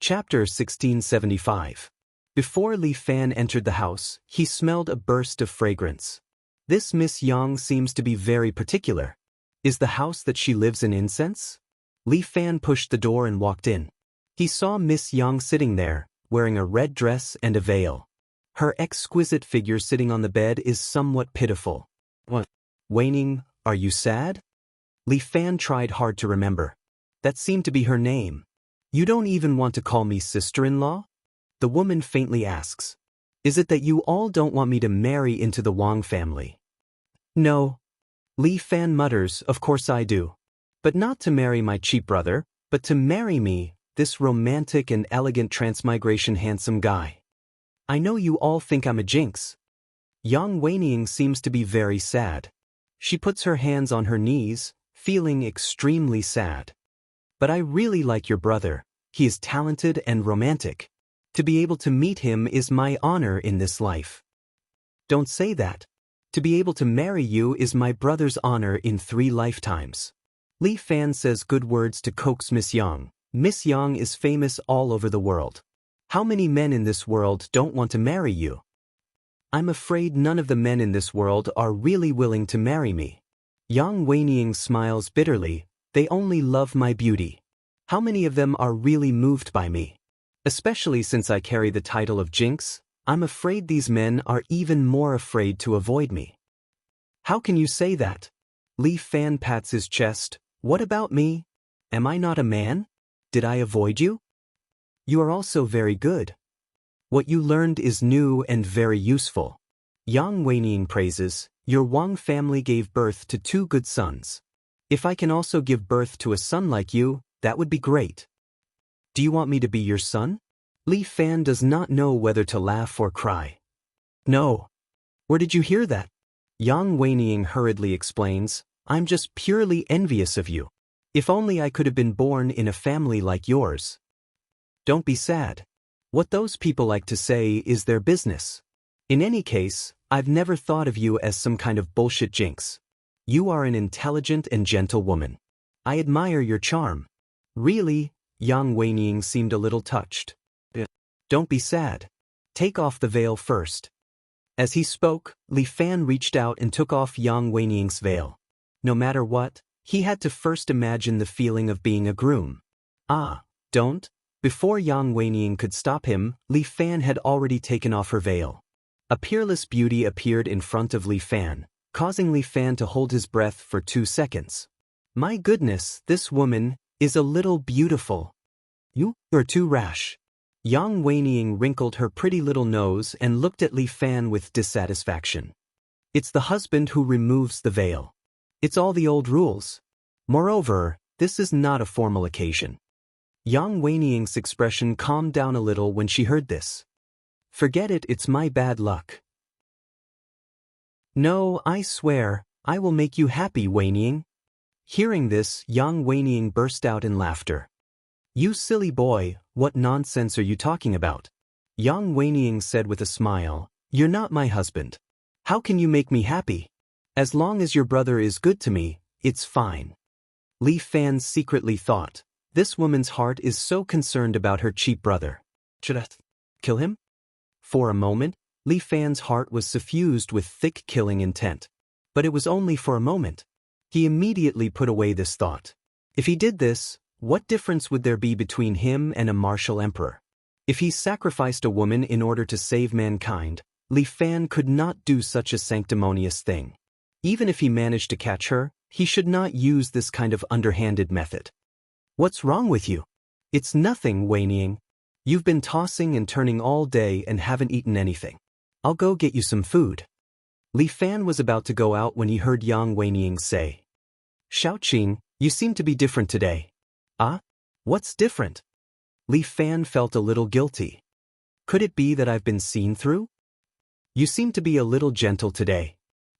Chapter 1675. Before Li Fan entered the house, he smelled a burst of fragrance. This Miss Yang seems to be very particular. Is the house that she lives in incense? Li Fan pushed the door and walked in. He saw Miss Yang sitting there, wearing a red dress and a veil. Her exquisite figure sitting on the bed is somewhat pitiful. What? Waning, are you sad? Li Fan tried hard to remember. That seemed to be her name. You don't even want to call me sister-in-law? The woman faintly asks. Is it that you all don't want me to marry into the Wang family? No. Li Fan mutters, of course I do. But not to marry my cheap brother, but to marry me, this romantic and elegant transmigration handsome guy. I know you all think I'm a jinx. Yang Weining seems to be very sad. She puts her hands on her knees, feeling extremely sad. But I really like your brother. He is talented and romantic. To be able to meet him is my honor in this life. Don't say that. To be able to marry you is my brother's honor in 3 lifetimes. Li Fan says good words to coax Miss Yang. Miss Yang is famous all over the world. How many men in this world don't want to marry you? I'm afraid none of the men in this world are really willing to marry me. Yang Weining smiles bitterly. They only love my beauty. How many of them are really moved by me? Especially since I carry the title of Jinx, I'm afraid these men are even more afraid to avoid me. How can you say that? Li Fan pats his chest. What about me? Am I not a man? Did I avoid you? You are also very good. What you learned is new and very useful. Yang Weining praises, your Wang family gave birth to 2 good sons. If I can also give birth to a son like you, that would be great. Do you want me to be your son? Li Fan does not know whether to laugh or cry. No. Where did you hear that? Yang Weining hurriedly explains, I'm just purely envious of you. If only I could have been born in a family like yours. Don't be sad. What those people like to say is their business. In any case, I've never thought of you as some kind of bullshit jinx. You are an intelligent and gentle woman. I admire your charm. Really? Yang Weining seemed a little touched. Don't be sad. Take off the veil first. As he spoke, Li Fan reached out and took off Yang Weining's veil. No matter what, he had to first imagine the feeling of being a groom. Ah, don't? Before Yang Weining could stop him, Li Fan had already taken off her veil. A peerless beauty appeared in front of Li Fan, causing Li Fan to hold his breath for 2 seconds. My goodness, this woman is a little beautiful. You're too rash. Yang Weining wrinkled her pretty little nose and looked at Li Fan with dissatisfaction. It's the husband who removes the veil. It's all the old rules. Moreover, this is not a formal occasion. Yang Weining's expression calmed down a little when she heard this. Forget it, it's my bad luck. No, I swear, I will make you happy, Weining. Hearing this, Yang Weining burst out in laughter. You silly boy, what nonsense are you talking about? Yang Weining said with a smile, You're not my husband. How can you make me happy? As long as your brother is good to me, it's fine. Li Fan secretly thought, this woman's heart is so concerned about her cheap brother. Should I kill him? For a moment, Li Fan's heart was suffused with thick killing intent. But it was only for a moment. He immediately put away this thought. If he did this, what difference would there be between him and a martial emperor? If he sacrificed a woman in order to save mankind, Li Fan could not do such a sanctimonious thing. Even if he managed to catch her, he should not use this kind of underhanded method. What's wrong with you? It's nothing, Weining. You've been tossing and turning all day and haven't eaten anything. I'll go get you some food. Li Fan was about to go out when he heard Yang Weining say, Xiaoqing, you seem to be different today. Ah? What's different? Li Fan felt a little guilty. Could it be that I've been seen through? You seem to be a little gentle today.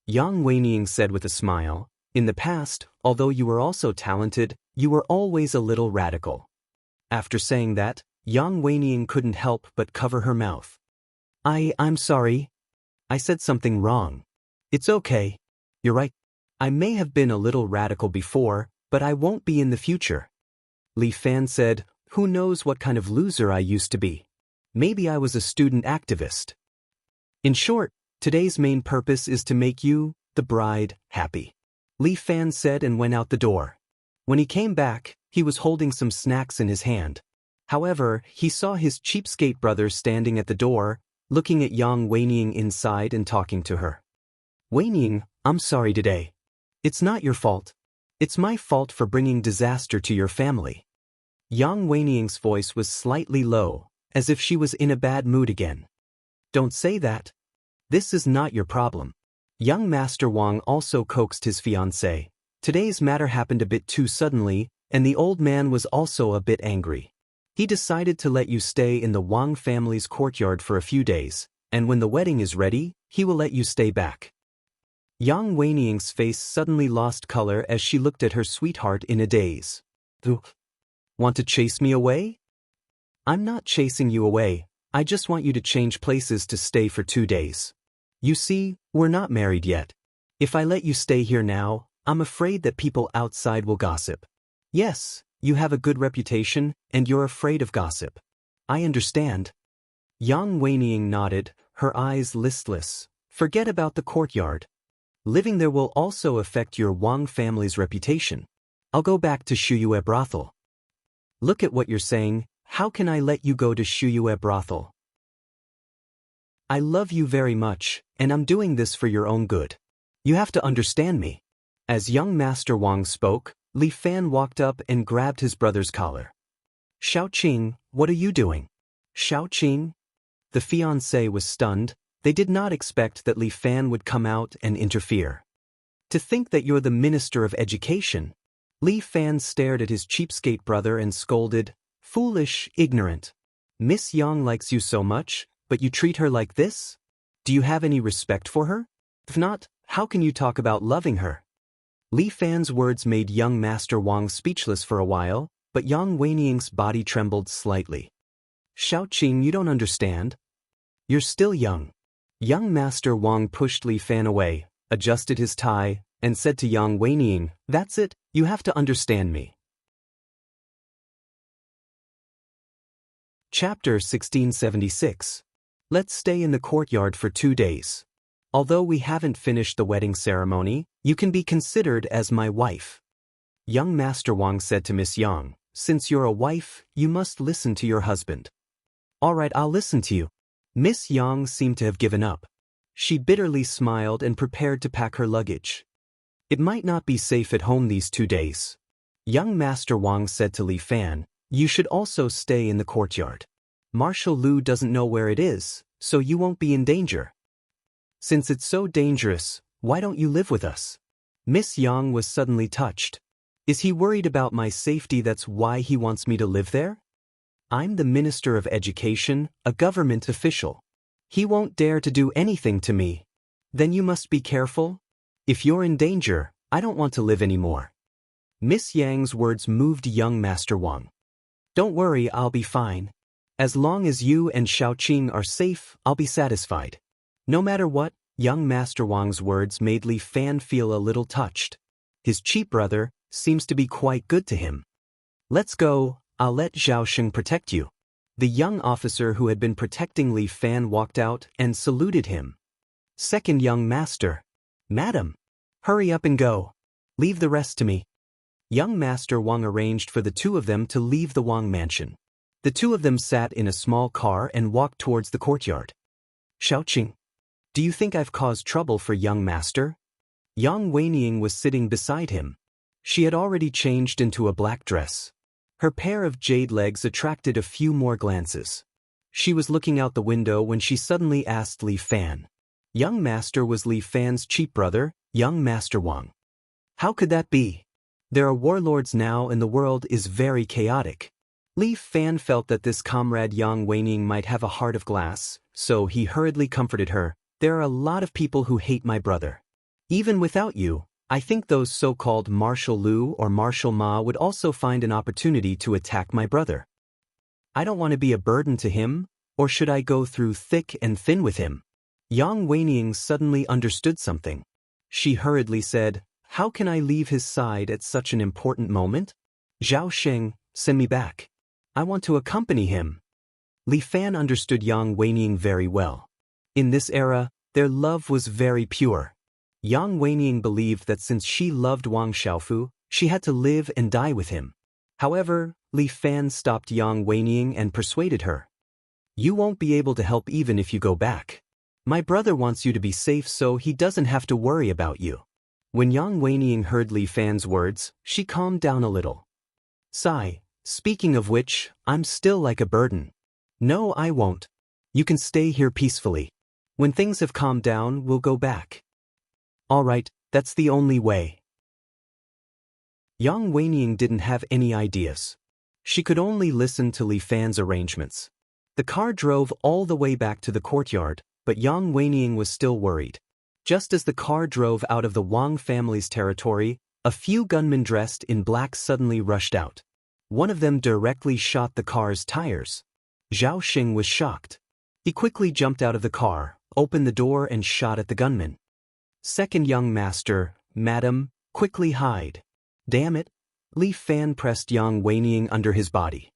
Yang Weining said with a smile, In the past, although you were also talented, you were always a little radical. After saying that, Yang Weining couldn't help but cover her mouth. I'm sorry. I said something wrong. It's okay. You're right. I may have been a little radical before, but I won't be in the future. Li Fan said, Who knows what kind of loser I used to be? Maybe I was a student activist. In short, today's main purpose is to make you, the bride, happy. Li Fan said and went out the door. When he came back, he was holding some snacks in his hand. However, he saw his cheapskate brother standing at the door, looking at Yang Weining inside and talking to her. Weining, I'm sorry today. It's not your fault. It's my fault for bringing disaster to your family. Yang Weining's voice was slightly low, as if she was in a bad mood again. Don't say that. This is not your problem. Young Master Wang also coaxed his fiancée. Today's matter happened a bit too suddenly, and the old man was also a bit angry. He decided to let you stay in the Wang family's courtyard for a few days, and when the wedding is ready, he will let you stay back. Yang Weining's face suddenly lost color as she looked at her sweetheart in a daze. Want to chase me away? I'm not chasing you away, I just want you to change places to stay for 2 days. You see, we're not married yet. If I let you stay here now, I'm afraid that people outside will gossip. Yes, you have a good reputation, and you're afraid of gossip. I understand. Yang Weining nodded, her eyes listless. Forget about the courtyard. Living there will also affect your Wang family's reputation. I'll go back to Shuyue brothel. Look at what you're saying, how can I let you go to Shuyue brothel? I love you very much, and I'm doing this for your own good. You have to understand me. As young Master Wang spoke, Li Fan walked up and grabbed his brother's collar. Xiaoqing, what are you doing? Xiaoqing? The fiancé was stunned. They did not expect that Li Fan would come out and interfere. To think that you're the Minister of Education. Li Fan stared at his cheapskate brother and scolded, foolish, ignorant. Miss Yang likes you so much, but you treat her like this? Do you have any respect for her? If not, how can you talk about loving her? Li Fan's words made young Master Wang speechless for a while, but Yang Weining's body trembled slightly. Xiaoqing, you don't understand. You're still young. Young Master Wang pushed Li Fan away, adjusted his tie, and said to Yang Weining, that's it, you have to understand me. Chapter 1676. Let's stay in the courtyard for 2 days. Although we haven't finished the wedding ceremony, you can be considered as my wife. Young Master Wang said to Miss Yang, since you're a wife, you must listen to your husband. All right, I'll listen to you. Miss Yang seemed to have given up. She bitterly smiled and prepared to pack her luggage. It might not be safe at home these 2 days. Young Master Wang said to Li Fan, you should also stay in the courtyard. Marshal Lu doesn't know where it is, so you won't be in danger. Since it's so dangerous, why don't you live with us? Miss Yang was suddenly touched. Is he worried about my safety? That's why he wants me to live there? I'm the Minister of Education, a government official. He won't dare to do anything to me. Then you must be careful. If you're in danger, I don't want to live anymore. Miss Yang's words moved young Master Wang. Don't worry, I'll be fine. As long as you and Xiaoqing are safe, I'll be satisfied. No matter what, young Master Wang's words made Li Fan feel a little touched. His cheap brother seems to be quite good to him. Let's go, I'll let Xiaoqing protect you. The young officer who had been protecting Li Fan walked out and saluted him. Second young master. Madam, hurry up and go. Leave the rest to me. Young Master Wang arranged for the two of them to leave the Wang mansion. The two of them sat in a small car and walked towards the courtyard. Xiaoqing, do you think I've caused trouble for young master? Yang Weining was sitting beside him. She had already changed into a black dress. Her pair of jade legs attracted a few more glances. She was looking out the window when she suddenly asked Li Fan. Young master was Li Fan's cheap brother, young Master Wang. How could that be? There are warlords now and the world is very chaotic. Li Fan felt that this comrade Yang Weining might have a heart of glass, so he hurriedly comforted her. There are a lot of people who hate my brother. Even without you, I think those so-called Marshal Lu or Marshal Ma would also find an opportunity to attack my brother. I don't want to be a burden to him, or should I go through thick and thin with him? Yang Weining suddenly understood something. She hurriedly said, how can I leave his side at such an important moment? Zhao Sheng, send me back. I want to accompany him. Li Fan understood Yang Weining very well. In this era, their love was very pure. Yang Weining believed that since she loved Wang Xiaofu, she had to live and die with him. However, Li Fan stopped Yang Weining and persuaded her. You won't be able to help even if you go back. My brother wants you to be safe so he doesn't have to worry about you. When Yang Weining heard Li Fan's words, she calmed down a little. Sigh, speaking of which, I'm still like a burden. No, I won't. You can stay here peacefully. When things have calmed down, we'll go back. All right, that's the only way. Yang Weining didn't have any ideas. She could only listen to Li Fan's arrangements. The car drove all the way back to the courtyard, but Yang Weining was still worried. Just as the car drove out of the Wang family's territory, a few gunmen dressed in black suddenly rushed out. One of them directly shot the car's tires. Zhao Xing was shocked. He quickly jumped out of the car, opened the door and shot at the gunman. Second young master, madam, quickly hide. Damn it! Li Fan pressed Yang Weining under his body.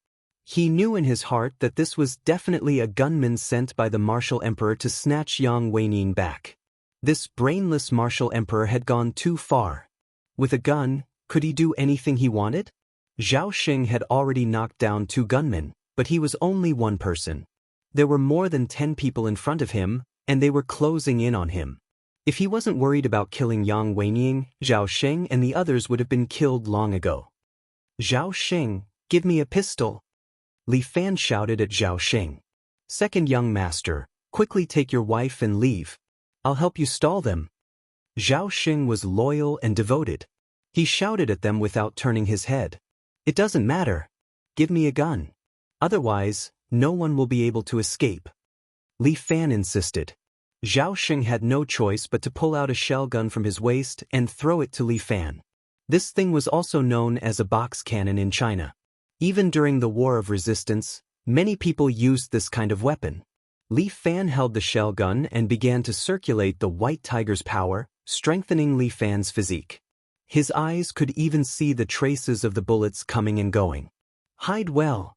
He knew in his heart that this was definitely a gunman sent by the martial emperor to snatch Yang Weining back. This brainless martial emperor had gone too far. With a gun, could he do anything he wanted? Zhao Xing had already knocked down 2 gunmen, but he was only one person. There were more than 10 people in front of him, and they were closing in on him. If he wasn't worried about killing Yang Weining, Zhao Xing and the others would have been killed long ago. Zhao Xing, give me a pistol. Li Fan shouted at Zhao Xing. Second young master, quickly take your wife and leave. I'll help you stall them. Zhao Xing was loyal and devoted. He shouted at them without turning his head. It doesn't matter. Give me a gun. Otherwise, no one will be able to escape. Li Fan insisted. Zhao Xing had no choice but to pull out a shell gun from his waist and throw it to Li Fan. This thing was also known as a box cannon in China. Even during the War of Resistance, many people used this kind of weapon. Li Fan held the shell gun and began to circulate the White Tiger's power, strengthening Li Fan's physique. His eyes could even see the traces of the bullets coming and going. Hide well.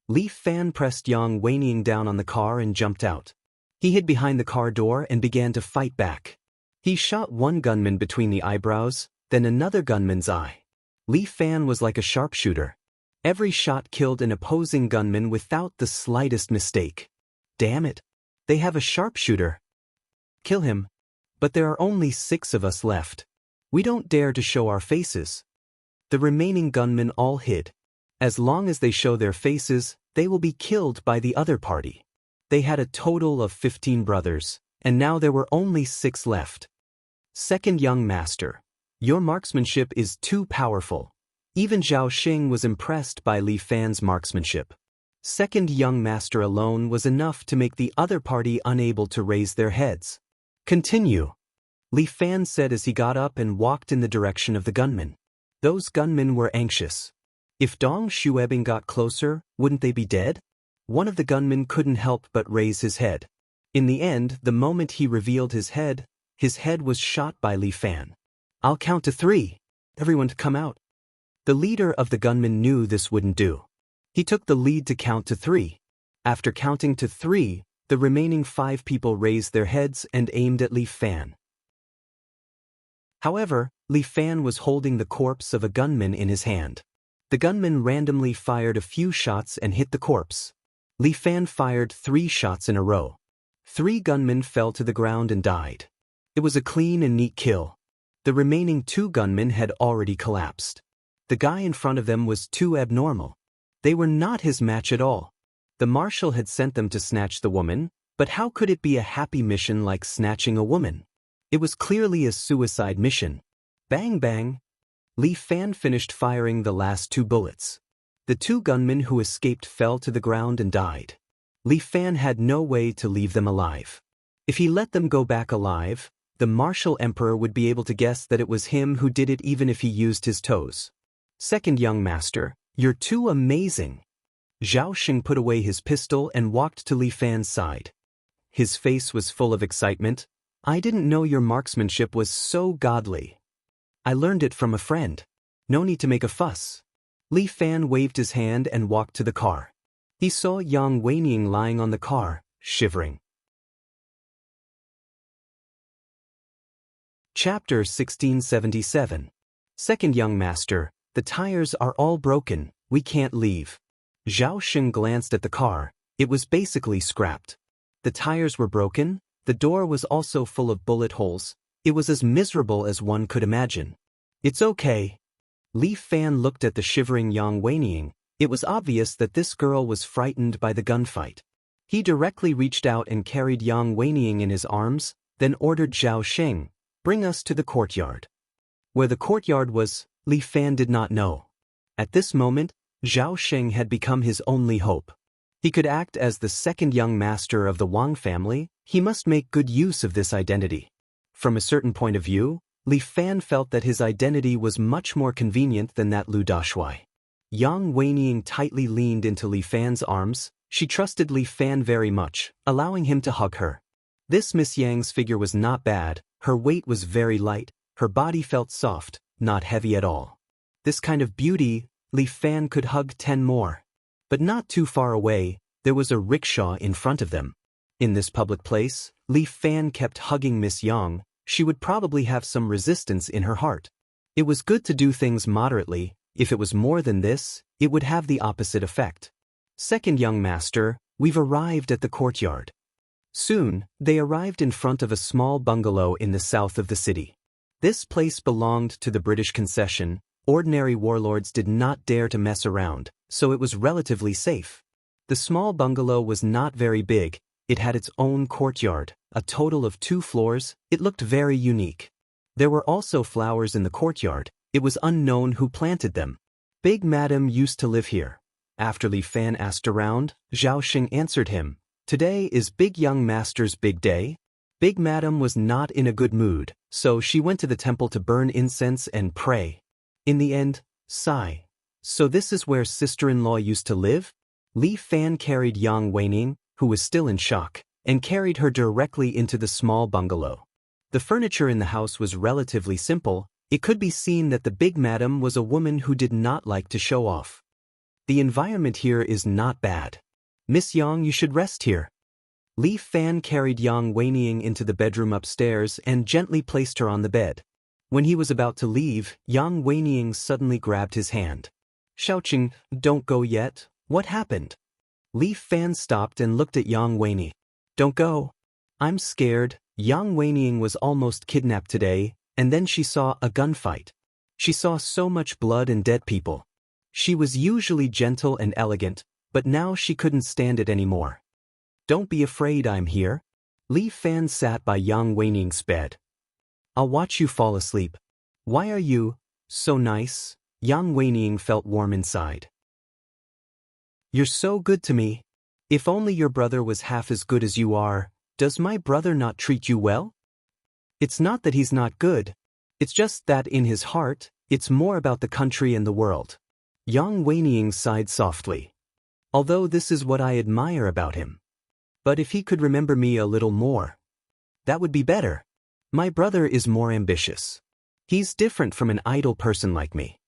Li Fan pressed Yang Weining down on the car and jumped out. He hid behind the car door and began to fight back. He shot one gunman between the eyebrows, then another gunman's eye. Li Fan was like a sharpshooter. Every shot killed an opposing gunman without the slightest mistake. Damn it! They have a sharpshooter. Kill him. But there are only 6 of us left. We don't dare to show our faces. The remaining gunmen all hid. As long as they show their faces, they will be killed by the other party. They had a total of 15 brothers, and now there were only 6 left. Second young master, your marksmanship is too powerful. Even Zhao Xing was impressed by Li Fan's marksmanship. Second young master alone was enough to make the other party unable to raise their heads. Continue, Li Fan said as he got up and walked in the direction of the gunmen. Those gunmen were anxious. If Dong Xuebing got closer, wouldn't they be dead? One of the gunmen couldn't help but raise his head. In the end, the moment he revealed his head was shot by Li Fan. I'll count to 3. Everyone to come out. The leader of the gunmen knew this wouldn't do. He took the lead to count to 3. After counting to 3, the remaining 5 people raised their heads and aimed at Li Fan. However, Li Fan was holding the corpse of a gunman in his hand. The gunman randomly fired a few shots and hit the corpse. Li Fan fired 3 shots in a row. 3 gunmen fell to the ground and died. It was a clean and neat kill. The remaining 2 gunmen had already collapsed. The guy in front of them was too abnormal. They were not his match at all. The marshal had sent them to snatch the woman, but how could it be a happy mission like snatching a woman? It was clearly a suicide mission. Bang bang. Li Fan finished firing the last 2 bullets. The 2 gunmen who escaped fell to the ground and died. Li Fan had no way to leave them alive. If he let them go back alive, the martial emperor would be able to guess that it was him who did it even if he used his toes. Second young master, you're too amazing. Zhao Xing put away his pistol and walked to Li Fan's side. His face was full of excitement. I didn't know your marksmanship was so godly. I learned it from a friend. No need to make a fuss. Li Fan waved his hand and walked to the car. He saw Yang Weining lying on the car, shivering. Chapter 1677. Second young master, the tires are all broken, we can't leave. Zhao Xing glanced at the car. It was basically scrapped. The tires were broken, the door was also full of bullet holes. It was as miserable as one could imagine. It's okay. Li Fan looked at the shivering Yang Weining. It was obvious that this girl was frightened by the gunfight. He directly reached out and carried Yang Weining in his arms, then ordered Zhao Xing, "Bring us to the courtyard." Where the courtyard was, Li Fan did not know. At this moment, Zhao Xing had become his only hope. He could act as the second young master of the Wang family. He must make good use of this identity. From a certain point of view, Li Fan felt that his identity was much more convenient than that Lu Dashui. Yang Weining tightly leaned into Li Fan's arms. She trusted Li Fan very much, allowing him to hug her. This Miss Yang's figure was not bad. Her weight was very light. Her body felt soft, not heavy at all. This kind of beauty, Li Fan could hug 10 more. But not too far away, there was a rickshaw in front of them. In this public place, Li Fan kept hugging Miss Yang. She would probably have some resistance in her heart. It was good to do things moderately. If it was more than this, it would have the opposite effect. Second young master, we've arrived at the courtyard. Soon, they arrived in front of a small bungalow in the south of the city. This place belonged to the British concession. Ordinary warlords did not dare to mess around, so it was relatively safe. The small bungalow was not very big. It had its own courtyard, a total of 2 floors. It looked very unique. There were also flowers in the courtyard. It was unknown who planted them. Big Madam used to live here. After Li Fan asked around, Zhao Xing answered him. Today is Big Young Master's big day. Big Madam was not in a good mood, so she went to the temple to burn incense and pray. In the end, sigh. So this is where sister-in-law used to live? Li Fan carried Yang Weining, who was still in shock, and carried her directly into the small bungalow. The furniture in the house was relatively simple. It could be seen that the Big Madam was a woman who did not like to show off. The environment here is not bad. Miss Yang, you should rest here. Li Fan carried Yang Weining into the bedroom upstairs and gently placed her on the bed. When he was about to leave, Yang Weining suddenly grabbed his hand. Xiaoqing, don't go yet. What happened? Li Fan stopped and looked at Yang Weining. Don't go. I'm scared. Yang Weining was almost kidnapped today, and then she saw a gunfight. She saw so much blood and dead people. She was usually gentle and elegant, but now she couldn't stand it anymore. Don't be afraid, I'm here. Li Fan sat by Yang Weining's bed. I'll watch you fall asleep. Why are you so nice? Yang Weining felt warm inside. You're so good to me. If only your brother was half as good as you are. Does my brother not treat you well? It's not that he's not good. It's just that in his heart, it's more about the country and the world. Yang Weining sighed softly. Although this is what I admire about him. But if he could remember me a little more, that would be better. My brother is more ambitious. He's different from an idle person like me.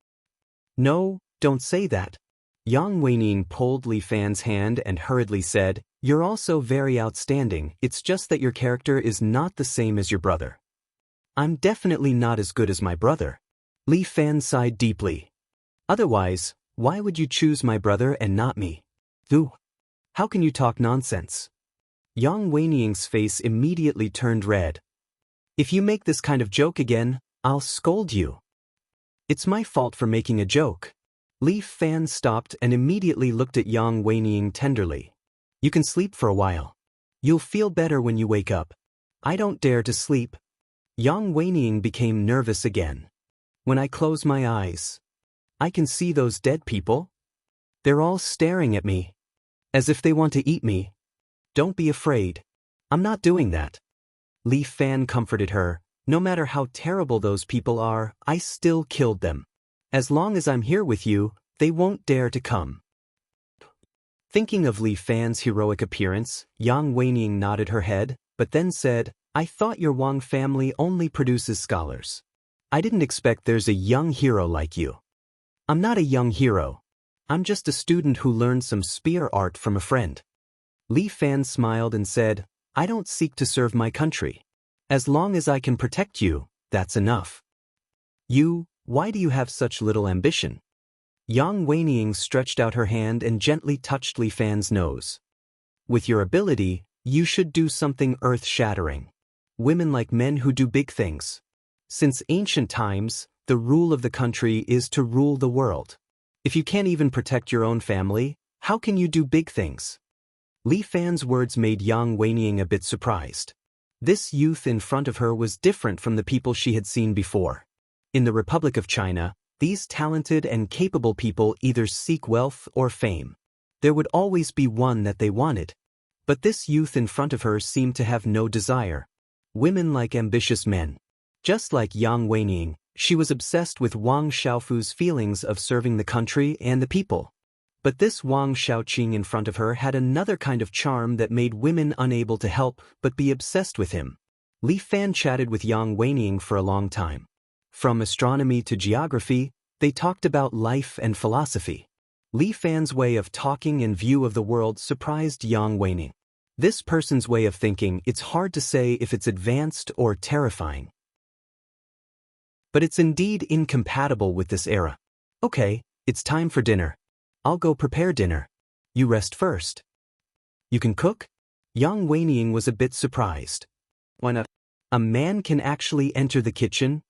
No, don't say that. Yang Weining pulled Li Fan's hand and hurriedly said, You're also very outstanding. It's just that your character is not the same as your brother. I'm definitely not as good as my brother. Li Fan sighed deeply. Otherwise, why would you choose my brother and not me? Ooh, how can you talk nonsense? Yang Weining's face immediately turned red. If you make this kind of joke again, I'll scold you. It's my fault for making a joke. Li Fan stopped and immediately looked at Yang Weining tenderly. You can sleep for a while. You'll feel better when you wake up. I don't dare to sleep. Yang Weining became nervous again. When I close my eyes, I can see those dead people. They're all staring at me, as if they want to eat me. Don't be afraid. I'm not doing that. Li Fan comforted her. No matter how terrible those people are, I still killed them. As long as I'm here with you, they won't dare to come. Thinking of Li Fan's heroic appearance, Yang Weining nodded her head, but then said, I thought your Wang family only produces scholars. I didn't expect there's a young hero like you. I'm not a young hero. I'm just a student who learned some spear art from a friend. Li Fan smiled and said, I don't seek to serve my country. As long as I can protect you, that's enough. Why do you have such little ambition? Yang Weining stretched out her hand and gently touched Li Fan's nose. With your ability, you should do something earth-shattering. Women like men who do big things. Since ancient times, the rule of the country is to rule the world. If you can't even protect your own family, how can you do big things? Li Fan's words made Yang Weining a bit surprised. This youth in front of her was different from the people she had seen before. In the Republic of China, these talented and capable people either seek wealth or fame. There would always be one that they wanted. But this youth in front of her seemed to have no desire. Women like ambitious men. Just like Yang Weining, she was obsessed with Wang Xiaofu's feelings of serving the country and the people. But this Wang Xiaoqing in front of her had another kind of charm that made women unable to help but be obsessed with him. Li Fan chatted with Yang Weining for a long time. From astronomy to geography, they talked about life and philosophy. Li Fan's way of talking and view of the world surprised Yang Weining. This person's way of thinking, it's hard to say if it's advanced or terrifying. But it's indeed incompatible with this era. Okay, it's time for dinner. I'll go prepare dinner. You rest first. You can cook? Yang Weining was a bit surprised. Why not? A man can actually enter the kitchen?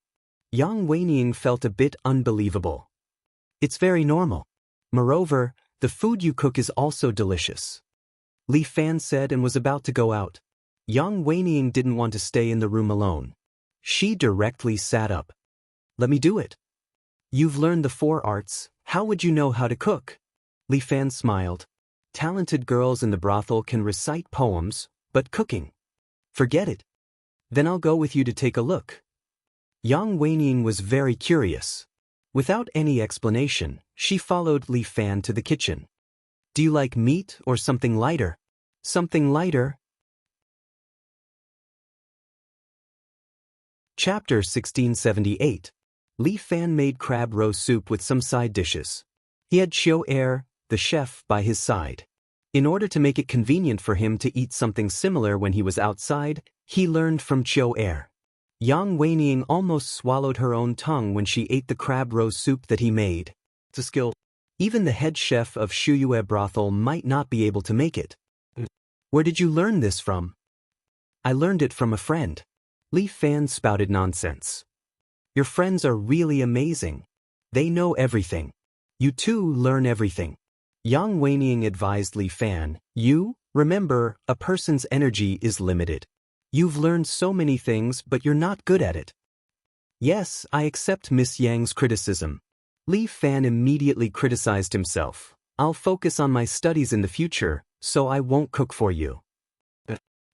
Yang Weining felt a bit unbelievable. It's very normal. Moreover, the food you cook is also delicious. Li Fan said and was about to go out. Yang Weining didn't want to stay in the room alone. She directly sat up. Let me do it. You've learned the 4 arts, how would you know how to cook? Li Fan smiled. Talented girls in the brothel can recite poems, but cooking? Forget it. Then I'll go with you to take a look. Yang Weining was very curious. Without any explanation, she followed Li Fan to the kitchen. Do you like meat or something lighter? Something lighter? Chapter 1678. Li Fan made crab roe soup with some side dishes. He had Chiu Er, the chef, by his side. In order to make it convenient for him to eat something similar when he was outside, he learned from Chiu Er. Yang Weining almost swallowed her own tongue when she ate the crab roe soup that he made. It's a skill. Even the head chef of Shuyue brothel might not be able to make it. Where did you learn this from? I learned it from a friend. Li Fan spouted nonsense. Your friends are really amazing. They know everything. You too learn everything. Yang Weining advised Li Fan, remember, a person's energy is limited. You've learned so many things but you're not good at it. Yes, I accept Miss Yang's criticism. Li Fan immediately criticized himself. I'll focus on my studies in the future, so I won't cook for you.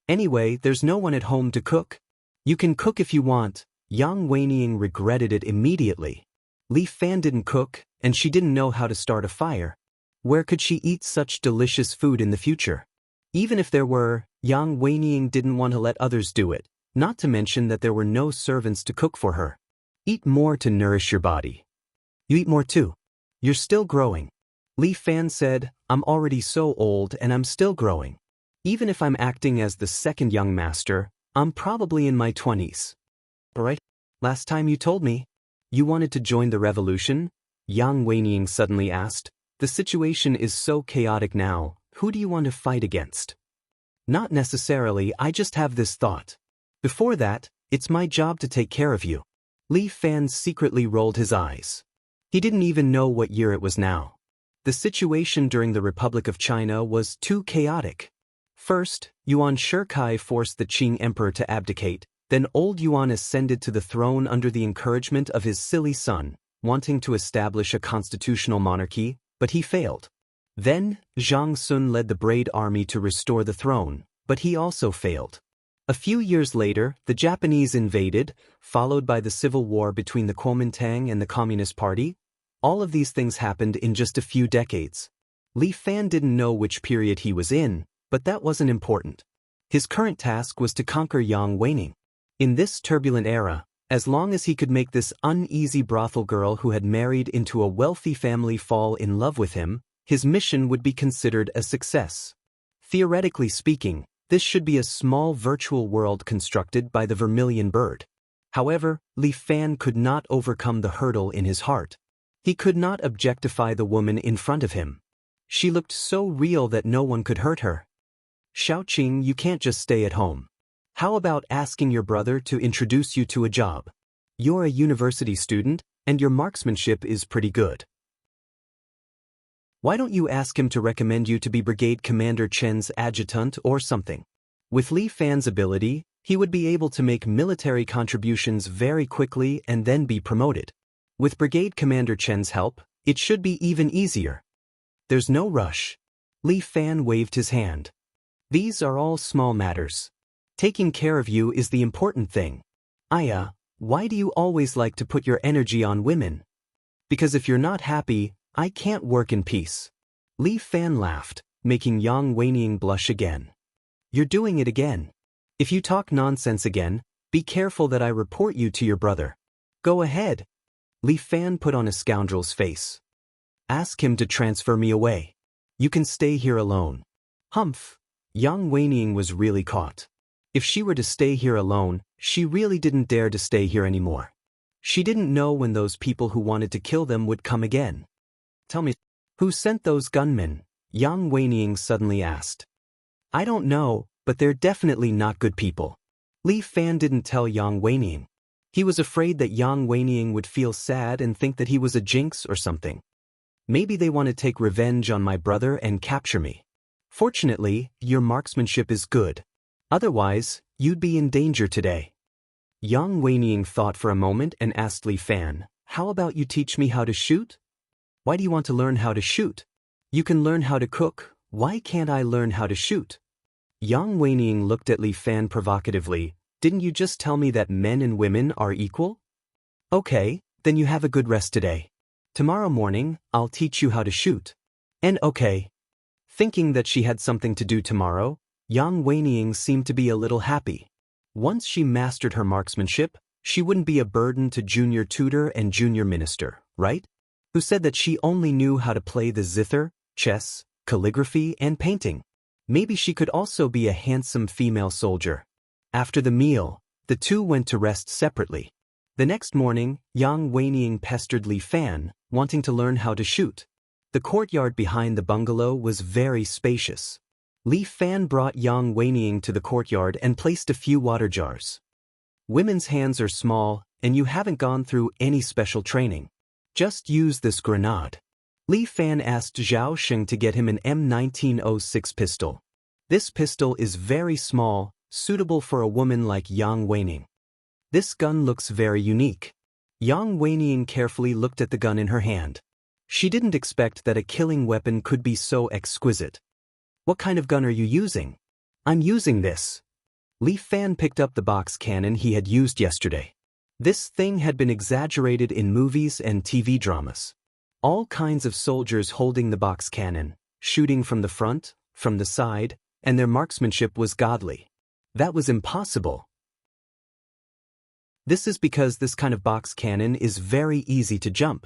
Anyway, there's no one at home to cook. You can cook if you want. Yang Weining regretted it immediately. Li Fan didn't cook, and she didn't know how to start a fire. Where could she eat such delicious food in the future? Even if there were, Yang Weining didn't want to let others do it, not to mention that there were no servants to cook for her. Eat more to nourish your body. You eat more too. You're still growing. Li Fan said, I'm already so old and I'm still growing. Even if I'm acting as the second young master, I'm probably in my 20s. Alright? Last time you told me, you wanted to join the revolution? Yang Weining suddenly asked. The situation is so chaotic now, who do you want to fight against? Not necessarily, I just have this thought. Before that, it's my job to take care of you. Li Fan secretly rolled his eyes. He didn't even know what year it was now. The situation during the Republic of China was too chaotic. First, Yuan Shikai forced the Qing emperor to abdicate, then old Yuan ascended to the throne under the encouragement of his silly son, wanting to establish a constitutional monarchy, but he failed. Then, Zhang Sun led the Braid army to restore the throne, but he also failed. A few years later, the Japanese invaded, followed by the civil war between the Kuomintang and the Communist Party. All of these things happened in just a few decades. Li Fan didn't know which period he was in, but that wasn't important. His current task was to conquer Yang Weining. In this turbulent era, As long as he could make this uneasy brothel girl who had married into a wealthy family fall in love with him, his mission would be considered a success. Theoretically speaking, this should be a small virtual world constructed by the vermilion bird. However, Li Fan could not overcome the hurdle in his heart. He could not objectify the woman in front of him. She looked so real that no one could hurt her. Xiaoqing, you can't just stay at home. How about asking your brother to introduce you to a job? You're a university student, and your marksmanship is pretty good. Why don't you ask him to recommend you to be Brigade Commander Chen's adjutant or something? With Li Fan's ability, he would be able to make military contributions very quickly and then be promoted. With Brigade Commander Chen's help, it should be even easier. There's no rush. Li Fan waved his hand. These are all small matters. Taking care of you is the important thing. Aya, why do you always like to put your energy on women? Because if you're not happy, I can't work in peace. Li Fan laughed, making Yang Weining blush again. You're doing it again. If you talk nonsense again, be careful that I report you to your brother. Go ahead. Li Fan put on a scoundrel's face. Ask him to transfer me away. You can stay here alone. Humph. Yang Weining was really caught. If she were to stay here alone, she really didn't dare to stay here anymore. She didn't know when those people who wanted to kill them would come again. Tell me, who sent those gunmen? Yang Weining suddenly asked. I don't know, but they're definitely not good people. Li Fan didn't tell Yang Weining. He was afraid that Yang Weining would feel sad and think that he was a jinx or something. Maybe they want to take revenge on my brother and capture me. Fortunately, your marksmanship is good. Otherwise, you'd be in danger today. Yang Weining thought for a moment and asked Li Fan, how about you teach me how to shoot? Why do you want to learn how to shoot? You can learn how to cook, why can't I learn how to shoot? Yang Weining looked at Li Fan provocatively, didn't you just tell me that men and women are equal? Okay, then you have a good rest today. Tomorrow morning, I'll teach you how to shoot. And okay. Thinking that she had something to do tomorrow, Yang Weining seemed to be a little happy. Once she mastered her marksmanship, she wouldn't be a burden to junior tutor and junior minister, right? Who said that she only knew how to play the zither, chess, calligraphy, and painting. Maybe she could also be a handsome female soldier. After the meal, the two went to rest separately. The next morning, Yang Weining pestered Li Fan, wanting to learn how to shoot. The courtyard behind the bungalow was very spacious. Li Fan brought Yang Weining to the courtyard and placed a few water jars. Women's hands are small, and you haven't gone through any special training. Just use this grenade. Li Fan asked Zhao Sheng to get him an M1906 pistol. This pistol is very small, suitable for a woman like Yang Weining. This gun looks very unique. Yang Weining carefully looked at the gun in her hand. She didn't expect that a killing weapon could be so exquisite. What kind of gun are you using? I'm using this. Li Fan picked up the box cannon he had used yesterday. This thing had been exaggerated in movies and TV dramas. All kinds of soldiers holding the box cannon, shooting from the front, from the side, and their marksmanship was godly. That was impossible. This is because this kind of box cannon is very easy to jump.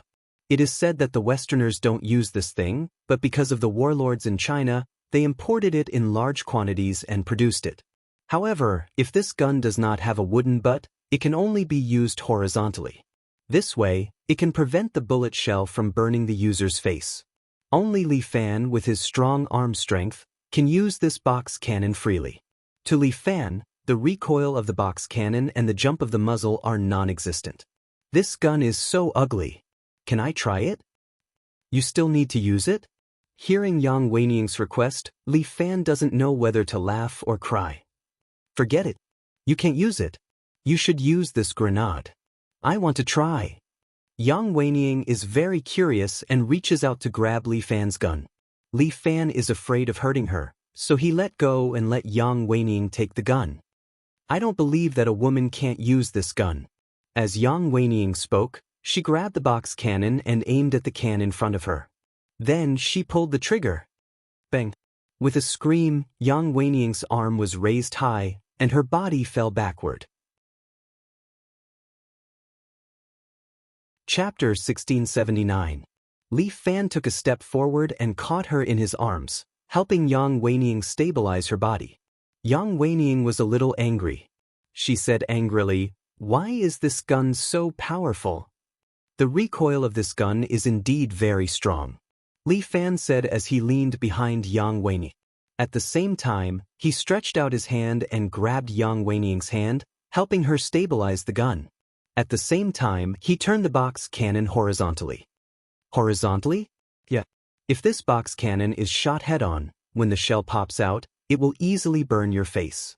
It is said that the Westerners don't use this thing, but because of the warlords in China, they imported it in large quantities and produced it. However, if this gun does not have a wooden butt, it can only be used horizontally. This way, it can prevent the bullet shell from burning the user's face. Only Li Fan, with his strong arm strength, can use this box cannon freely. To Li Fan, the recoil of the box cannon and the jump of the muzzle are non-existent. This gun is so ugly. Can I try it? You still need to use it? Hearing Yang Weining's request, Li Fan doesn't know whether to laugh or cry. Forget it. You can't use it. You should use this grenade. I want to try. Yang Weining is very curious and reaches out to grab Li Fan's gun. Li Fan is afraid of hurting her, so he let go and let Yang Weining take the gun. I don't believe that a woman can't use this gun. As Yang Weining spoke, she grabbed the box cannon and aimed at the can in front of her. Then she pulled the trigger. Bang! With a scream, Yang Weining's arm was raised high, and her body fell backward. Chapter 1679. Li Fan took a step forward and caught her in his arms, helping Yang Weining stabilize her body. Yang Weining was a little angry. She said angrily, "Why is this gun so powerful?" "The recoil of this gun is indeed very strong," Li Fan said as he leaned behind Yang Weining. At the same time, he stretched out his hand and grabbed Yang Weining's hand, helping her stabilize the gun. At the same time, he turned the box cannon horizontally. Horizontally? Yeah. If this box cannon is shot head-on, when the shell pops out, it will easily burn your face.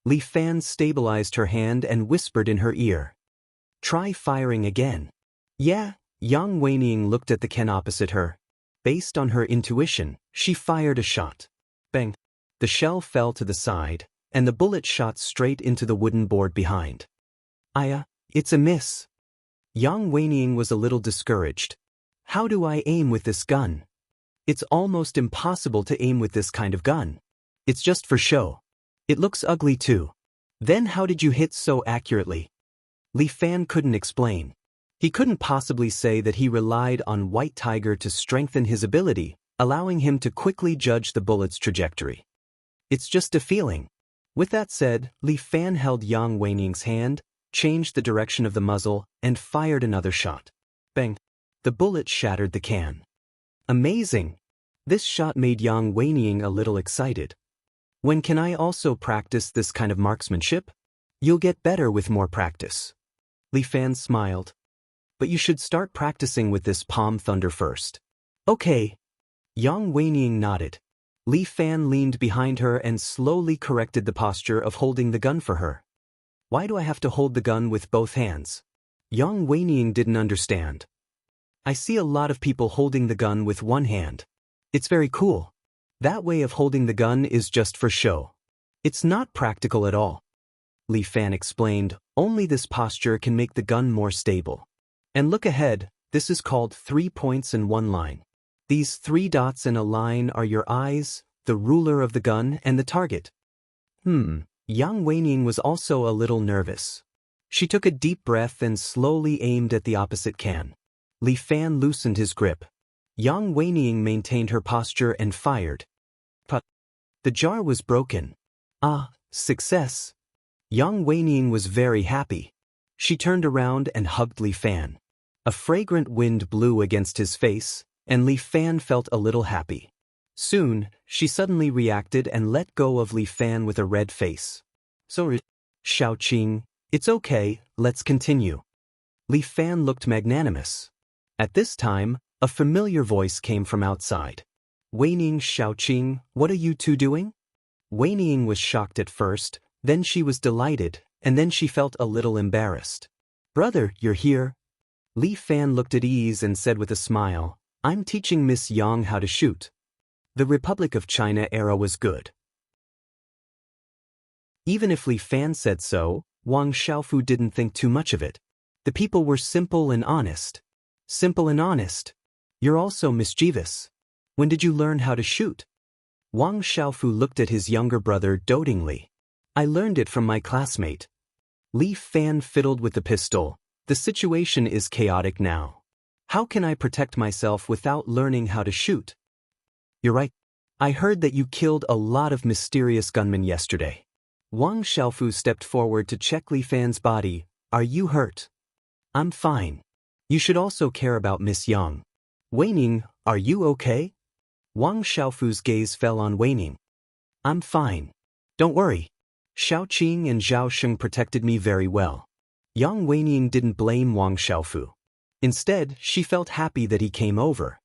Li Fan stabilized her hand and whispered in her ear, "Try firing again." "Yeah." Yang Weining looked at the can opposite her. Based on her intuition, she fired a shot. Bang! The shell fell to the side, and the bullet shot straight into the wooden board behind. It's a miss." Yang Weining was a little discouraged. "How do I aim with this gun? It's almost impossible to aim with this kind of gun. It's just for show. It looks ugly too." "Then how did you hit so accurately?" Li Fan couldn't explain. He couldn't possibly say that he relied on White Tiger to strengthen his ability, allowing him to quickly judge the bullet's trajectory. "It's just a feeling." With that said, Li Fan held Yang Weining's hand, changed the direction of the muzzle, and fired another shot. Bang! The bullet shattered the can. Amazing! This shot made Yang Weining a little excited. "When can I also practice this kind of marksmanship?" "You'll get better with more practice." Li Fan smiled. "But you should start practicing with this palm thunder first." "Okay." Yang Weining nodded. Li Fan leaned behind her and slowly corrected the posture of holding the gun for her. "Why do I have to hold the gun with both hands?" Yang Weining didn't understand. "I see a lot of people holding the gun with one hand. It's very cool. That way of holding the gun is just for show. It's not practical at all." Li Fan explained, "Only this posture can make the gun more stable. And look ahead, this is called 3 points and 1 line. These 3 dots in a line are your eyes, the ruler of the gun, and the target." Yang Weining was also a little nervous. She took a deep breath and slowly aimed at the opposite can. Li Fan loosened his grip. Yang Weining maintained her posture and fired. But the jar was broken. Success! Yang Weining was very happy. She turned around and hugged Li Fan. A fragrant wind blew against his face, and Li Fan felt a little happy. Soon, she suddenly reacted and let go of Li Fan with a red face. "Sorry, Xiaoqing, it's okay, let's continue." Li Fan looked magnanimous. At this time, a familiar voice came from outside. "Weining, Xiaoqing, what are you two doing?" Weining was shocked at first, then she was delighted, and then she felt a little embarrassed. "Brother, you're here." Li Fan looked at ease and said with a smile, "I'm teaching Miss Yang how to shoot." The Republic of China era was good. Even if Li Fan said so, Wang Xiaofu didn't think too much of it. The people were simple and honest. Simple and honest. You're also mischievous. When did you learn how to shoot? Wang Xiaofu looked at his younger brother dotingly. "I learned it from my classmate." Li Fan fiddled with the pistol. "The situation is chaotic now. How can I protect myself without learning how to shoot?" "You're right. I heard that you killed a lot of mysterious gunmen yesterday." Wang Xiaofu stepped forward to check Li Fan's body. "Are you hurt?" "I'm fine. You should also care about Miss Yang." "Weining, are you okay?" Wang Xiaofu's gaze fell on Weining. "I'm fine. Don't worry. Xiaoqing and Zhao Sheng protected me very well." Yang Weining didn't blame Wang Xiaofu. Instead, she felt happy that he came over.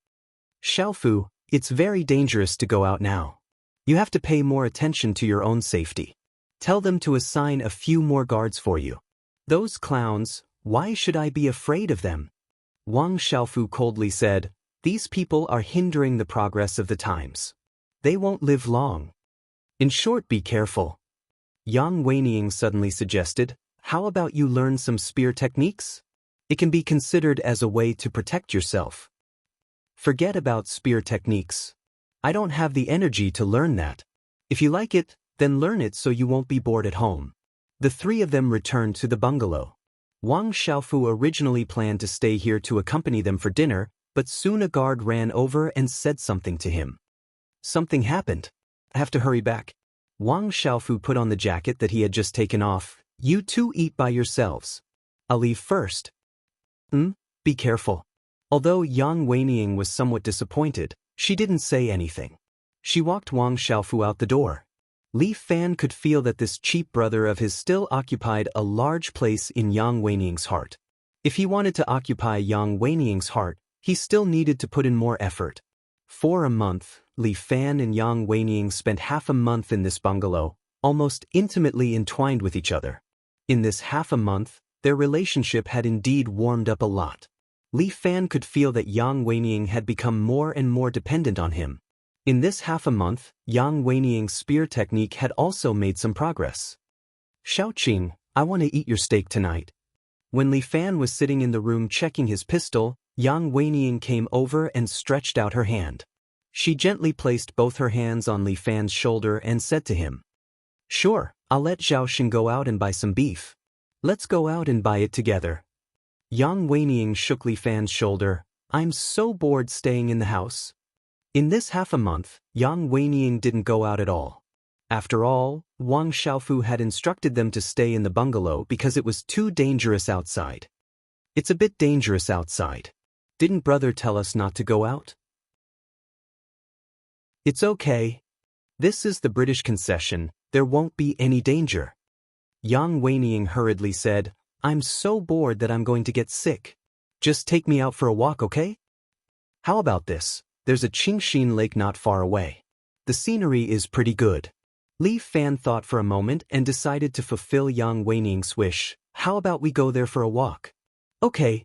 "Xiaofu, it's very dangerous to go out now. You have to pay more attention to your own safety. Tell them to assign a few more guards for you. Those clowns, why should I be afraid of them?" Wang Xiaofu coldly said, "These people are hindering the progress of the times. They won't live long. In short, be careful." Yang Weining suddenly suggested, "How about you learn some spear techniques? It can be considered as a way to protect yourself." "Forget about spear techniques. I don't have the energy to learn that. If you like it, then learn it so you won't be bored at home." The 3 of them returned to the bungalow. Wang Xiaofu originally planned to stay here to accompany them for dinner, but soon a guard ran over and said something to him. Something happened. I have to hurry back. Wang Xiaofu put on the jacket that he had just taken off. You two eat by yourselves. I'll leave first. Be careful. Although Yang Weiniang was somewhat disappointed, she didn't say anything. She walked Wang Xiaofu out the door. Li Fan could feel that this cheap brother of his still occupied a large place in Yang Weiniang's heart. If he wanted to occupy Yang Weiniang's heart, he still needed to put in more effort. For a month, Li Fan and Yang Weiniang spent half a month in this bungalow, almost intimately entwined with each other. In this half a month, their relationship had indeed warmed up a lot. Li Fan could feel that Yang Weiniang had become more and more dependent on him. In this half a month, Yang Weiniang's spear technique had also made some progress. Xiaoqing, I want to eat your steak tonight. When Li Fan was sitting in the room checking his pistol, Yang Weiniang came over and stretched out her hand. She gently placed both her hands on Li Fan's shoulder and said to him, Sure, I'll let Xiaoqing go out and buy some beef. Let's go out and buy it together. Yang Weiniang shook Li Fan's shoulder. I'm so bored staying in the house. In this half a month, Yang Weiniang didn't go out at all. After all, Wang Xiaofu had instructed them to stay in the bungalow because it was too dangerous outside. It's a bit dangerous outside. Didn't brother tell us not to go out? It's okay. This is the British concession, there won't be any danger. Yang Weiniang hurriedly said, I'm so bored that I'm going to get sick. Just take me out for a walk, okay? How about this? There's a Qingxin lake not far away. The scenery is pretty good. Li Fan thought for a moment and decided to fulfill Yang Weiniang's wish. How about we go there for a walk? Okay.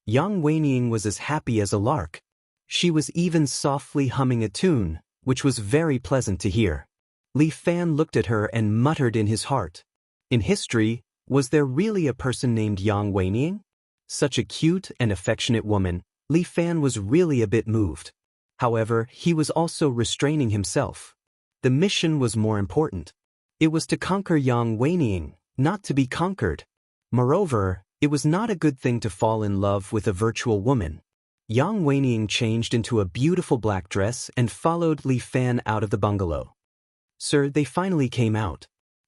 Yang Weiniang was as happy as a lark. She was even softly humming a tune, which was very pleasant to hear. Li Fan looked at her and muttered in his heart. In history, was there really a person named Yang Weiniang? Such a cute and affectionate woman, Li Fan was really a bit moved. However, he was also restraining himself. The mission was more important. It was to conquer Yang Weiniang, not to be conquered. Moreover, it was not a good thing to fall in love with a virtual woman. Yang Weiniang changed into a beautiful black dress and followed Li Fan out of the bungalow. Sir, they finally came out.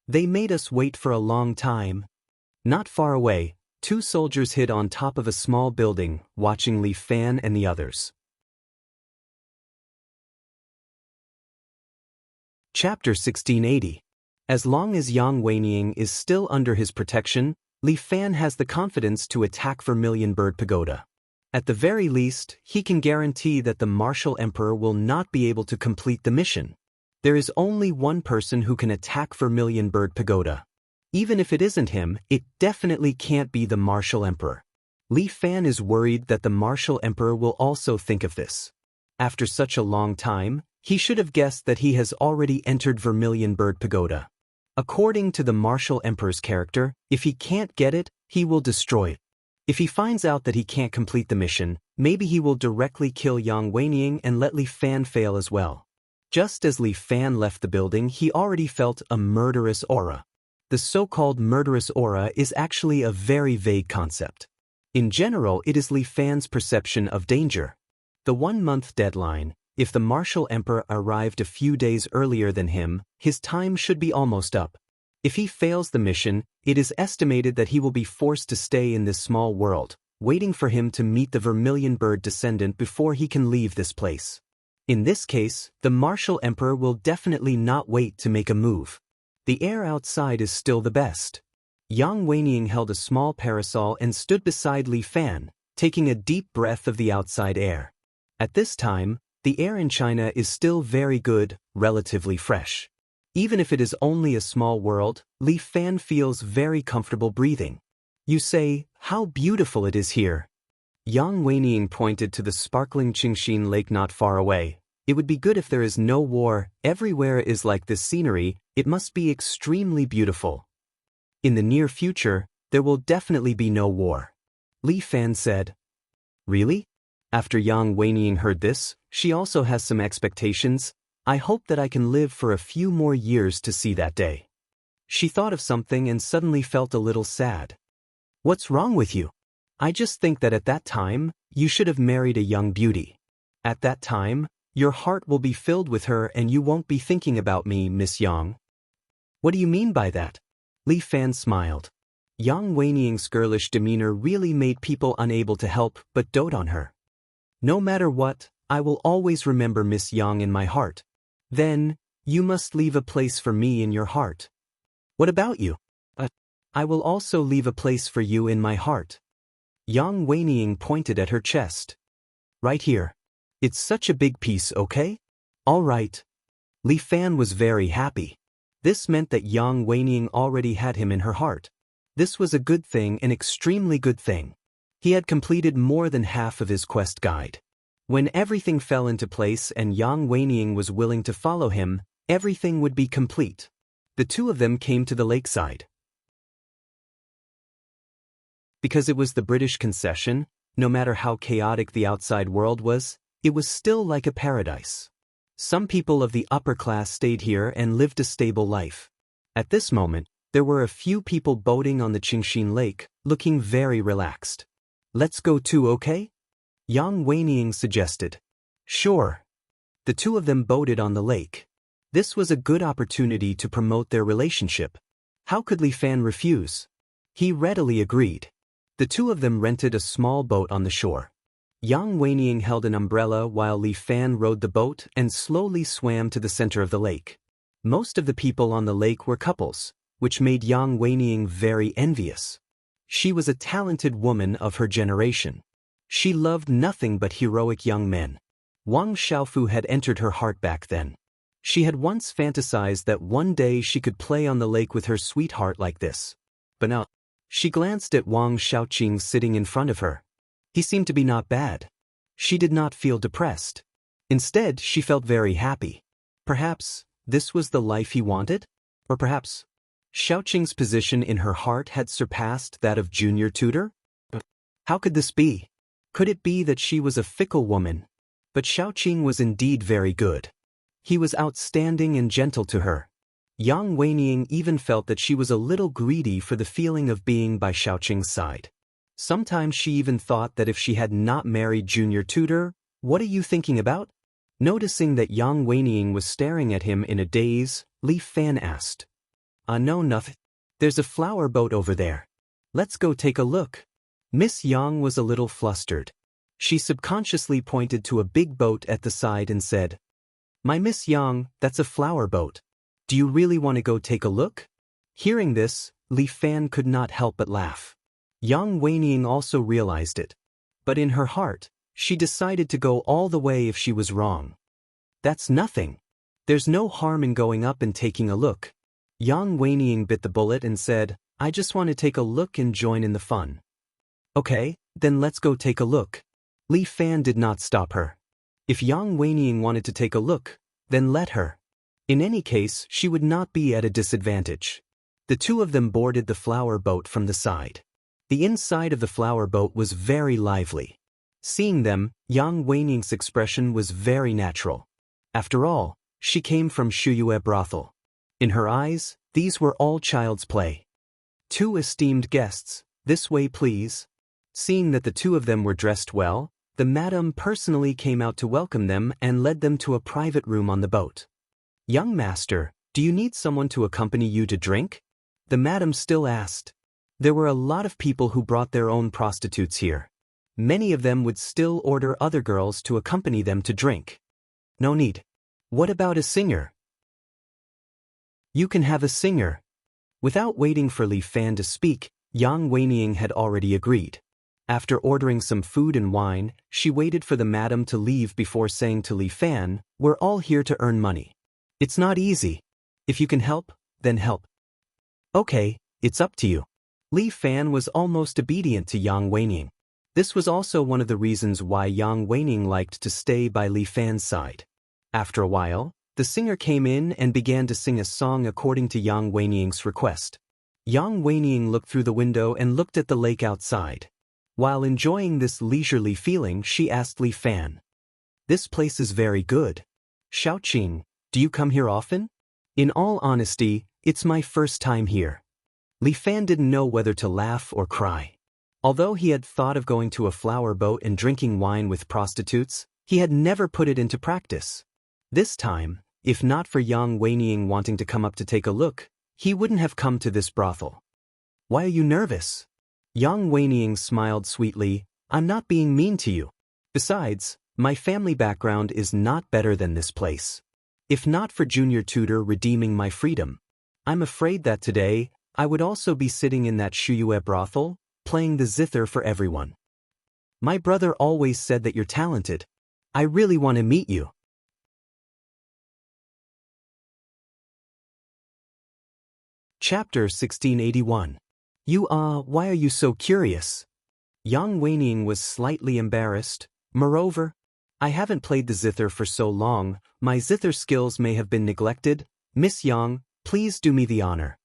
They made us wait for a long time. Not far away, two soldiers hid on top of a small building, watching Li Fan and the others. Chapter 1680. As long as Yang Weiniang is still under his protection, Li Fan has the confidence to attack Vermilion Bird Pagoda. At the very least, he can guarantee that the Martial Emperor will not be able to complete the mission. There is only one person who can attack Vermilion Bird Pagoda. Even if it isn't him, it definitely can't be the Martial Emperor. Li Fan is worried that the Martial Emperor will also think of this. After such a long time, he should have guessed that he has already entered Vermilion Bird Pagoda. According to the Martial Emperor's character, if he can't get it, he will destroy it. If he finds out that he can't complete the mission, maybe he will directly kill Yang Weiniang and let Li Fan fail as well. Just as Li Fan left the building, he already felt a murderous aura. The so-called murderous aura is actually a very vague concept. In general, it is Li Fan's perception of danger. The 1-month deadline. If the Martial Emperor arrived a few days earlier than him, his time should be almost up. If he fails the mission, it is estimated that he will be forced to stay in this small world, waiting for him to meet the Vermilion Bird descendant before he can leave this place. In this case, the Martial Emperor will definitely not wait to make a move. The air outside is still the best. Yang Weiniang held a small parasol and stood beside Li Fan, taking a deep breath of the outside air. At this time, the air in China is still very good, relatively fresh. Even if it is only a small world, Li Fan feels very comfortable breathing. You say, how beautiful it is here. Yang Weiniang pointed to the sparkling Qingxin lake not far away. It would be good if there is no war, everywhere is like this scenery, it must be extremely beautiful. In the near future, there will definitely be no war. Li Fan said. Really? After Yang Weiniang heard this, she also has some expectations. I hope that I can live for a few more years to see that day. She thought of something and suddenly felt a little sad. What's wrong with you? I just think that at that time, you should have married a young beauty. At that time, your heart will be filled with her and you won't be thinking about me, Miss Yang. What do you mean by that? Li Fan smiled. Yang Weiniang's girlish demeanor really made people unable to help but dote on her. No matter what, I will always remember Miss Yang in my heart. Then, you must leave a place for me in your heart. What about you? I will also leave a place for you in my heart. Yang Weiniang pointed at her chest. Right here. It's such a big piece, okay? All right. Li Fan was very happy. This meant that Yang Weiniang already had him in her heart. This was a good thing, an extremely good thing. He had completed more than half of his quest guide. When everything fell into place and Yang Weiniang was willing to follow him, everything would be complete. The two of them came to the lakeside. Because it was the British concession, no matter how chaotic the outside world was, it was still like a paradise. Some people of the upper class stayed here and lived a stable life. At this moment, there were a few people boating on the Qingxin Lake, looking very relaxed. Let's go too, okay? Yang Weiniang suggested. Sure. The two of them boated on the lake. This was a good opportunity to promote their relationship. How could Li Fan refuse? He readily agreed. The two of them rented a small boat on the shore. Yang Weiniang held an umbrella while Li Fan rowed the boat and slowly swam to the center of the lake. Most of the people on the lake were couples, which made Yang Weiniang very envious. She was a talented woman of her generation. She loved nothing but heroic young men. Wang Xiaofu had entered her heart back then. She had once fantasized that one day she could play on the lake with her sweetheart like this. But now, she glanced at Wang Xiaoqing sitting in front of her. He seemed to be not bad. She did not feel depressed. Instead, she felt very happy. Perhaps, this was the life he wanted? Or perhaps, Xiaoqing's position in her heart had surpassed that of junior tutor? How could this be? Could it be that she was a fickle woman? But Xiaoqing was indeed very good. He was outstanding and gentle to her. Yang Weiniang even felt that she was a little greedy for the feeling of being by Xiaoqing's side. Sometimes she even thought that if she had not married junior tutor, what are you thinking about? Noticing that Yang Weiniang was staring at him in a daze, Li Fan asked. No, nothing. There's a flower boat over there. Let's go take a look. Miss Yang was a little flustered. She subconsciously pointed to a big boat at the side and said, My Miss Yang, that's a flower boat. Do you really want to go take a look? Hearing this, Li Fan could not help but laugh. Yang Weiniang also realized it. But in her heart, she decided to go all the way if she was wrong. That's nothing. There's no harm in going up and taking a look. Yang Weiniang bit the bullet and said, I just want to take a look and join in the fun. Okay, then let's go take a look. Li Fan did not stop her. If Yang Weiniang wanted to take a look, then let her. In any case, she would not be at a disadvantage. The two of them boarded the flower boat from the side. The inside of the flower boat was very lively. Seeing them, Yang Weiniang's expression was very natural. After all, she came from Shuyue brothel. In her eyes, these were all child's play. Two esteemed guests, this way please. Seeing that the two of them were dressed well, the madam personally came out to welcome them and led them to a private room on the boat. Young master, do you need someone to accompany you to drink? The madam still asked. There were a lot of people who brought their own prostitutes here. Many of them would still order other girls to accompany them to drink. No need. What about a singer? You can have a singer. Without waiting for Li Fan to speak, Yang Weiniang had already agreed. After ordering some food and wine, she waited for the madam to leave before saying to Li Fan, We're all here to earn money. It's not easy. If you can help, then help. Okay, it's up to you. Li Fan was almost obedient to Yang Weiniang. This was also one of the reasons why Yang Weiniang liked to stay by Li Fan's side. After a while, the singer came in and began to sing a song according to Yang Weiniang's request. Yang Weiniang looked through the window and looked at the lake outside. While enjoying this leisurely feeling, she asked Li Fan, This place is very good. Xiaoqing, do you come here often? In all honesty, it's my first time here. Li Fan didn't know whether to laugh or cry. Although he had thought of going to a flower boat and drinking wine with prostitutes, he had never put it into practice. This time, if not for Yang Weining wanting to come up to take a look, he wouldn't have come to this brothel. Why are you nervous? Yang Weining smiled sweetly. I'm not being mean to you. Besides, my family background is not better than this place. If not for junior tutor redeeming my freedom, I'm afraid that today, I would also be sitting in that Shuyue brothel, playing the zither for everyone. My brother always said that you're talented. I really want to meet you. Chapter 1681. Why are you so curious? Yang Weining was slightly embarrassed. Moreover, I haven't played the zither for so long, my zither skills may have been neglected. Miss Yang, please do me the honor.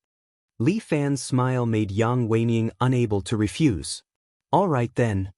Li Fan's smile made Yang Weining unable to refuse. All right then.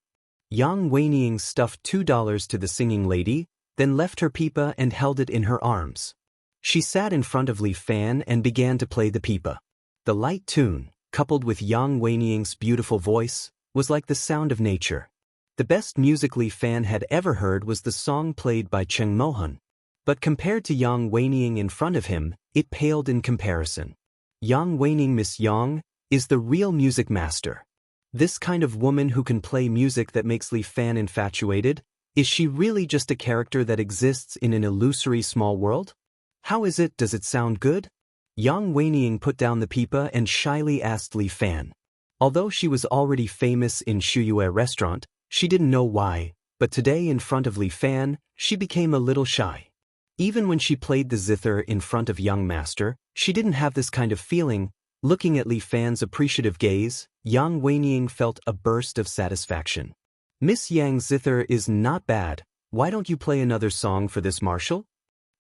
Yang Weining stuffed $2 to the singing lady, then left her pipa and held it in her arms. She sat in front of Li Fan and began to play the pipa. The light tune, coupled with Yang Weining's beautiful voice, was like the sound of nature. The best music Li Fan had ever heard was the song played by Cheng Mohan. But compared to Yang Weining in front of him, it paled in comparison. Yang Weining, Miss Yang, is the real music master. This kind of woman who can play music that makes Li Fan infatuated, is she really just a character that exists in an illusory small world? How is it, does it sound good? Yang Weining put down the pipa and shyly asked Li Fan. Although she was already famous in Shuyue restaurant, she didn't know why, but today in front of Li Fan, she became a little shy. Even when she played the zither in front of young master, she didn't have this kind of feeling. Looking at Li Fan's appreciative gaze, Yang Weining felt a burst of satisfaction. Miss Yang's zither is not bad, why don't you play another song for this marshal?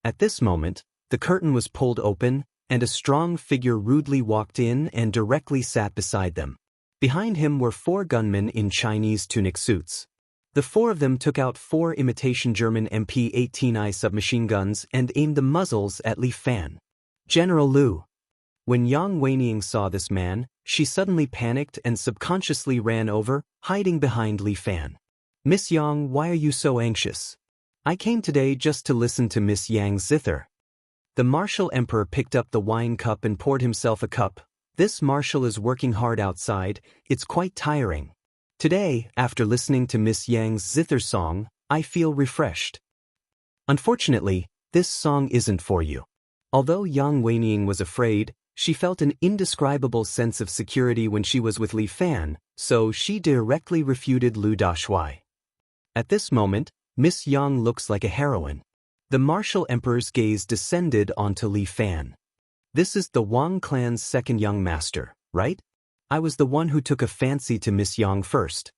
At this moment, the curtain was pulled open, and a strong figure rudely walked in and directly sat beside them. Behind him were 4 gunmen in Chinese tunic suits. The 4 of them took out 4 imitation German MP-18I submachine guns and aimed the muzzles at Li Fan. General Liu. When Yang Weining saw this man, she suddenly panicked and subconsciously ran over, hiding behind Li Fan. Miss Yang, why are you so anxious? I came today just to listen to Miss Yang's zither. The martial emperor picked up the wine cup and poured himself a cup. This marshal is working hard outside, it's quite tiring. Today, after listening to Miss Yang's zither song, I feel refreshed. Unfortunately, this song isn't for you. Although Yang Weining was afraid, she felt an indescribable sense of security when she was with Li Fan, so she directly refuted Lu Dashui. At this moment, Miss Yang looks like a heroine. The martial emperor's gaze descended onto Li Fan. This is the Wang clan's second young master, right? I was the one who took a fancy to Miss Yang first.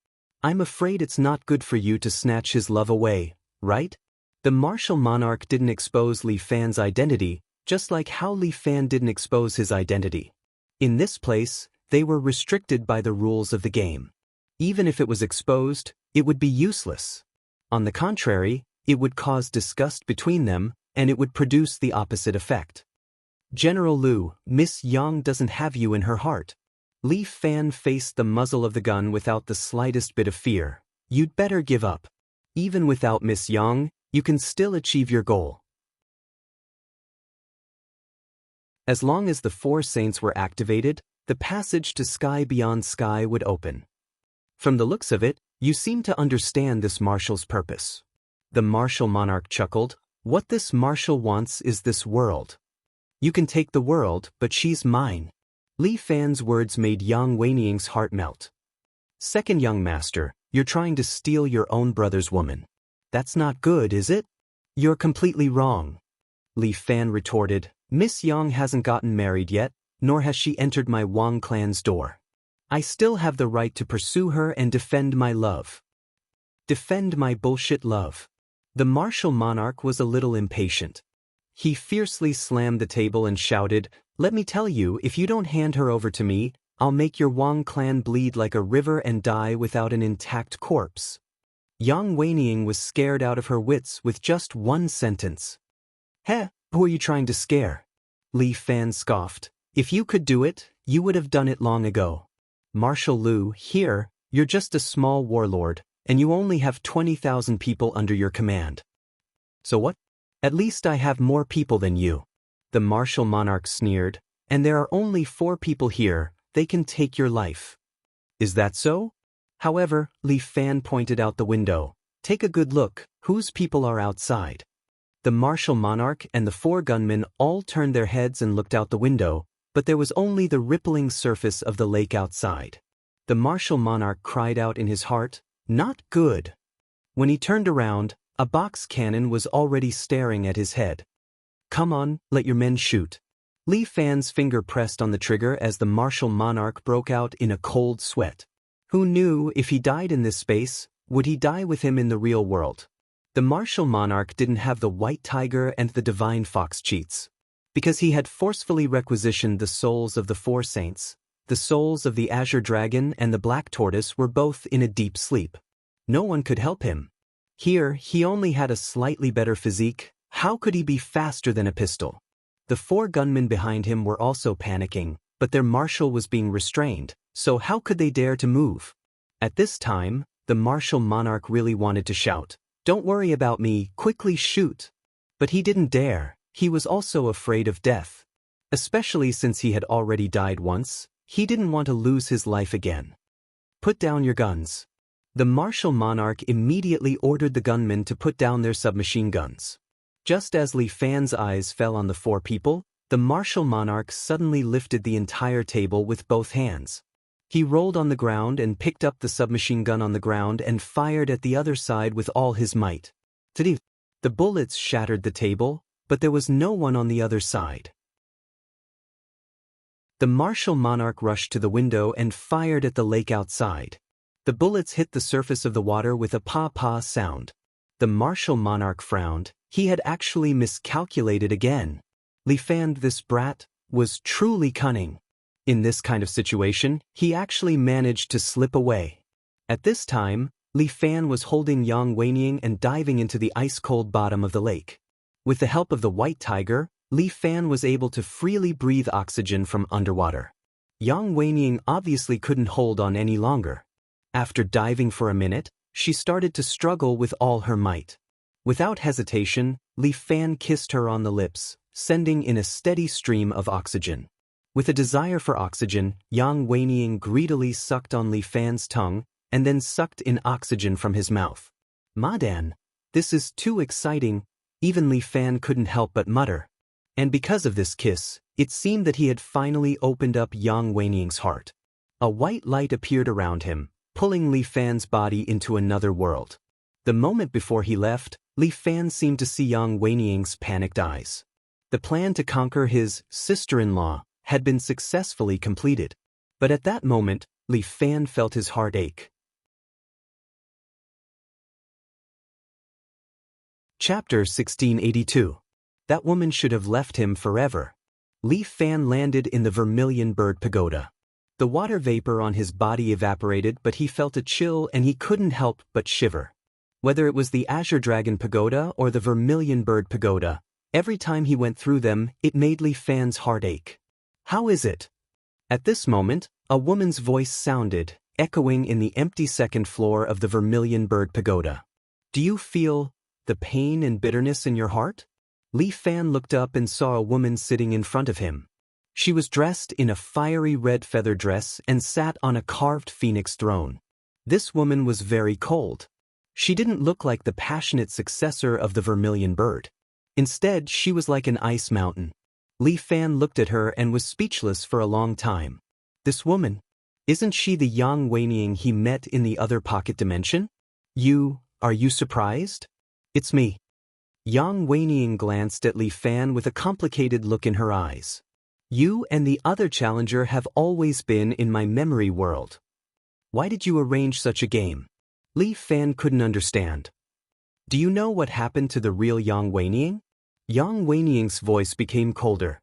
I'm afraid it's not good for you to snatch his love away, right? The martial monarch didn't expose Li Fan's identity, just like how Li Fan didn't expose his identity. In this place, they were restricted by the rules of the game. Even if it was exposed, it would be useless. On the contrary, it would cause disgust between them, and it would produce the opposite effect. General Liu, Miss Yang doesn't have you in her heart. Li Fan faced the muzzle of the gun without the slightest bit of fear. You'd better give up. Even without Miss Yang, you can still achieve your goal. As long as the 4 saints were activated, the passage to sky beyond sky would open. From the looks of it, you seem to understand this marshal's purpose. The martial monarch chuckled. What this marshal wants is this world. You can take the world, but she's mine. Li Fan's words made Yang Weining's heart melt. Second young master, you're trying to steal your own brother's woman. That's not good, is it? You're completely wrong. Li Fan retorted. Miss Yang hasn't gotten married yet, nor has she entered my Wang clan's door. I still have the right to pursue her and defend my love. Defend my bullshit love. The martial monarch was a little impatient. He fiercely slammed the table and shouted, Let me tell you, if you don't hand her over to me, I'll make your Wang clan bleed like a river and die without an intact corpse. Yang Weining was scared out of her wits with just one sentence. Heh, who are you trying to scare? Li Fan scoffed. If you could do it, you would have done it long ago. Marshal Liu, here, You're just a small warlord, and you only have 20,000 people under your command. So what? At least I have more people than you. The martial monarch sneered, and there are only 4 people here, they can take your life. Is that so? However, Li Fan pointed out the window. Take a good look, whose people are outside? The martial monarch and the 4 gunmen all turned their heads and looked out the window, but there was only the rippling surface of the lake outside. The martial monarch cried out in his heart, "Not good." When he turned around, a box cannon was already staring at his head. "Come on, let your men shoot." Li Fan's finger pressed on the trigger as the martial monarch broke out in a cold sweat. Who knew if he died in this space, would he die with him in the real world? The martial monarch didn't have the white tiger and the divine fox cheats. Because he had forcefully requisitioned the souls of the 4 saints, the souls of the azure dragon and the black tortoise were both in a deep sleep. No one could help him. Here, he only had a slightly better physique. How could he be faster than a pistol? The 4 gunmen behind him were also panicking, but their marshal was being restrained, so how could they dare to move? At this time, the martial monarch really wanted to shout, "Don't worry about me, quickly shoot." But he didn't dare. He was also afraid of death. Especially since he had already died once, he didn't want to lose his life again. "Put down your guns." The martial monarch immediately ordered the gunmen to put down their submachine guns. Just as Li Fan's eyes fell on the 4 people, the martial monarch suddenly lifted the entire table with both hands. He rolled on the ground and picked up the submachine gun on the ground and fired at the other side with all his might. The bullets shattered the table, but there was no one on the other side. The martial monarch rushed to the window and fired at the lake outside. The bullets hit the surface of the water with a pa-pa sound. The martial monarch frowned. He had actually miscalculated again. Li Fan, this brat, was truly cunning. In this kind of situation, he actually managed to slip away. At this time, Li Fan was holding Yang Weining and diving into the ice-cold bottom of the lake. With the help of the white tiger, Li Fan was able to freely breathe oxygen from underwater. Yang Weining obviously couldn't hold on any longer. After diving for a minute, she started to struggle with all her might. Without hesitation, Li Fan kissed her on the lips, sending in a steady stream of oxygen. With a desire for oxygen, Yang Weining greedily sucked on Li Fan's tongue, and then sucked in oxygen from his mouth. "Madan, this is too exciting," even Li Fan couldn't help but mutter. And because of this kiss, it seemed that he had finally opened up Yang Weining's heart. A white light appeared around him, pulling Li Fan's body into another world. The moment before he left, Li Fan seemed to see Yang Weining's panicked eyes. The plan to conquer his sister-in-law had been successfully completed. But at that moment, Li Fan felt his heart ache. Chapter 1682. That woman should have left him forever. Li Fan landed in the Vermilion Bird Pagoda. The water vapor on his body evaporated, but he felt a chill and he couldn't help but shiver. Whether it was the Azure Dragon Pagoda or the Vermilion Bird Pagoda, every time he went through them, it made Li Fan's heart ache. "How is it?" At this moment, a woman's voice sounded, echoing in the empty second floor of the Vermilion Bird Pagoda. "Do you feel the pain and bitterness in your heart?" Li Fan looked up and saw a woman sitting in front of him. She was dressed in a fiery red feather dress and sat on a carved phoenix throne. This woman was very cold. She didn't look like the passionate successor of the Vermilion Bird. Instead, she was like an ice mountain. Li Fan looked at her and was speechless for a long time. This woman, isn't she the Yang Weining he met in the other pocket dimension? Are you surprised? It's me. Yang Weining glanced at Li Fan with a complicated look in her eyes. You and the other challenger have always been in my memory world. Why did you arrange such a game? Li Fan couldn't understand. Do you know what happened to the real Yang Weining? Yang Weining's voice became colder.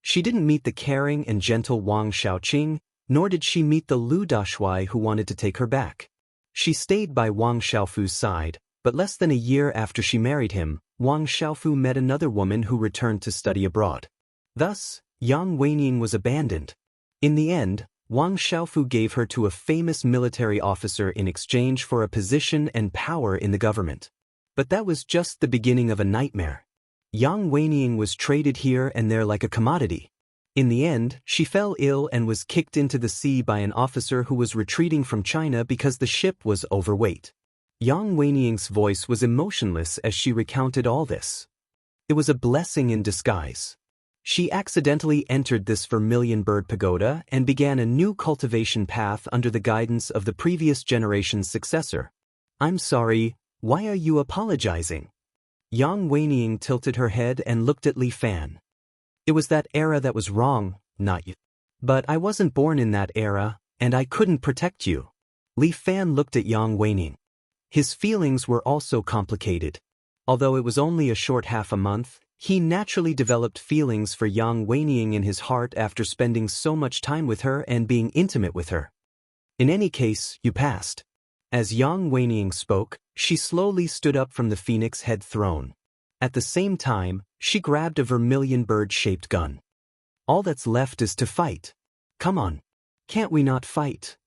She didn't meet the caring and gentle Wang Xiaoqing, nor did she meet the Lu Dashuai who wanted to take her back. She stayed by Wang Xiaofu's side, but less than a year after she married him, Wang Xiaofu met another woman who returned to study abroad. Thus, Yang Weining was abandoned. In the end, Wang Xiaofu gave her to a famous military officer in exchange for a position and power in the government. But that was just the beginning of a nightmare. Yang Weining was traded here and there like a commodity. In the end, she fell ill and was kicked into the sea by an officer who was retreating from China because the ship was overweight. Yang Weining's voice was emotionless as she recounted all this. It was a blessing in disguise. She accidentally entered this vermilion bird pagoda and began a new cultivation path under the guidance of the previous generation's successor. I'm sorry, why are you apologizing? Yang Weining tilted her head and looked at Li Fan. It was that era that was wrong, not you. But I wasn't born in that era, and I couldn't protect you. Li Fan looked at Yang Weining. His feelings were also complicated. Although it was only a short half a month, he naturally developed feelings for Yang Weining in his heart after spending so much time with her and being intimate with her. In any case, you passed. As Yang Weining spoke, she slowly stood up from the phoenix head throne. At the same time, she grabbed a vermilion bird-shaped gun. All that's left is to fight. Come on. Can't we not fight?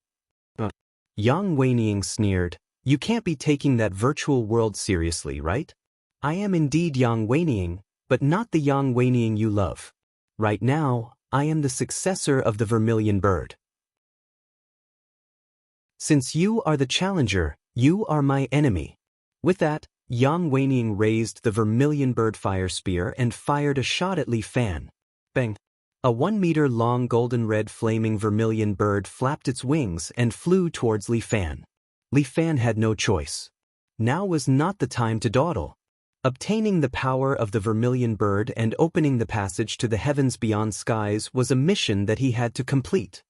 Yang Weining sneered. You can't be taking that virtual world seriously, right? I am indeed Yang Weining, but not the Yang Weining you love. Right now, I am the successor of the vermilion bird. Since you are the challenger, you are my enemy. With that, Yang Weining raised the vermilion bird fire spear and fired a shot at Li Fan. Bang! A 1-meter-long golden-red flaming vermilion bird flapped its wings and flew towards Li Fan. Li Fan had no choice. Now was not the time to dawdle. Obtaining the power of the vermilion bird and opening the passage to the heavens beyond skies was a mission that he had to complete.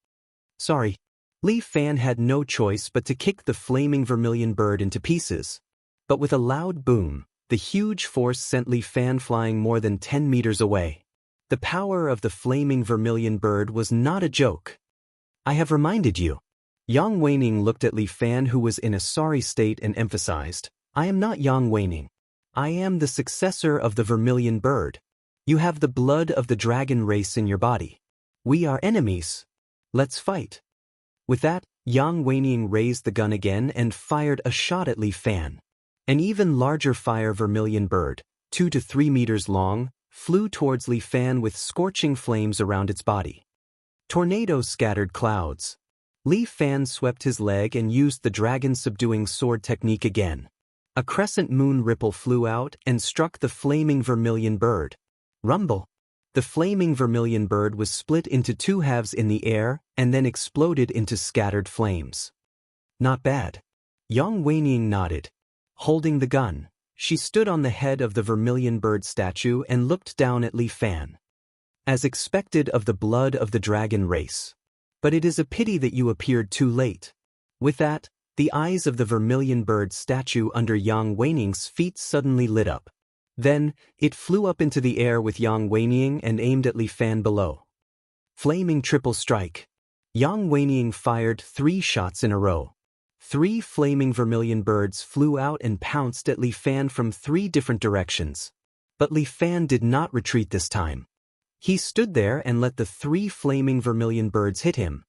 Sorry. Li Fan had no choice but to kick the flaming vermilion bird into pieces. But with a loud boom, the huge force sent Li Fan flying more than 10 meters away. The power of the flaming vermilion bird was not a joke. I have reminded you. Yang Weining looked at Li Fan, who was in a sorry state, and emphasized, I am not Yang Weining. I am the successor of the vermilion bird. You have the blood of the dragon race in your body. We are enemies. Let's fight. With that, Yang Weining raised the gun again and fired a shot at Li Fan. An even larger fire vermilion bird, 2 to 3 meters long, flew towards Li Fan with scorching flames around its body. Tornadoes scattered clouds. Li Fan swept his leg and used the dragon-subduing sword technique again. A crescent moon ripple flew out and struck the flaming vermilion bird. Rumble! The flaming vermilion bird was split into 2 halves in the air and then exploded into scattered flames. Not bad. Yang Weining nodded. Holding the gun, she stood on the head of the vermilion bird statue and looked down at Li Fan. As expected of the blood of the dragon race. But it is a pity that you appeared too late. With that, the eyes of the vermilion bird statue under Yang Weining's feet suddenly lit up. Then, it flew up into the air with Yang Weining and aimed at Li Fan below. Flaming triple strike. Yang Weining fired 3 shots in a row. 3 flaming vermilion birds flew out and pounced at Li Fan from 3 different directions. But Li Fan did not retreat this time. He stood there and let the 3 flaming vermilion birds hit him.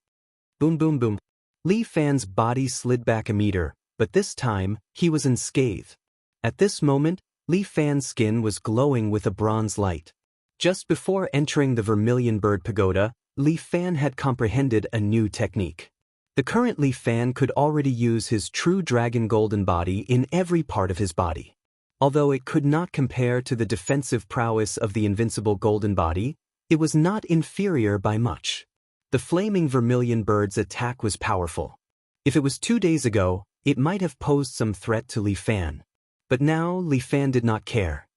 Boom boom boom. Li Fan's body slid back a meter, but this time, he was unscathed. At this moment, Li Fan's skin was glowing with a bronze light. Just before entering the vermilion bird pagoda, Li Fan had comprehended a new technique. The current Li Fan could already use his true dragon golden body in every part of his body. Although it could not compare to the defensive prowess of the invincible golden body, it was not inferior by much. The flaming vermilion bird's attack was powerful. If it was 2 days ago, it might have posed some threat to Li Fan. But now Li Fan did not care.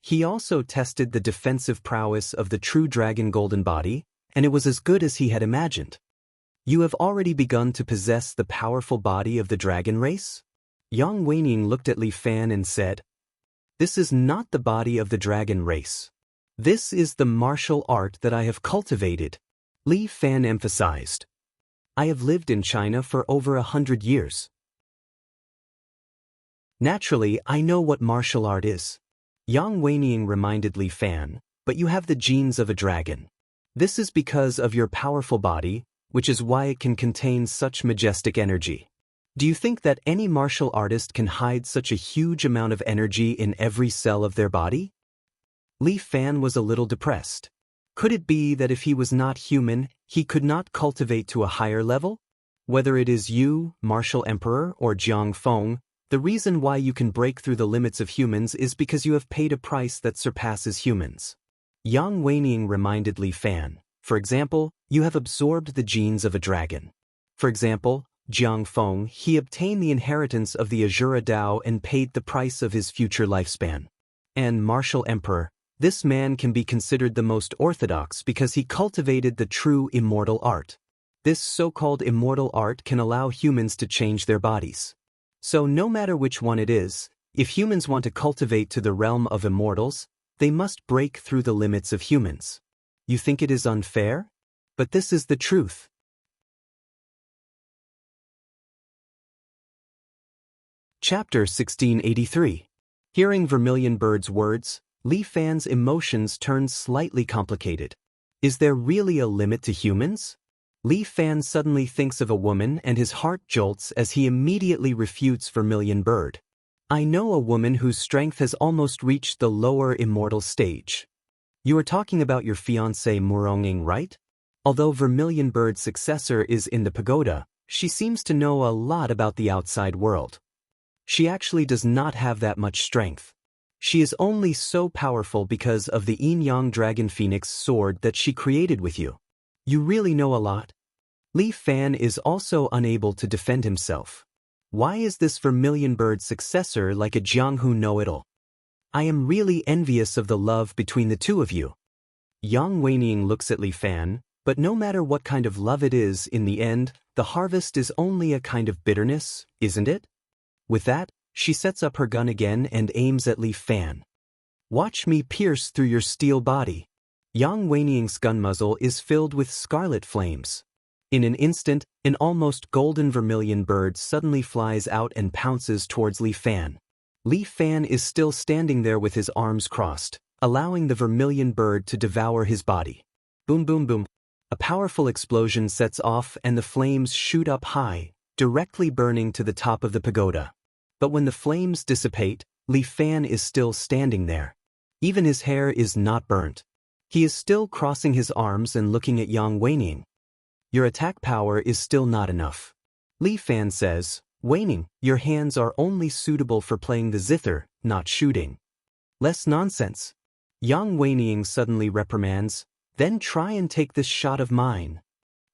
He also tested the defensive prowess of the true dragon golden body, and it was as good as he had imagined. You have already begun to possess the powerful body of the dragon race? Yang Weining looked at Li Fan and said, This is not the body of the dragon race. This is the martial art that I have cultivated. Li Fan emphasized. I have lived in China for over 100 years. Naturally, I know what martial art is. Yang Weining reminded Li Fan, but you have the genes of a dragon. This is because of your powerful body, which is why it can contain such majestic energy. Do you think that any martial artist can hide such a huge amount of energy in every cell of their body? Li Fan was a little depressed. Could it be that if he was not human, he could not cultivate to a higher level? Whether it is you, Martial Emperor, or Jiang Feng, the reason why you can break through the limits of humans is because you have paid a price that surpasses humans. Yang Weining reminded Li Fan, for example, you have absorbed the genes of a dragon. For example, Jiang Feng, he obtained the inheritance of the Azura Dao and paid the price of his future lifespan. And Martial Emperor, this man can be considered the most orthodox because he cultivated the true immortal art. This so-called immortal art can allow humans to change their bodies. So no matter which one it is, if humans want to cultivate to the realm of immortals, they must break through the limits of humans. You think it is unfair? But this is the truth. Chapter 1683. Hearing Vermilion Bird's words, Li Fan's emotions turned slightly complicated. Is there really a limit to humans? Li Fan suddenly thinks of a woman and his heart jolts as he immediately refutes Vermilion Bird. I know a woman whose strength has almost reached the lower immortal stage. You are talking about your fiancée Muronging, right? Although Vermilion Bird's successor is in the pagoda, she seems to know a lot about the outside world. She actually does not have that much strength. She is only so powerful because of the Yin-Yang Dragon Phoenix sword that she created with you. You really know a lot? Li Fan is also unable to defend himself. Why is this Vermilion Bird's successor like a Jianghu know-it-all? I am really envious of the love between the two of you. Yang Weining looks at Li Fan, but no matter what kind of love it is, in the end, the harvest is only a kind of bitterness, isn't it? With that, she sets up her gun again and aims at Li Fan. Watch me pierce through your steel body. Yang Weining's gun muzzle is filled with scarlet flames. In an instant, an almost golden Vermilion Bird suddenly flies out and pounces towards Li Fan. Li Fan is still standing there with his arms crossed, allowing the Vermilion Bird to devour his body. Boom boom boom. A powerful explosion sets off and the flames shoot up high, directly burning to the top of the pagoda. But when the flames dissipate, Li Fan is still standing there. Even his hair is not burnt. He is still crossing his arms and looking at Yang Weining. Your attack power is still not enough. Li Fan says, Weining, your hands are only suitable for playing the zither, not shooting. Less nonsense. Yang Weining suddenly reprimands, then try and take this shot of mine.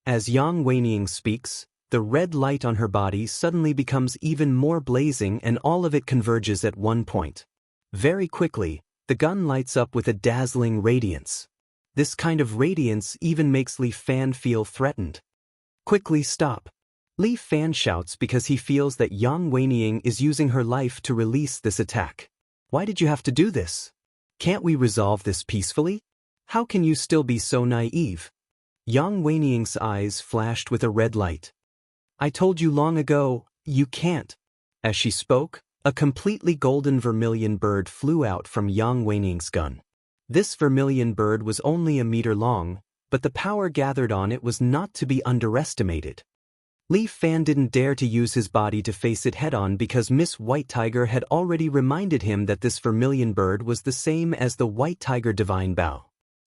As Yang Weining speaks, the red light on her body suddenly becomes even more blazing and all of it converges at one point. Very quickly, the gun lights up with a dazzling radiance. This kind of radiance even makes Li Fan feel threatened. Quickly stop. Li Fan shouts because he feels that Yang Weining is using her life to release this attack. Why did you have to do this? Can't we resolve this peacefully? How can you still be so naive? Yang Weining's eyes flashed with a red light. I told you long ago, you can't. As she spoke, a completely golden Vermilion Bird flew out from Yang Weining's gun. This Vermilion Bird was only a meter long, but the power gathered on it was not to be underestimated. Li Fan didn't dare to use his body to face it head-on because Miss White Tiger had already reminded him that this Vermilion Bird was the same as the White Tiger Divine Bow.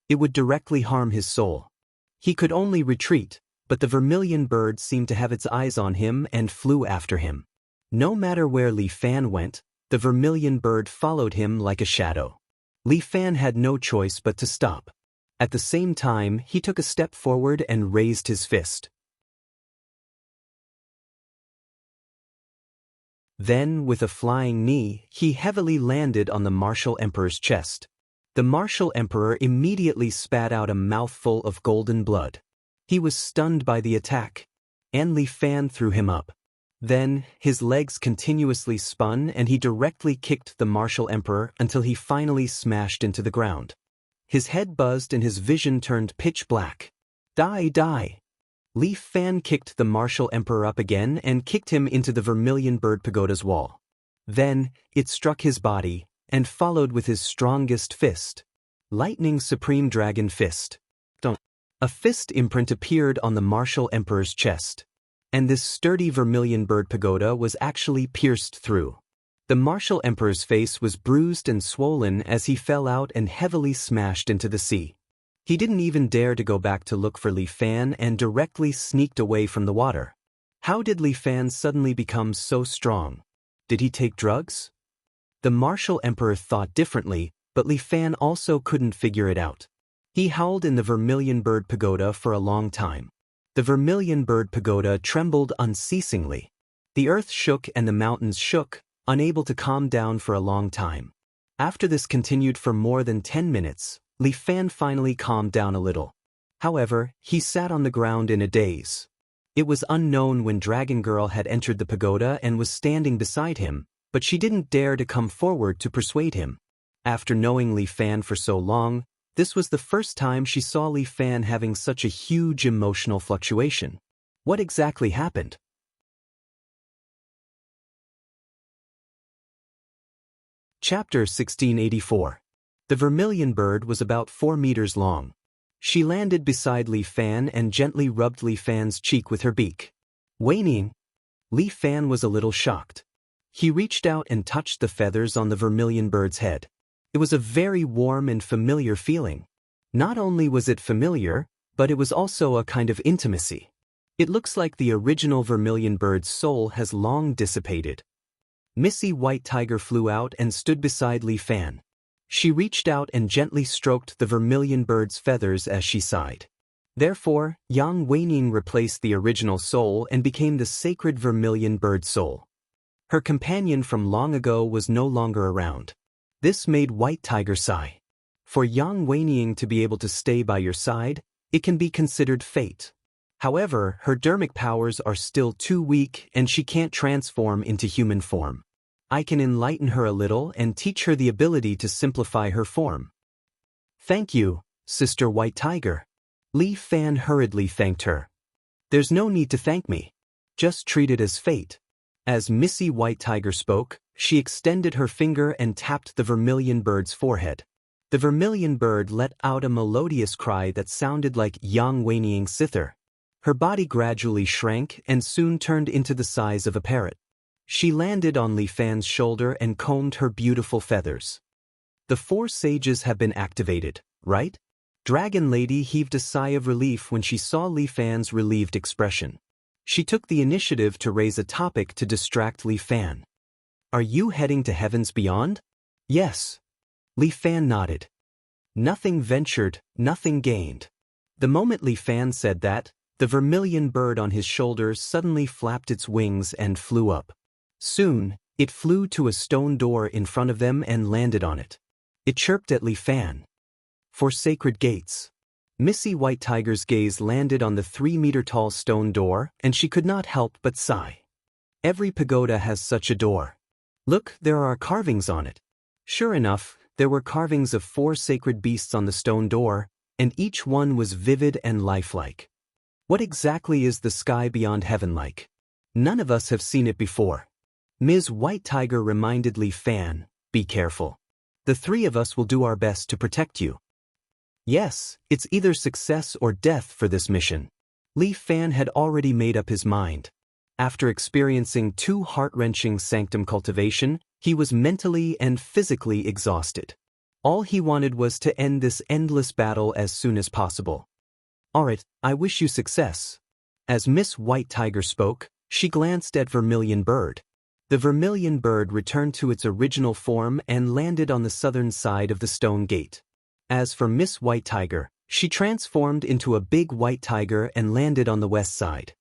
It would directly harm his soul. He could only retreat, but the Vermilion Bird seemed to have its eyes on him and flew after him. No matter where Li Fan went, the Vermilion Bird followed him like a shadow. Li Fan had no choice but to stop. At the same time, he took a step forward and raised his fist. Then, with a flying knee, he heavily landed on the Martial Emperor's chest. The Martial Emperor immediately spat out a mouthful of golden blood. He was stunned by the attack, and Li Fan threw him up. Then, his legs continuously spun and he directly kicked the Martial Emperor until he finally smashed into the ground. His head buzzed and his vision turned pitch black. Die, die! Li Fan kicked the Martial Emperor up again and kicked him into the Vermilion Bird Pagoda's wall. Then, it struck his body, and followed with his strongest fist. Lightning Supreme Dragon Fist. A fist imprint appeared on the martial emperor's chest. And this sturdy vermilion bird pagoda was actually pierced through. The martial emperor's face was bruised and swollen as he fell out and heavily smashed into the sea. He didn't even dare to go back to look for Li Fan and directly sneaked away from the water. How did Li Fan suddenly become so strong? Did he take drugs? The martial emperor thought differently, but Li Fan also couldn't figure it out. He howled in the vermilion bird pagoda for a long time. The vermilion bird pagoda trembled unceasingly. The earth shook and the mountains shook, unable to calm down for a long time. After this continued for more than 10 minutes, Li Fan finally calmed down a little. However, he sat on the ground in a daze. It was unknown when Dragon Girl had entered the pagoda and was standing beside him, but she didn't dare to come forward to persuade him. After knowing Li Fan for so long, this was the first time she saw Li Fan having such a huge emotional fluctuation. What exactly happened? Chapter 1684. The vermilion bird was about 4 meters long. She landed beside Li Fan and gently rubbed Li Fan's cheek with her beak. Whinnying. Li Fan was a little shocked. He reached out and touched the feathers on the vermilion bird's head. It was a very warm and familiar feeling. Not only was it familiar, but it was also a kind of intimacy. It looks like the original vermilion bird's soul has long dissipated. Missy White Tiger flew out and stood beside Li Fan. She reached out and gently stroked the vermilion bird's feathers as she sighed. Therefore, Yang Weining replaced the original soul and became the sacred vermilion bird soul. Her companion from long ago was no longer around. This made White Tiger sigh. For Yang Weining to be able to stay by your side, it can be considered fate. However, her dermic powers are still too weak and she can't transform into human form. I can enlighten her a little and teach her the ability to simplify her form. Thank you, Sister White Tiger. Li Fan hurriedly thanked her. There's no need to thank me. Just treat it as fate. As Missy White Tiger spoke, she extended her finger and tapped the vermilion bird's forehead. The vermilion bird let out a melodious cry that sounded like Yang Weining zither. Her body gradually shrank and soon turned into the size of a parrot. She landed on Li Fan's shoulder and combed her beautiful feathers. The 4 sages have been activated, right? Dragon Lady heaved a sigh of relief when she saw Li Fan's relieved expression. She took the initiative to raise a topic to distract Li Fan. Are you heading to heavens beyond? Yes. Li Fan nodded. Nothing ventured, nothing gained. The moment Li Fan said that, the vermilion bird on his shoulders suddenly flapped its wings and flew up. Soon, it flew to a stone door in front of them and landed on it. It chirped at Li Fan. For sacred gates. Missy White Tiger's gaze landed on the 3-meter-tall stone door, and she could not help but sigh. Every pagoda has such a door. Look, there are carvings on it. Sure enough, there were carvings of 4 sacred beasts on the stone door, and each one was vivid and lifelike. What exactly is the sky beyond heaven like? None of us have seen it before. Ms. White Tiger reminded Li Fan, be careful. The 3 of us will do our best to protect you. Yes, it's either success or death for this mission. Li Fan had already made up his mind. After experiencing 2 heart-wrenching sanctum cultivation, he was mentally and physically exhausted. All he wanted was to end this endless battle as soon as possible. Alright, I wish you success. As Miss White Tiger spoke, she glanced at Vermilion Bird. The Vermilion Bird returned to its original form and landed on the southern side of the stone gate. As for Miss White Tiger, she transformed into a big white tiger and landed on the west side.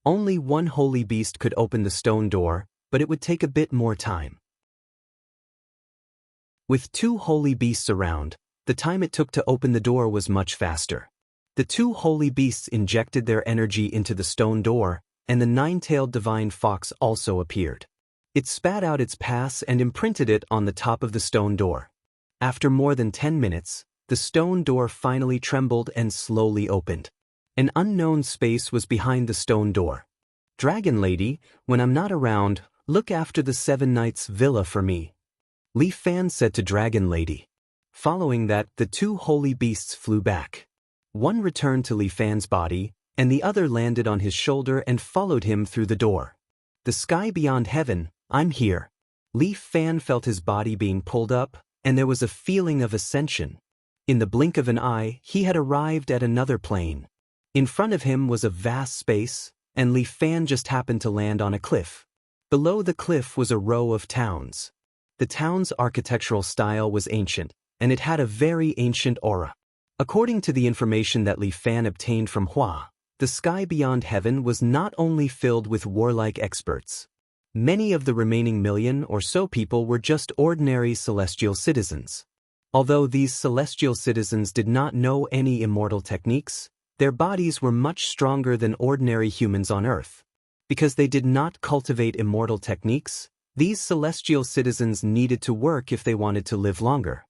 Only one holy beast could open the stone door, but it would take a bit more time. With 2 holy beasts around, the time it took to open the door was much faster. The 2 holy beasts injected their energy into the stone door, and the 9-tailed divine fox also appeared. It spat out its pass and imprinted it on the top of the stone door. After more than 10 minutes, the stone door finally trembled and slowly opened. An unknown space was behind the stone door. Dragon Lady, when I'm not around, look after the 7 Knights' villa for me. Li Fan said to Dragon Lady. Following that, the 2 holy beasts flew back. One returned to Li Fan's body, and the other landed on his shoulder and followed him through the door. The sky beyond heaven, I'm here. Li Fan felt his body being pulled up, and there was a feeling of ascension. In the blink of an eye, he had arrived at another plane. In front of him was a vast space, and Li Fan just happened to land on a cliff. Below the cliff was a row of towns. The town's architectural style was ancient, and it had a very ancient aura. According to the information that Li Fan obtained from Hua, the sky beyond heaven was not only filled with warlike experts. Many of the remaining million or so people were just ordinary celestial citizens. Although these celestial citizens did not know any immortal techniques, their bodies were much stronger than ordinary humans on Earth. Because they did not cultivate immortal techniques, these celestial citizens needed to work if they wanted to live longer.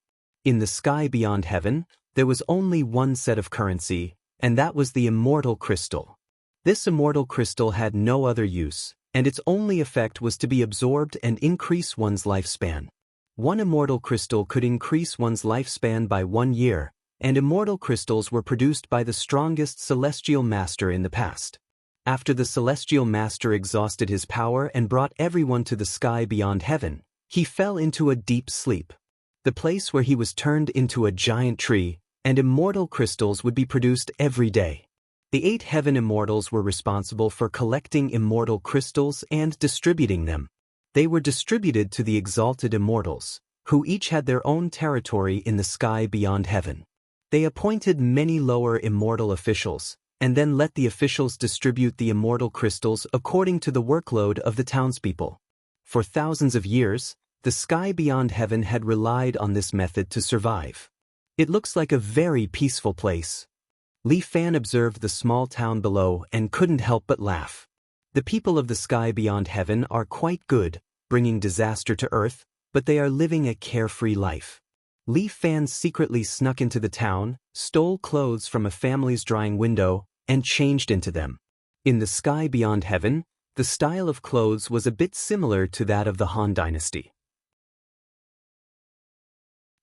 In the sky beyond heaven, there was only one set of currency, and that was the immortal crystal. This immortal crystal had no other use, and its only effect was to be absorbed and increase one's lifespan. One immortal crystal could increase one's lifespan by 1 year, and immortal crystals were produced by the strongest celestial master in the past. After the celestial master exhausted his power and brought everyone to the sky beyond heaven, he fell into a deep sleep. The place where he was turned into a giant tree, and immortal crystals would be produced every day. The 8 heaven immortals were responsible for collecting immortal crystals and distributing them. They were distributed to the exalted immortals, who each had their own territory in the sky beyond heaven. They appointed many lower immortal officials, and then let the officials distribute the immortal crystals according to the workload of the townspeople. For thousands of years, the sky beyond heaven had relied on this method to survive. It looks like a very peaceful place. Li Fan observed the small town below and couldn't help but laugh. The people of the sky beyond heaven are quite good, bringing disaster to Earth, but they are living a carefree life. Li Fan secretly snuck into the town, stole clothes from a family's drying window, and changed into them. In the sky beyond heaven, the style of clothes was a bit similar to that of the Han Dynasty.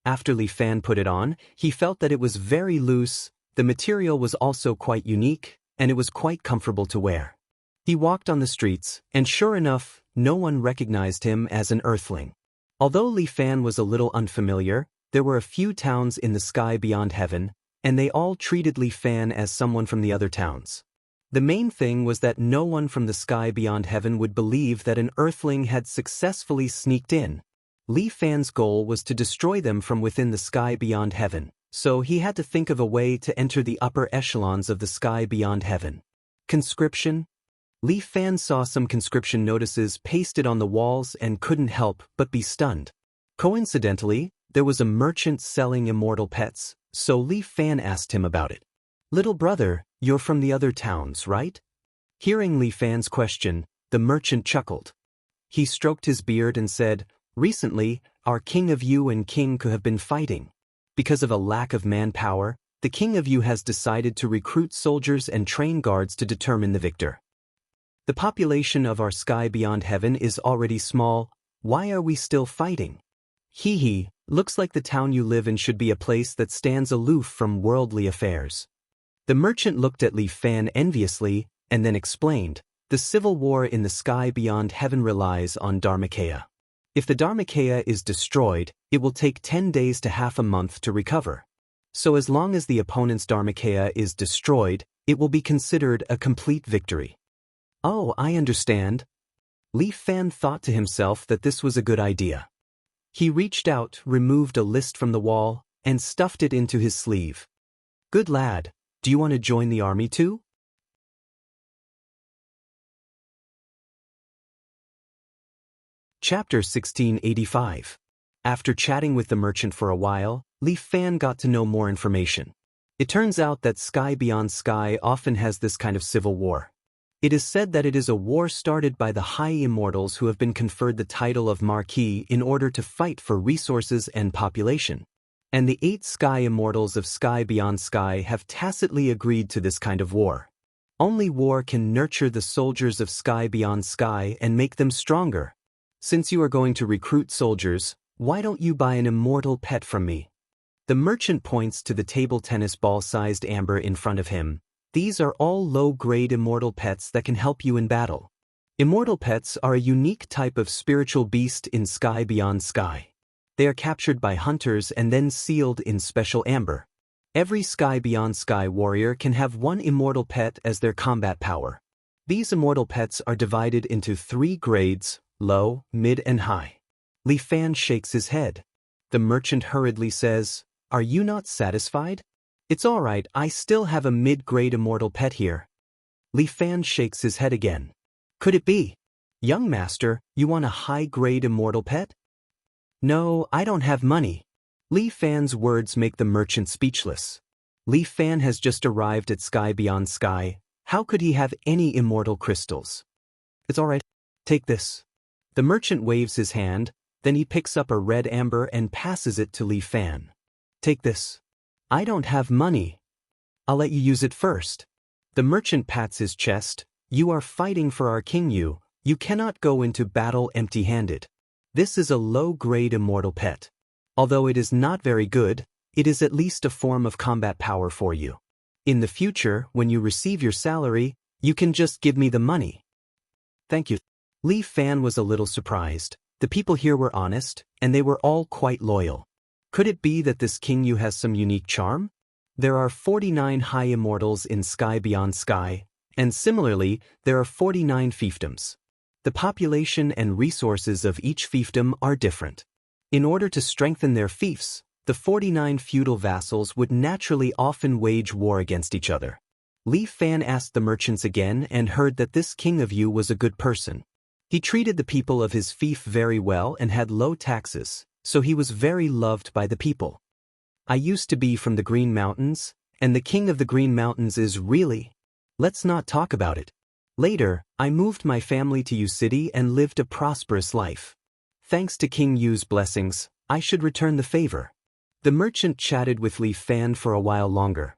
After Li Fan put it on, he felt that it was very loose, the material was also quite unique, and it was quite comfortable to wear. He walked on the streets, and sure enough, no one recognized him as an earthling. Although Li Fan was a little unfamiliar, there were a few towns in the sky beyond heaven, and they all treated Li Fan as someone from the other towns. The main thing was that no one from the sky beyond heaven would believe that an earthling had successfully sneaked in. Li Fan's goal was to destroy them from within the sky beyond heaven, so he had to think of a way to enter the upper echelons of the sky beyond heaven. Conscription? Li Fan saw some conscription notices pasted on the walls and couldn't help but be stunned. Coincidentally, there was a merchant selling immortal pets, so Li Fan asked him about it. "Little brother, you're from the other towns, right?" Hearing Li Fan's question, the merchant chuckled. He stroked his beard and said, "Recently, our King of Yu and King Ku have been fighting. Because of a lack of manpower, the King of Yu has decided to recruit soldiers and train guards to determine the victor. The population of our sky beyond heaven is already small. Why are we still fighting? Hee hee, looks like the town you live in should be a place that stands aloof from worldly affairs." The merchant looked at Li Fan enviously, and then explained, "The civil war in the sky beyond heaven relies on Dharmakaya. If the Dharmakaya is destroyed, it will take 10 days to half a month to recover. So as long as the opponent's Dharmakaya is destroyed, it will be considered a complete victory." "Oh, I understand." Li Fan thought to himself that this was a good idea. He reached out, removed a list from the wall, and stuffed it into his sleeve. "Good lad, do you want to join the army too?" Chapter 1685. After chatting with the merchant for a while, Li Fan got to know more information. It turns out that Sky Beyond Sky often has this kind of civil war. It is said that it is a war started by the high immortals who have been conferred the title of Marquis in order to fight for resources and population. And the 8 sky immortals of Sky Beyond Sky have tacitly agreed to this kind of war. Only war can nurture the soldiers of Sky Beyond Sky and make them stronger. Since you are going to recruit soldiers, why don't you buy an immortal pet from me? The merchant points to the table tennis ball-sized amber in front of him. These are all low-grade immortal pets that can help you in battle. Immortal pets are a unique type of spiritual beast in Sky Beyond Sky. They are captured by hunters and then sealed in special amber. Every Sky Beyond Sky warrior can have one immortal pet as their combat power. These immortal pets are divided into 3 grades: low, mid, and high. Li Fan shakes his head. The merchant hurriedly says, "Are you not satisfied? It's all right, I still have a mid-grade immortal pet here." Li Fan shakes his head again. "Could it be? Young master, you want a high-grade immortal pet?" "No, I don't have money." Li Fan's words make the merchant speechless. Li Fan has just arrived at Sky Beyond Sky. How could he have any immortal crystals? "It's all right. Take this." The merchant waves his hand, then he picks up a red amber and passes it to Li Fan. "Take this." "I don't have money." "I'll let you use it first." The merchant pats his chest. "You are fighting for our king. You cannot go into battle empty-handed. This is a low-grade immortal pet. Although it is not very good, it is at least a form of combat power for you. In the future, when you receive your salary, you can just give me the money." "Thank you." Li Fan was a little surprised. The people here were honest, and they were all quite loyal. Could it be that this king Yu has some unique charm? There are 49 high immortals in Sky Beyond Sky, and similarly, there are 49 fiefdoms. The population and resources of each fiefdom are different. In order to strengthen their fiefs, the 49 feudal vassals would naturally often wage war against each other. Li Fan asked the merchants again and heard that this king of Yu was a good person. He treated the people of his fief very well and had low taxes, so he was very loved by the people. "I used to be from the Green Mountains, and the king of the Green Mountains is really... Let's not talk about it. Later, I moved my family to Yu City and lived a prosperous life. Thanks to King Yu's blessings, I should return the favor." The merchant chatted with Li Fan for a while longer.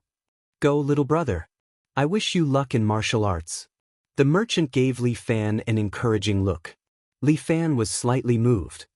"Go, little brother. I wish you luck in martial arts." The merchant gave Li Fan an encouraging look. Li Fan was slightly moved.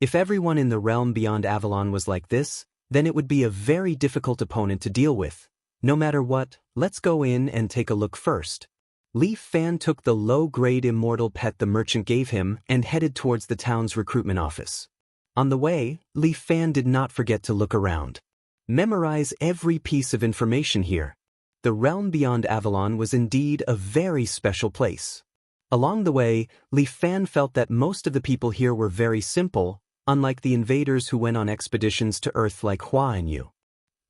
If everyone in the realm beyond Avalon was like this, then it would be a very difficult opponent to deal with. No matter what, let's go in and take a look first. Li Fan took the low-grade immortal pet the merchant gave him and headed towards the town's recruitment office. On the way, Li Fan did not forget to look around. Memorize every piece of information here. The realm beyond Avalon was indeed a very special place. Along the way, Li Fan felt that most of the people here were very simple, unlike the invaders who went on expeditions to Earth like Hua and Yu.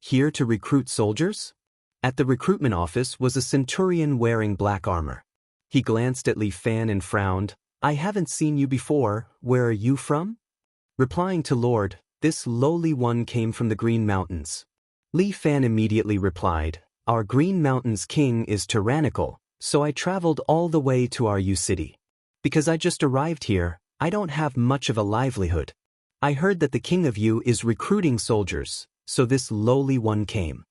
Here to recruit soldiers? At the recruitment office was a centurion wearing black armor. He glanced at Li Fan and frowned. "I haven't seen you before. Where are you from?" Replying to Lord, this lowly one came from the Green Mountains. Li Fan immediately replied, "Our Green Mountains king is tyrannical, so I traveled all the way to our Yu City. Because I just arrived here, I don't have much of a livelihood. I heard that the king of Yu is recruiting soldiers, so this lowly one came."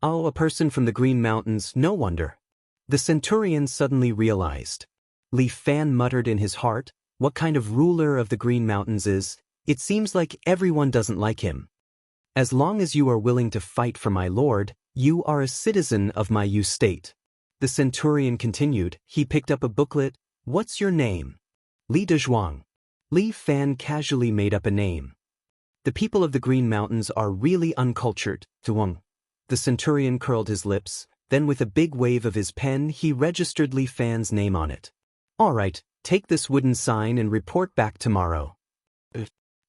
"Oh, a person from the Green Mountains, no wonder." The centurion suddenly realized. Li Fan muttered in his heart, "What kind of ruler of the Green Mountains is? It seems like everyone doesn't like him. As long as you are willing to fight for my lord, you are a citizen of my Yu state." The centurion continued. He picked up a booklet. "What's your name?" "Li Dezhuang." Li Fan casually made up a name. "The people of the Green Mountains are really uncultured, Zhuang." The centurion curled his lips, then with a big wave of his pen he registered Li Fan's name on it. "All right, take this wooden sign and report back tomorrow."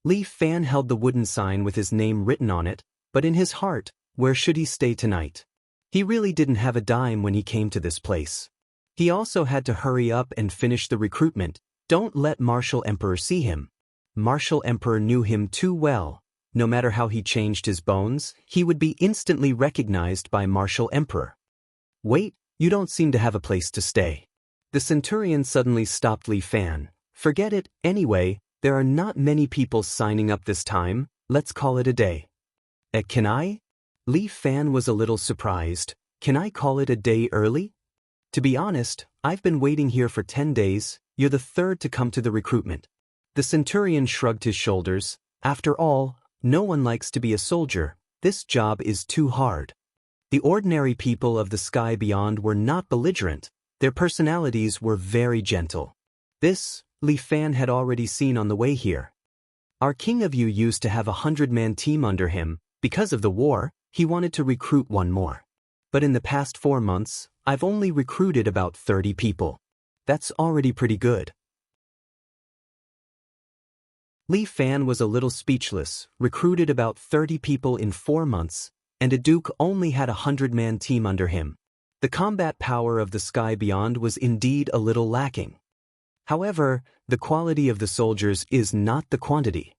Li Fan held the wooden sign with his name written on it, but in his heart, where should he stay tonight? He really didn't have a dime when he came to this place. He also had to hurry up and finish the recruitment. Don't let Martial Emperor see him. Martial Emperor knew him too well. No matter how he changed his bones, he would be instantly recognized by Martial Emperor. "Wait, you don't seem to have a place to stay." The centurion suddenly stopped Li Fan. "Forget it, anyway, there are not many people signing up this time, let's call it a day." Can I?" Li Fan was a little surprised. "Can I call it a day early? To be honest, I've been waiting here for 10 days, you're the third to come to the recruitment." The centurion shrugged his shoulders. After all, no one likes to be a soldier. This job is too hard. The ordinary people of the sky beyond were not belligerent. Their personalities were very gentle. This, Li Fan had already seen on the way here. Our king of you used to have 100-man team under him. Because of the war, he wanted to recruit one more. But in the past 4 months, I've only recruited about 30 people. That's already pretty good. Li Fan was a little speechless, recruited about 30 people in 4 months, and a duke only had a 100-man team under him. The combat power of the sky beyond was indeed a little lacking. However, the quality of the soldiers is not the quantity.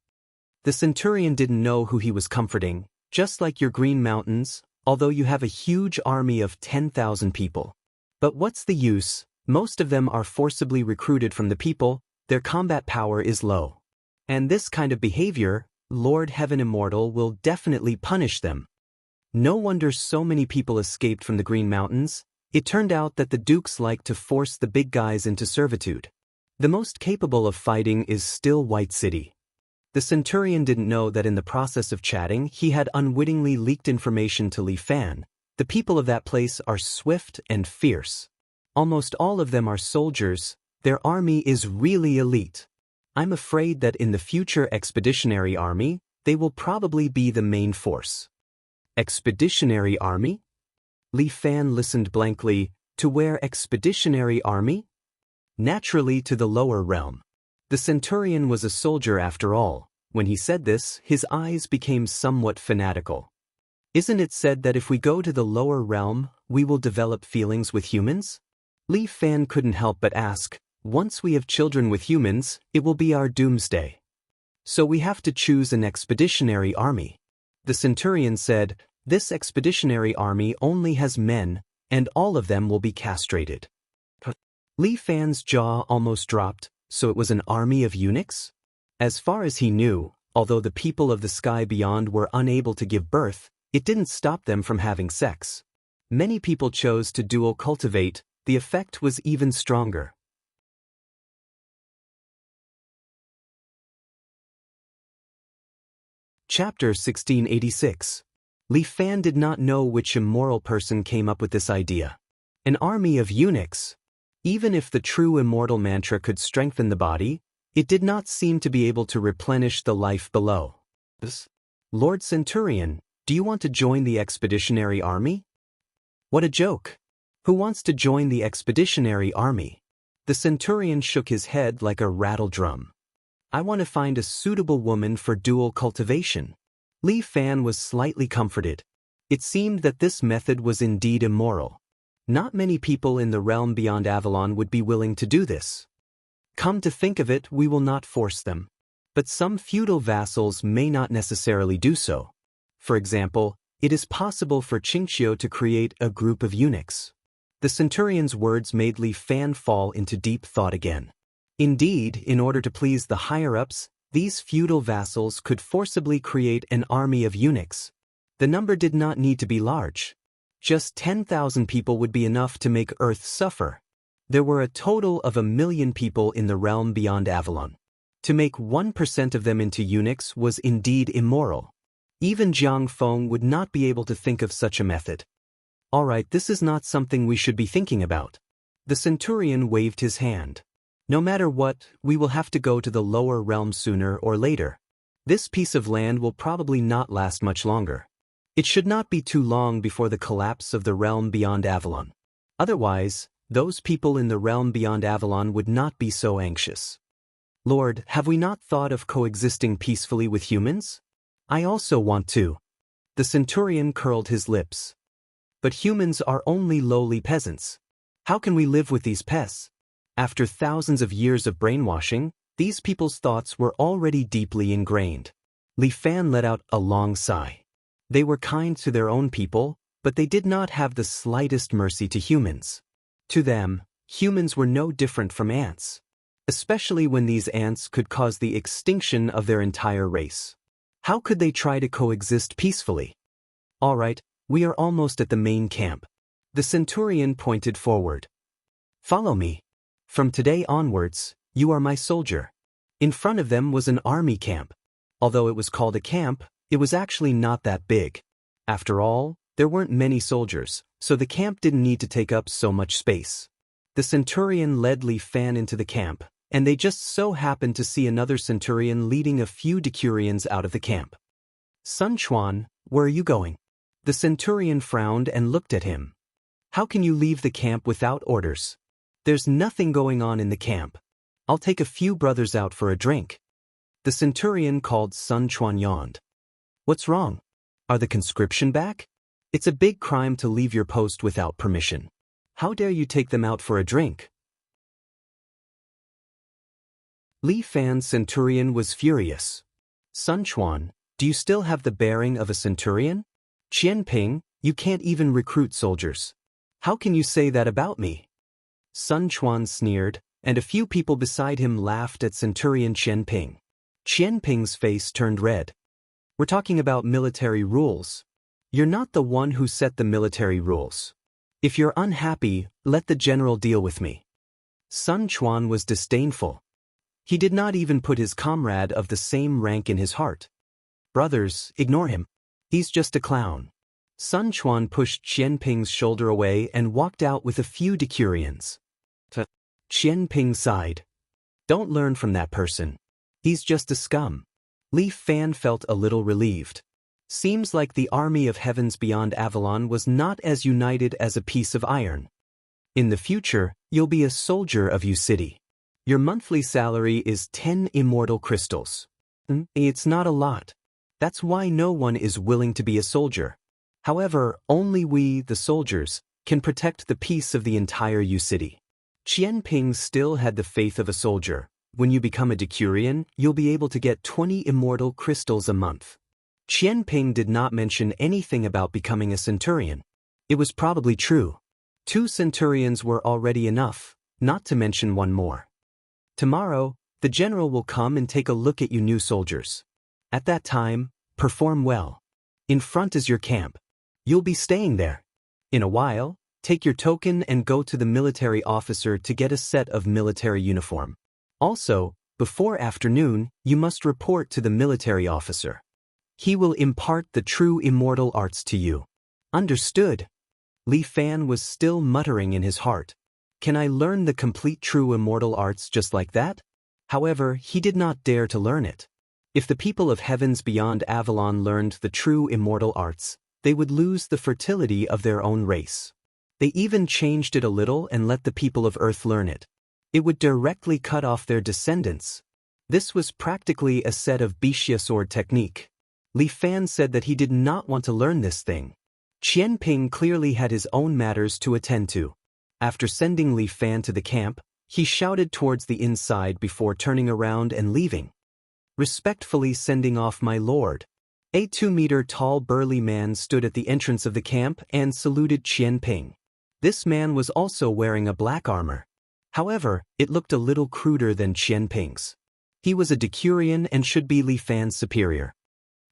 The centurion didn't know who he was comforting, just like your Green Mountains, although you have a huge army of 10,000 people. But what's the use? Most of them are forcibly recruited from the people, their combat power is low. And this kind of behavior, Lord Heaven Immortal will definitely punish them. No wonder so many people escaped from the Green Mountains. It turned out that the dukes like to force the big guys into servitude. The most capable of fighting is still White City. The centurion didn't know that in the process of chatting he had unwittingly leaked information to Li Fan. The people of that place are swift and fierce. Almost all of them are soldiers. Their army is really elite. I'm afraid that in the future expeditionary army, they will probably be the main force. Expeditionary army? Li Fan listened blankly. To where expeditionary army? Naturally to the lower realm. The centurion was a soldier after all. When he said this, his eyes became somewhat fanatical. Isn't it said that if we go to the lower realm, we will develop feelings with humans? Li Fan couldn't help but ask, once we have children with humans, it will be our doomsday. So we have to choose an expeditionary army. The centurion said, this expeditionary army only has men, and all of them will be castrated. Li Fan's jaw almost dropped. So it was an army of eunuchs? As far as he knew, although the people of the sky beyond were unable to give birth, it didn't stop them from having sex. Many people chose to dual cultivate. The effect was even stronger. Chapter 1686. Li Fan did not know which immoral person came up with this idea. An army of eunuchs. Even if the true immortal mantra could strengthen the body, it did not seem to be able to replenish the life below. Lord Centurion, do you want to join the expeditionary army? What a joke! Who wants to join the expeditionary army? The centurion shook his head like a rattle drum. I want to find a suitable woman for dual cultivation. Li Fan was slightly comforted. It seemed that this method was indeed immoral. Not many people in the realm beyond Avalon would be willing to do this. Come to think of it, we will not force them. But some feudal vassals may not necessarily do so. For example, it is possible for Qingqiu to create a group of eunuchs. The centurion's words made Li Fan fall into deep thought again. Indeed, in order to please the higher-ups, these feudal vassals could forcibly create an army of eunuchs. The number did not need to be large. Just 10,000 people would be enough to make Earth suffer. There were a total of 1 million people in the realm beyond Avalon. To make 1% of them into eunuchs was indeed immoral. Even Jiang Feng would not be able to think of such a method. All right, this is not something we should be thinking about. The centurion waved his hand. No matter what, we will have to go to the lower realm sooner or later. This piece of land will probably not last much longer. It should not be too long before the collapse of the realm beyond Avalon. Otherwise, those people in the realm beyond Avalon would not be so anxious. Lord, have we not thought of coexisting peacefully with humans? I also want to. The centurion curled his lips. But humans are only lowly peasants. How can we live with these pests? After thousands of years of brainwashing, these people's thoughts were already deeply ingrained. Li Fan let out a long sigh. They were kind to their own people, but they did not have the slightest mercy to humans. To them, humans were no different from ants, especially when these ants could cause the extinction of their entire race. How could they try to coexist peacefully? All right, we are almost at the main camp. The centurion pointed forward. Follow me. From today onwards, you are my soldier. In front of them was an army camp. Although it was called a camp, it was actually not that big. After all, there weren't many soldiers, so the camp didn't need to take up so much space. The centurion led Li Fan into the camp, and they just so happened to see another centurion leading a few decurions out of the camp. Sun Quan, where are you going? The centurion frowned and looked at him. How can you leave the camp without orders? There's nothing going on in the camp. I'll take a few brothers out for a drink. The centurion called Sun Quan yawned. What's wrong? Are the conscription back? It's a big crime to leave your post without permission. How dare you take them out for a drink? Li Fan's centurion was furious. Sun Quan, do you still have the bearing of a centurion? Qian Ping, you can't even recruit soldiers. How can you say that about me? Sun Quan sneered, and a few people beside him laughed at Centurion Qian Ping. Qian Ping's face turned red. We're talking about military rules. You're not the one who set the military rules. If you're unhappy, let the general deal with me. Sun Quan was disdainful. He did not even put his comrade of the same rank in his heart. Brothers, ignore him. He's just a clown. Sun Quan pushed Qian Ping's shoulder away and walked out with a few decurions. Qian Ping sighed. Don't learn from that person. He's just a scum. Li Fan felt a little relieved. Seems like the army of heavens beyond Avalon was not as united as a piece of iron. In the future, you'll be a soldier of U City. Your monthly salary is 10 immortal crystals. It's not a lot. That's why no one is willing to be a soldier. However, only we, the soldiers, can protect the peace of the entire U City. Qian Ping still had the faith of a soldier. When you become a decurion, you'll be able to get 20 immortal crystals a month. Qian Ping did not mention anything about becoming a centurion. It was probably true. 2 centurions were already enough, not to mention one more. Tomorrow, the general will come and take a look at you new soldiers. At that time, perform well. In front is your camp. You'll be staying there. In a while, take your token and go to the military officer to get a set of military uniform. Also, before afternoon, you must report to the military officer. He will impart the true immortal arts to you. Understood? Li Fan was still muttering in his heart. Can I learn the complete true immortal arts just like that? However, he did not dare to learn it. If the people of heavens beyond Avalon learned the true immortal arts, they would lose the fertility of their own race. They even changed it a little and let the people of Earth learn it. It would directly cut off their descendants. This was practically a set of Bixia sword technique. Li Fan said that he did not want to learn this thing. Qian Ping clearly had his own matters to attend to. After sending Li Fan to the camp, he shouted towards the inside before turning around and leaving. Respectfully sending off my lord. A 2-meter-tall burly man stood at the entrance of the camp and saluted Qian Ping. This man was also wearing a black armor. However, it looked a little cruder than Qian Ping's. He was a decurion and should be Li Fan's superior.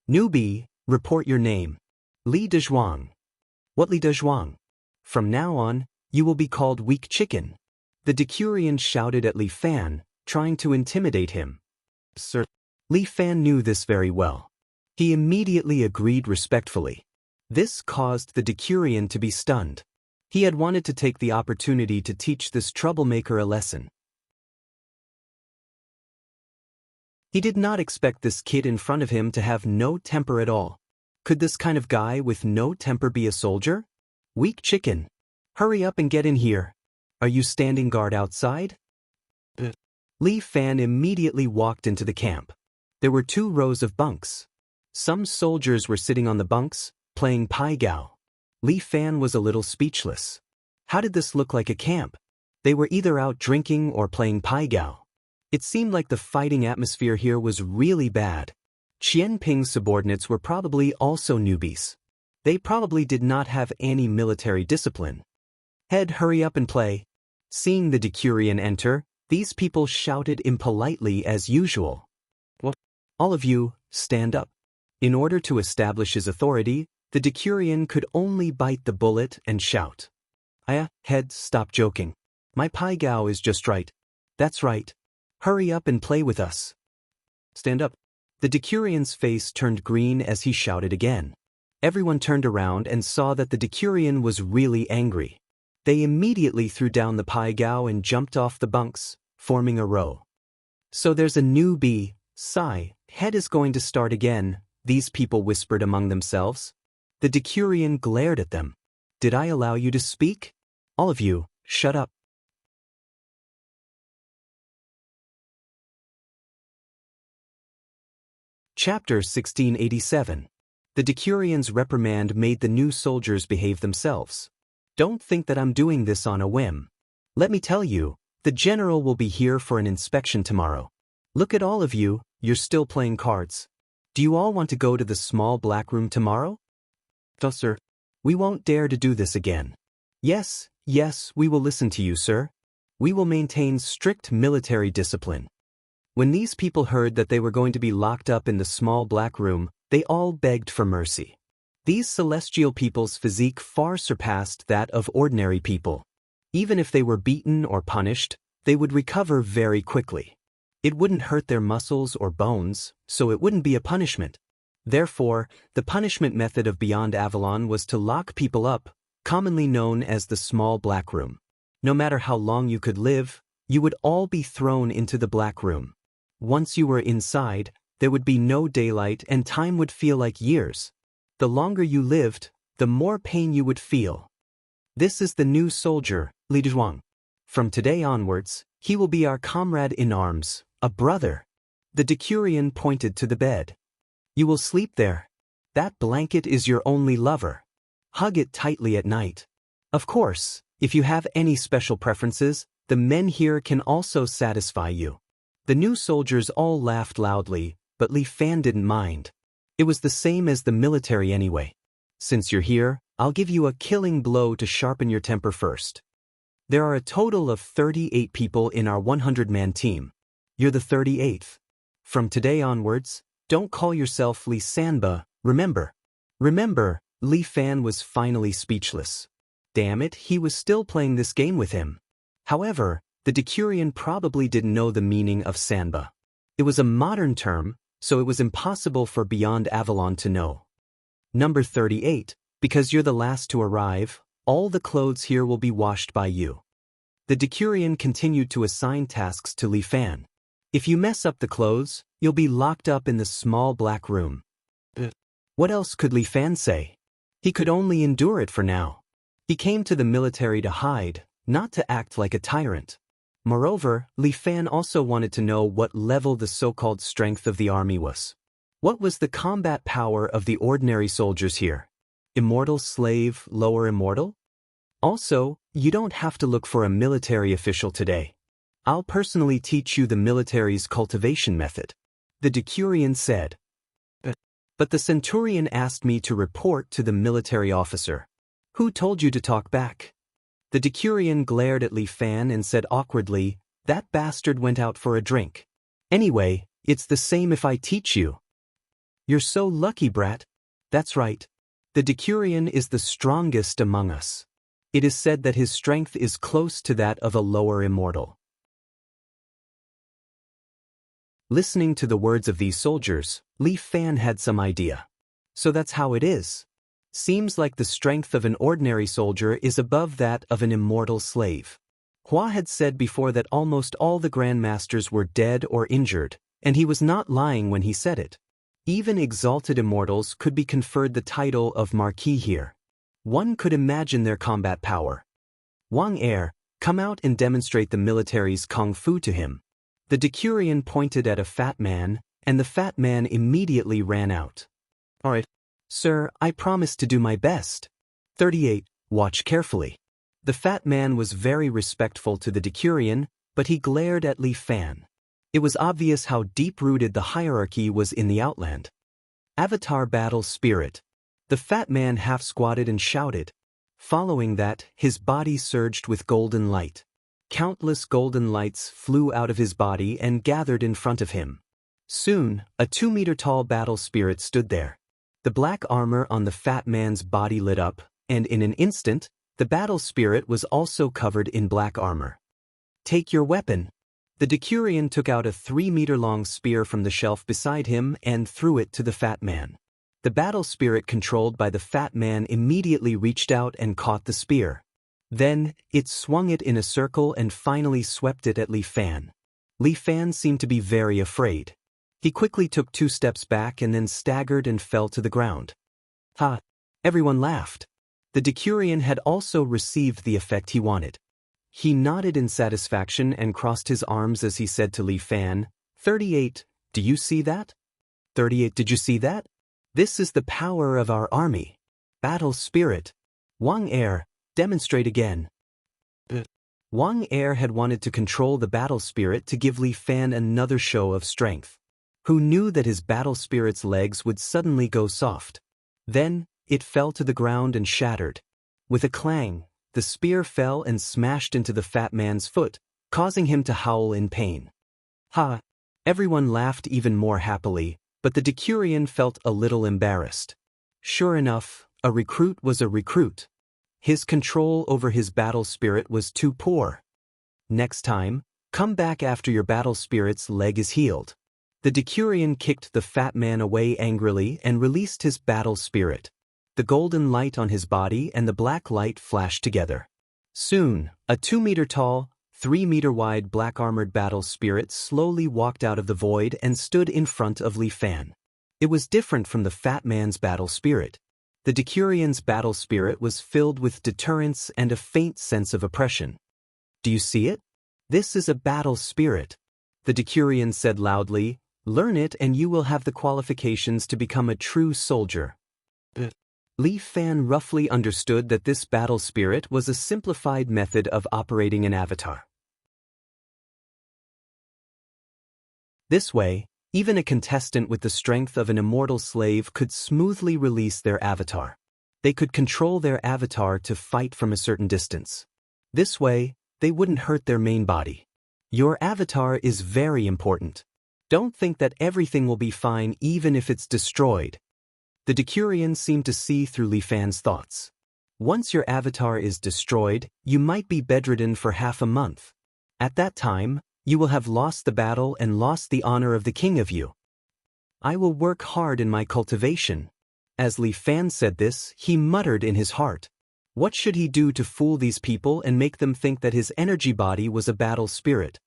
Newbie, report your name. Li Dezhuang. What Li Dezhuang? From now on, you will be called Weak Chicken. The decurion shouted at Li Fan, trying to intimidate him. Sir. Li Fan knew this very well. He immediately agreed respectfully. This caused the decurion to be stunned. He had wanted to take the opportunity to teach this troublemaker a lesson. He did not expect this kid in front of him to have no temper at all. Could this kind of guy with no temper be a soldier? Weak chicken. Hurry up and get in here. Are you standing guard outside? Li Fan immediately walked into the camp. There were 2 rows of bunks. Some soldiers were sitting on the bunks, playing pai gao. Li Fan was a little speechless. How did this look like a camp? They were either out drinking or playing pai gao. It seemed like the fighting atmosphere here was really bad. Qian Ping's subordinates were probably also newbies. They probably did not have any military discipline. Head, hurry up and play. Seeing the decurion enter, these people shouted impolitely as usual. What? All of you, stand up. In order to establish his authority, the decurion could only bite the bullet and shout. Head, stop joking. My pai gao is just right. That's right. Hurry up and play with us. Stand up. The Decurion's face turned green as he shouted again. Everyone turned around and saw that the Decurion was really angry. They immediately threw down the Pai-Gao and jumped off the bunks, forming a row. So there's a new Sigh, head is going to start again, these people whispered among themselves. The Decurion glared at them. Did I allow you to speak? All of you, shut up. Chapter 1687. The Decurion's reprimand made the new soldiers behave themselves. Don't think that I'm doing this on a whim. Let me tell you, the general will be here for an inspection tomorrow. Look at all of you, you're still playing cards. Do you all want to go to the small black room tomorrow? No, sir. We won't dare to do this again. Yes, we will listen to you, sir. We will maintain strict military discipline. When these people heard that they were going to be locked up in the small black room, they all begged for mercy. These celestial people's physique far surpassed that of ordinary people. Even if they were beaten or punished, they would recover very quickly. It wouldn't hurt their muscles or bones, so it wouldn't be a punishment. Therefore, the punishment method of Beyond Avalon was to lock people up, commonly known as the small black room. No matter how long you could live, you would all be thrown into the black room. Once you were inside, there would be no daylight and time would feel like years. The longer you lived, the more pain you would feel. This is the new soldier, Li Zhuang. From today onwards, he will be our comrade in arms, a brother. The Decurion pointed to the bed. You will sleep there. That blanket is your only lover. Hug it tightly at night. Of course, if you have any special preferences, the men here can also satisfy you. The new soldiers all laughed loudly, but Li Fan didn't mind. It was the same as the military anyway. Since you're here, I'll give you a killing blow to sharpen your temper first. There are a total of 38 people in our 100-man team. You're the 38th. From today onwards, don't call yourself Li Sanba, remember. Li Fan was finally speechless. Damn it, he was still playing this game with him. However, the Decurion probably didn't know the meaning of Sanba. It was a modern term, so it was impossible for Beyond Avalon to know. Number 38, because you're the last to arrive, all the clothes here will be washed by you. The Decurion continued to assign tasks to Li Fan. If you mess up the clothes, you'll be locked up in the small black room. What else could Li Fan say? He could only endure it for now. He came to the military to hide, not to act like a tyrant. Moreover, Li Fan also wanted to know what level the so-called strength of the army was. What was the combat power of the ordinary soldiers here? Immortal slave, lower immortal? Also, you don't have to look for a military official today. I'll personally teach you the military's cultivation method. The Decurion said. But the Centurion asked me to report to the military officer. Who told you to talk back? The Decurion glared at Li Fan and said awkwardly, that bastard went out for a drink. Anyway, it's the same if I teach you. You're so lucky, brat. That's right. The Decurion is the strongest among us. It is said that his strength is close to that of a lower immortal. Listening to the words of these soldiers, Li Fan had some idea. So that's how it is. Seems like the strength of an ordinary soldier is above that of an immortal slave. Hua had said before that almost all the grandmasters were dead or injured, and he was not lying when he said it. Even exalted immortals could be conferred the title of Marquis here. One could imagine their combat power. Wang Er, come out and demonstrate the military's kung fu to him. The Decurion pointed at a fat man, and the fat man immediately ran out. All right. Sir, I promise to do my best. 38, watch carefully. The fat man was very respectful to the Decurion, but he glared at Li Fan. It was obvious how deep-rooted the hierarchy was in the Outland. Avatar Battle Spirit. The fat man half-squatted and shouted. Following that, his body surged with golden light. Countless golden lights flew out of his body and gathered in front of him. Soon, a 2-meter-tall battle spirit stood there. The black armor on the fat man's body lit up, and in an instant, the battle spirit was also covered in black armor. Take your weapon. The Decurion took out a 3-meter-long spear from the shelf beside him and threw it to the fat man. The battle spirit controlled by the fat man immediately reached out and caught the spear. Then, it swung it in a circle and finally swept it at Li Fan. Li Fan seemed to be very afraid. He quickly took 2 steps back and then staggered and fell to the ground. Ha! Everyone laughed. The Decurion had also received the effect he wanted. He nodded in satisfaction and crossed his arms as he said to Li Fan, 38, do you see that? 38, did you see that? This is the power of our army. Battle spirit. Wang Er, demonstrate again. Wang Er had wanted to control the battle spirit to give Li Fan another show of strength. Who knew that his battle spirit's legs would suddenly go soft? Then, it fell to the ground and shattered. With a clang, the spear fell and smashed into the fat man's foot, causing him to howl in pain. Ha! Everyone laughed even more happily, but the Decurion felt a little embarrassed. Sure enough, a recruit was a recruit. His control over his battle spirit was too poor. Next time, come back after your battle spirit's leg is healed. The Decurion kicked the fat man away angrily and released his battle spirit. The golden light on his body and the black light flashed together. Soon, a 2-meter-tall, 3-meter-wide black-armored battle spirit slowly walked out of the void and stood in front of Li Fan. It was different from the fat man's battle spirit. The Decurion's battle spirit was filled with deterrence and a faint sense of oppression. Do you see it? This is a battle spirit. The Decurion said loudly, learn it and you will have the qualifications to become a true soldier. Li Fan roughly understood that this battle spirit was a simplified method of operating an avatar. This way, even a contestant with the strength of an immortal slave could smoothly release their avatar. They could control their avatar to fight from a certain distance. This way, they wouldn't hurt their main body. Your avatar is very important. Don't think that everything will be fine even if it's destroyed. The Decurion seemed to see through Li Fan's thoughts. Once your avatar is destroyed, you might be bedridden for half a month. At that time, you will have lost the battle and lost the honor of the king of you. I will work hard in my cultivation. As Li Fan said this, he muttered in his heart. What should he do to fool these people and make them think that his energy body was a battle spirit?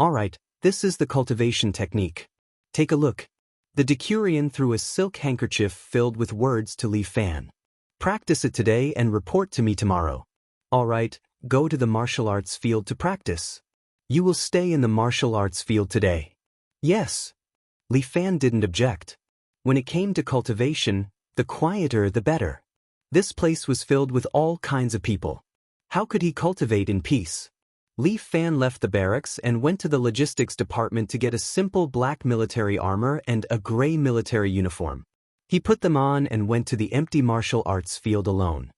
Alright, this is the cultivation technique. Take a look. The Decurion threw a silk handkerchief filled with words to Li Fan. Practice it today and report to me tomorrow. Alright, go to the martial arts field to practice. You will stay in the martial arts field today. Yes. Li Fan didn't object. When it came to cultivation, the quieter the better. This place was filled with all kinds of people. How could he cultivate in peace? Li Fan left the barracks and went to the logistics department to get a simple black military armor and a gray military uniform. He put them on and went to the empty martial arts field alone.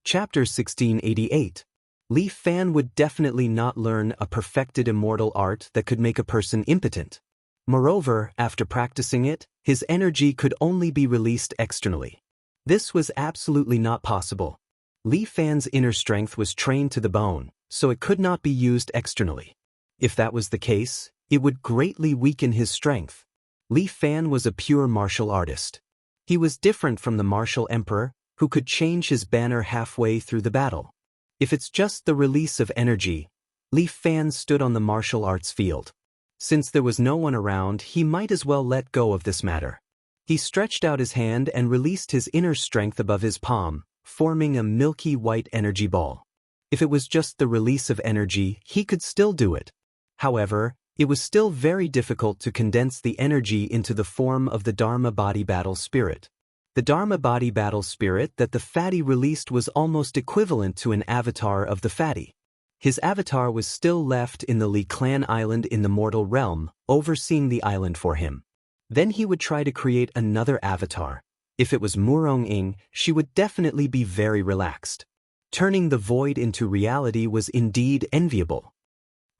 Chapter 1688. Li Fan would definitely not learn a perfected immortal art that could make a person impotent. Moreover, after practicing it, his energy could only be released externally. This was absolutely not possible. Li Fan's inner strength was trained to the bone, so it could not be used externally. If that was the case, it would greatly weaken his strength. Li Fan was a pure martial artist. He was different from the martial emperor, who could change his banner halfway through the battle. If it's just the release of energy, Li Fan stood on the martial arts field. Since there was no one around, he might as well let go of this matter. He stretched out his hand and released his inner strength above his palm, forming a milky white energy ball. If it was just the release of energy, he could still do it. However, it was still very difficult to condense the energy into the form of the Dharma body battle spirit. The Dharma body battle spirit that the fatty released was almost equivalent to an avatar of the fatty. His avatar was still left in the Li Clan island in the mortal realm, overseeing the island for him. Then he would try to create another avatar. If it was Murong Ing, she would definitely be very relaxed. Turning the void into reality was indeed enviable.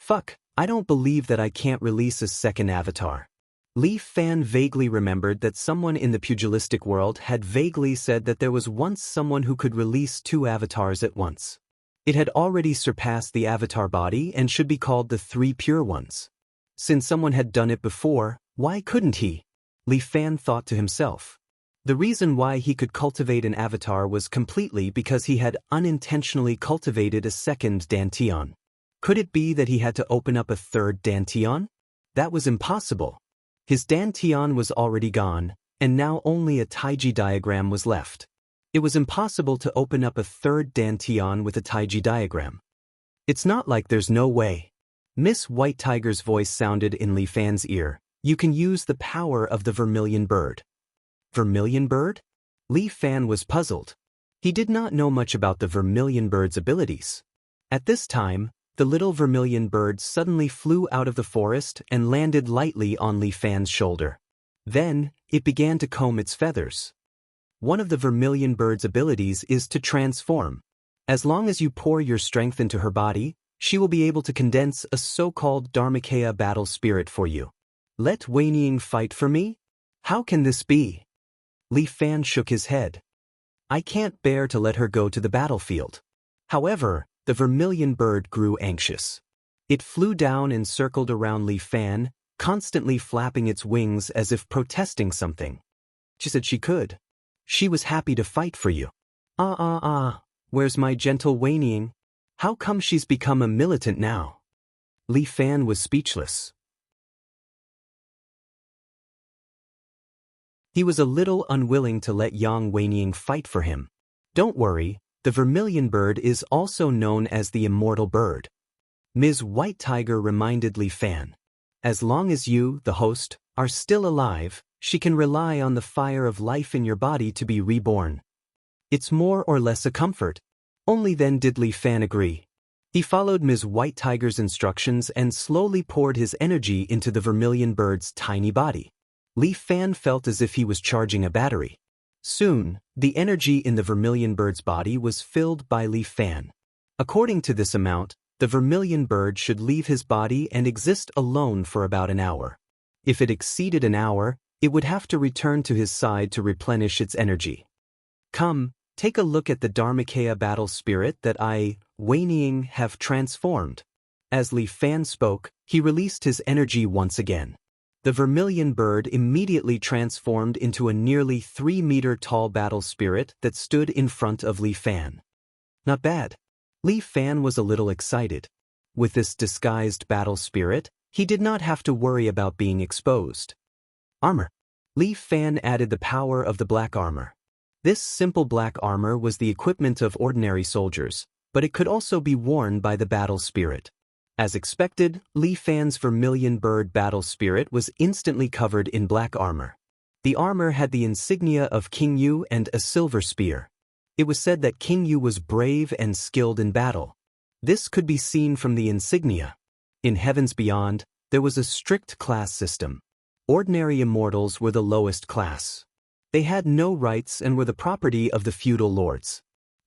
Fuck, I don't believe that I can't release a second avatar. Li Fan vaguely remembered that someone in the pugilistic world had vaguely said that there was once someone who could release 2 avatars at once. It had already surpassed the avatar body and should be called the 3 pure ones. Since someone had done it before, why couldn't he? Li Fan thought to himself. The reason why he could cultivate an avatar was completely because he had unintentionally cultivated a second dantian. Could it be that he had to open up a third dantian? That was impossible. His dantian was already gone, and now only a Taiji diagram was left. It was impossible to open up a third dantian with a Taiji diagram. It's not like there's no way. Miss White Tiger's voice sounded in Li Fan's ear. You can use the power of the vermilion bird. Vermilion bird? Li Fan was puzzled. He did not know much about the vermilion bird's abilities. At this time, the little vermilion bird suddenly flew out of the forest and landed lightly on Li Fan's shoulder. Then, it began to comb its feathers. One of the vermilion bird's abilities is to transform. As long as you pour your strength into her body, she will be able to condense a so-called Dharmakaya battle spirit for you. Let Wei Niang fight for me? How can this be? Li Fan shook his head. I can't bear to let her go to the battlefield. However, the vermilion bird grew anxious. It flew down and circled around Li Fan, constantly flapping its wings as if protesting something. She said she could. She was happy to fight for you. Where's my gentle Wei Niang? How come she's become a militant now? Li Fan was speechless. He was a little unwilling to let young Wei Niang fight for him. Don't worry. The vermilion bird is also known as the immortal bird. Ms. White Tiger reminded Li Fan. As long as you, the host, are still alive, she can rely on the fire of life in your body to be reborn. It's more or less a comfort. Only then did Li Fan agree. He followed Ms. White Tiger's instructions and slowly poured his energy into the vermilion bird's tiny body. Li Fan felt as if he was charging a battery. Soon, the energy in the vermilion bird's body was filled by Li Fan. According to this amount, the vermilion bird should leave his body and exist alone for about an hour. If it exceeded an hour, it would have to return to his side to replenish its energy. Come, take a look at the Dharmakaya battle spirit that I, Wei Niang, have transformed. As Li Fan spoke, he released his energy once again. The vermilion bird immediately transformed into a nearly 3-meter-tall battle spirit that stood in front of Li Fan. Not bad. Li Fan was a little excited. With this disguised battle spirit, he did not have to worry about being exposed. Armor. Li Fan added the power of the black armor. This simple black armor was the equipment of ordinary soldiers, but it could also be worn by the battle spirit. As expected, Li Fan's vermilion bird battle spirit was instantly covered in black armor. The armor had the insignia of King Yu and a silver spear. It was said that King Yu was brave and skilled in battle. This could be seen from the insignia. In heavens beyond, there was a strict class system. Ordinary immortals were the lowest class. They had no rights and were the property of the feudal lords.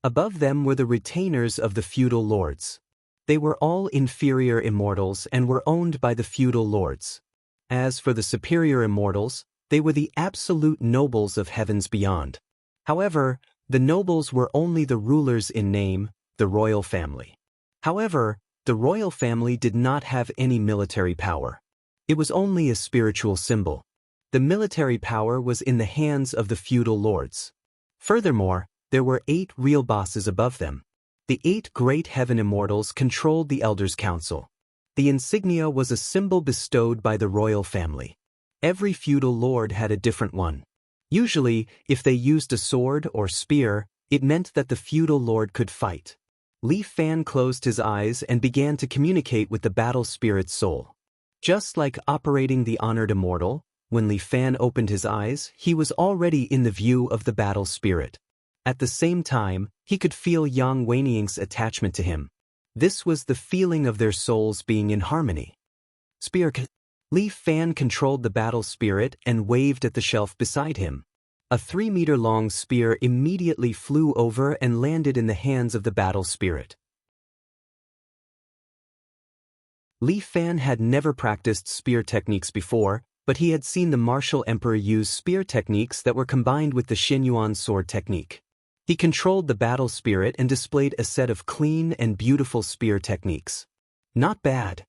Above them were the retainers of the feudal lords. They were all inferior immortals and were owned by the feudal lords. As for the superior immortals, they were the absolute nobles of heavens beyond. However, the nobles were only the rulers in name, the royal family. However, the royal family did not have any military power. It was only a spiritual symbol. The military power was in the hands of the feudal lords. Furthermore, there were 8 real bosses above them. The 8 great heaven immortals controlled the Elders' Council. The insignia was a symbol bestowed by the royal family. Every feudal lord had a different one. Usually, if they used a sword or spear, it meant that the feudal lord could fight. Li Fan closed his eyes and began to communicate with the battle spirit's soul. Just like operating the honored immortal, when Li Fan opened his eyes, he was already in the view of the battle spirit. At the same time, he could feel Yang Weiniang's attachment to him. This was the feeling of their souls being in harmony. Spear. Li Fan controlled the battle spirit and waved at the shelf beside him. A 3-meter-long spear immediately flew over and landed in the hands of the battle spirit. Li Fan had never practiced spear techniques before, but he had seen the martial emperor use spear techniques that were combined with the Xinyuan sword technique. He controlled the battle spirit and displayed a set of clean and beautiful spear techniques. Not bad.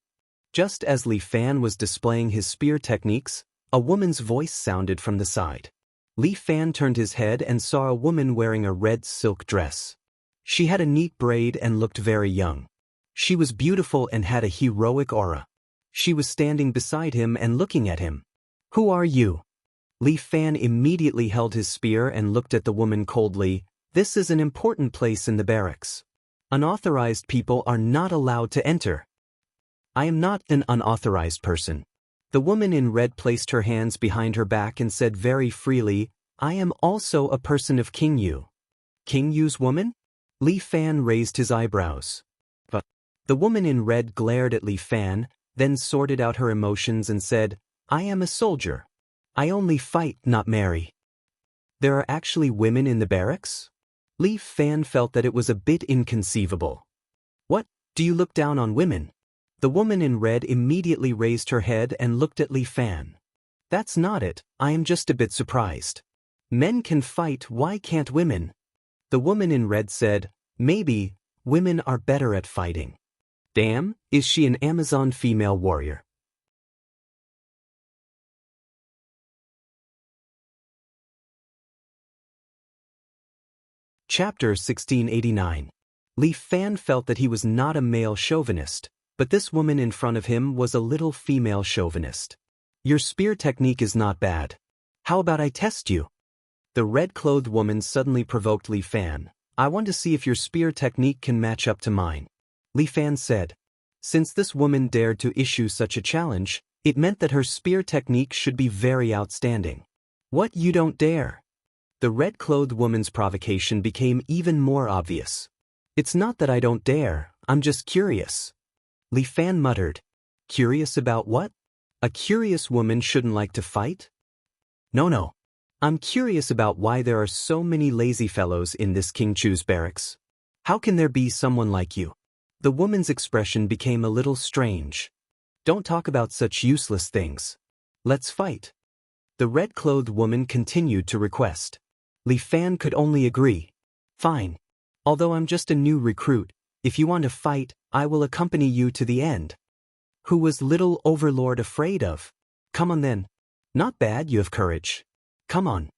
Just as Li Fan was displaying his spear techniques, a woman's voice sounded from the side. Li Fan turned his head and saw a woman wearing a red silk dress. She had a neat braid and looked very young. She was beautiful and had a heroic aura. She was standing beside him and looking at him. "Who are you?" Li Fan immediately held his spear and looked at the woman coldly. "This is an important place in the barracks. Unauthorized people are not allowed to enter." "I am not an unauthorized person." The woman in red placed her hands behind her back and said very freely, "I am also a person of King Yu." "King Yu's woman?" Li Fan raised his eyebrows. But the woman in red glared at Li Fan, then sorted out her emotions and said, "I am a soldier. I only fight, not marry." "There are actually women in the barracks?" Li Fan felt that it was a bit inconceivable. "What, do you look down on women?" The woman in red immediately raised her head and looked at Li Fan. "That's not it, I am just a bit surprised. Men can fight, why can't women?" The woman in red said, "Maybe, women are better at fighting." "Damn, is she an Amazon female warrior?" Chapter 1689. Li Fan felt that he was not a male chauvinist, but this woman in front of him was a little female chauvinist. "Your spear technique is not bad. How about I test you?" The red-clothed woman suddenly provoked Li Fan. "I want to see if your spear technique can match up to mine." Li Fan said. Since this woman dared to issue such a challenge, it meant that her spear technique should be very outstanding. "What, you don't dare?" The red-clothed woman's provocation became even more obvious. "It's not that I don't dare, I'm just curious." Li Fan muttered. "Curious about what? A curious woman shouldn't like to fight?" No. I'm curious about why there are so many lazy fellows in this King Chu's barracks. How can there be someone like you?" The woman's expression became a little strange. "Don't talk about such useless things. Let's fight." The red-clothed woman continued to request. Li Fan could only agree. "Fine. Although I'm just a new recruit, if you want to fight, I will accompany you to the end." Who was little overlord afraid of? "Come on then. Not bad, you have courage. Come on."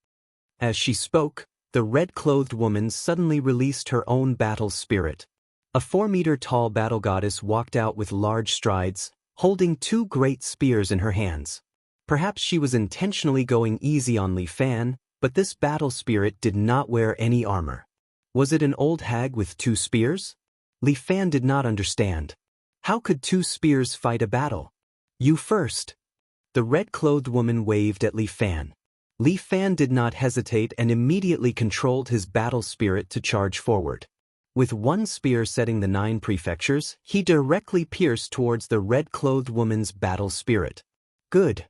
As she spoke, the red-clothed woman suddenly released her own battle spirit. A 4-meter-tall battle goddess walked out with large strides, holding 2 great spears in her hands. Perhaps she was intentionally going easy on Li Fan, but this battle spirit did not wear any armor. Was it an old hag with 2 spears? Li Fan did not understand. How could 2 spears fight a battle? "You first." The red-clothed woman waved at Li Fan. Li Fan did not hesitate and immediately controlled his battle spirit to charge forward. With 1 spear setting the 9 prefectures, he directly pierced towards the red-clothed woman's battle spirit. "Good."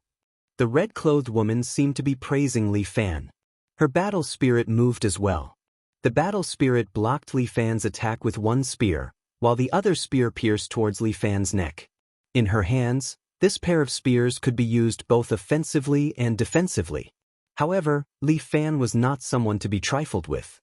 The red-clothed woman seemed to be praising Li Fan. Her battle spirit moved as well. The battle spirit blocked Li Fan's attack with 1 spear, while the other spear pierced towards Li Fan's neck. In her hands, this pair of spears could be used both offensively and defensively. However, Li Fan was not someone to be trifled with.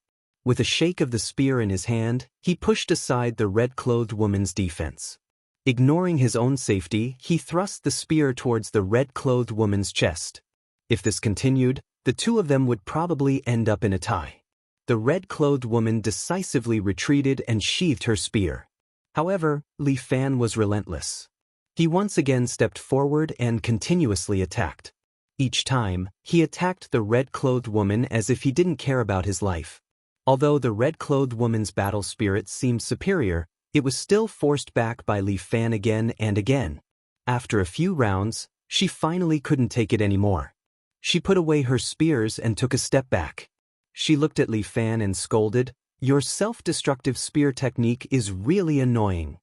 With a shake of the spear in his hand, he pushed aside the red-clothed woman's defense. Ignoring his own safety, he thrust the spear towards the red-clothed woman's chest. If this continued, the 2 of them would probably end up in a tie. The red-clothed woman decisively retreated and sheathed her spear. However, Li Fan was relentless. He once again stepped forward and continuously attacked. Each time, he attacked the red-clothed woman as if he didn't care about his life. Although the red-clothed woman's battle spirit seemed superior, it was still forced back by Li Fan again and again. After a few rounds, she finally couldn't take it anymore. She put away her spears and took a step back. She looked at Li Fan and scolded, "Your self-destructive spear technique is really annoying."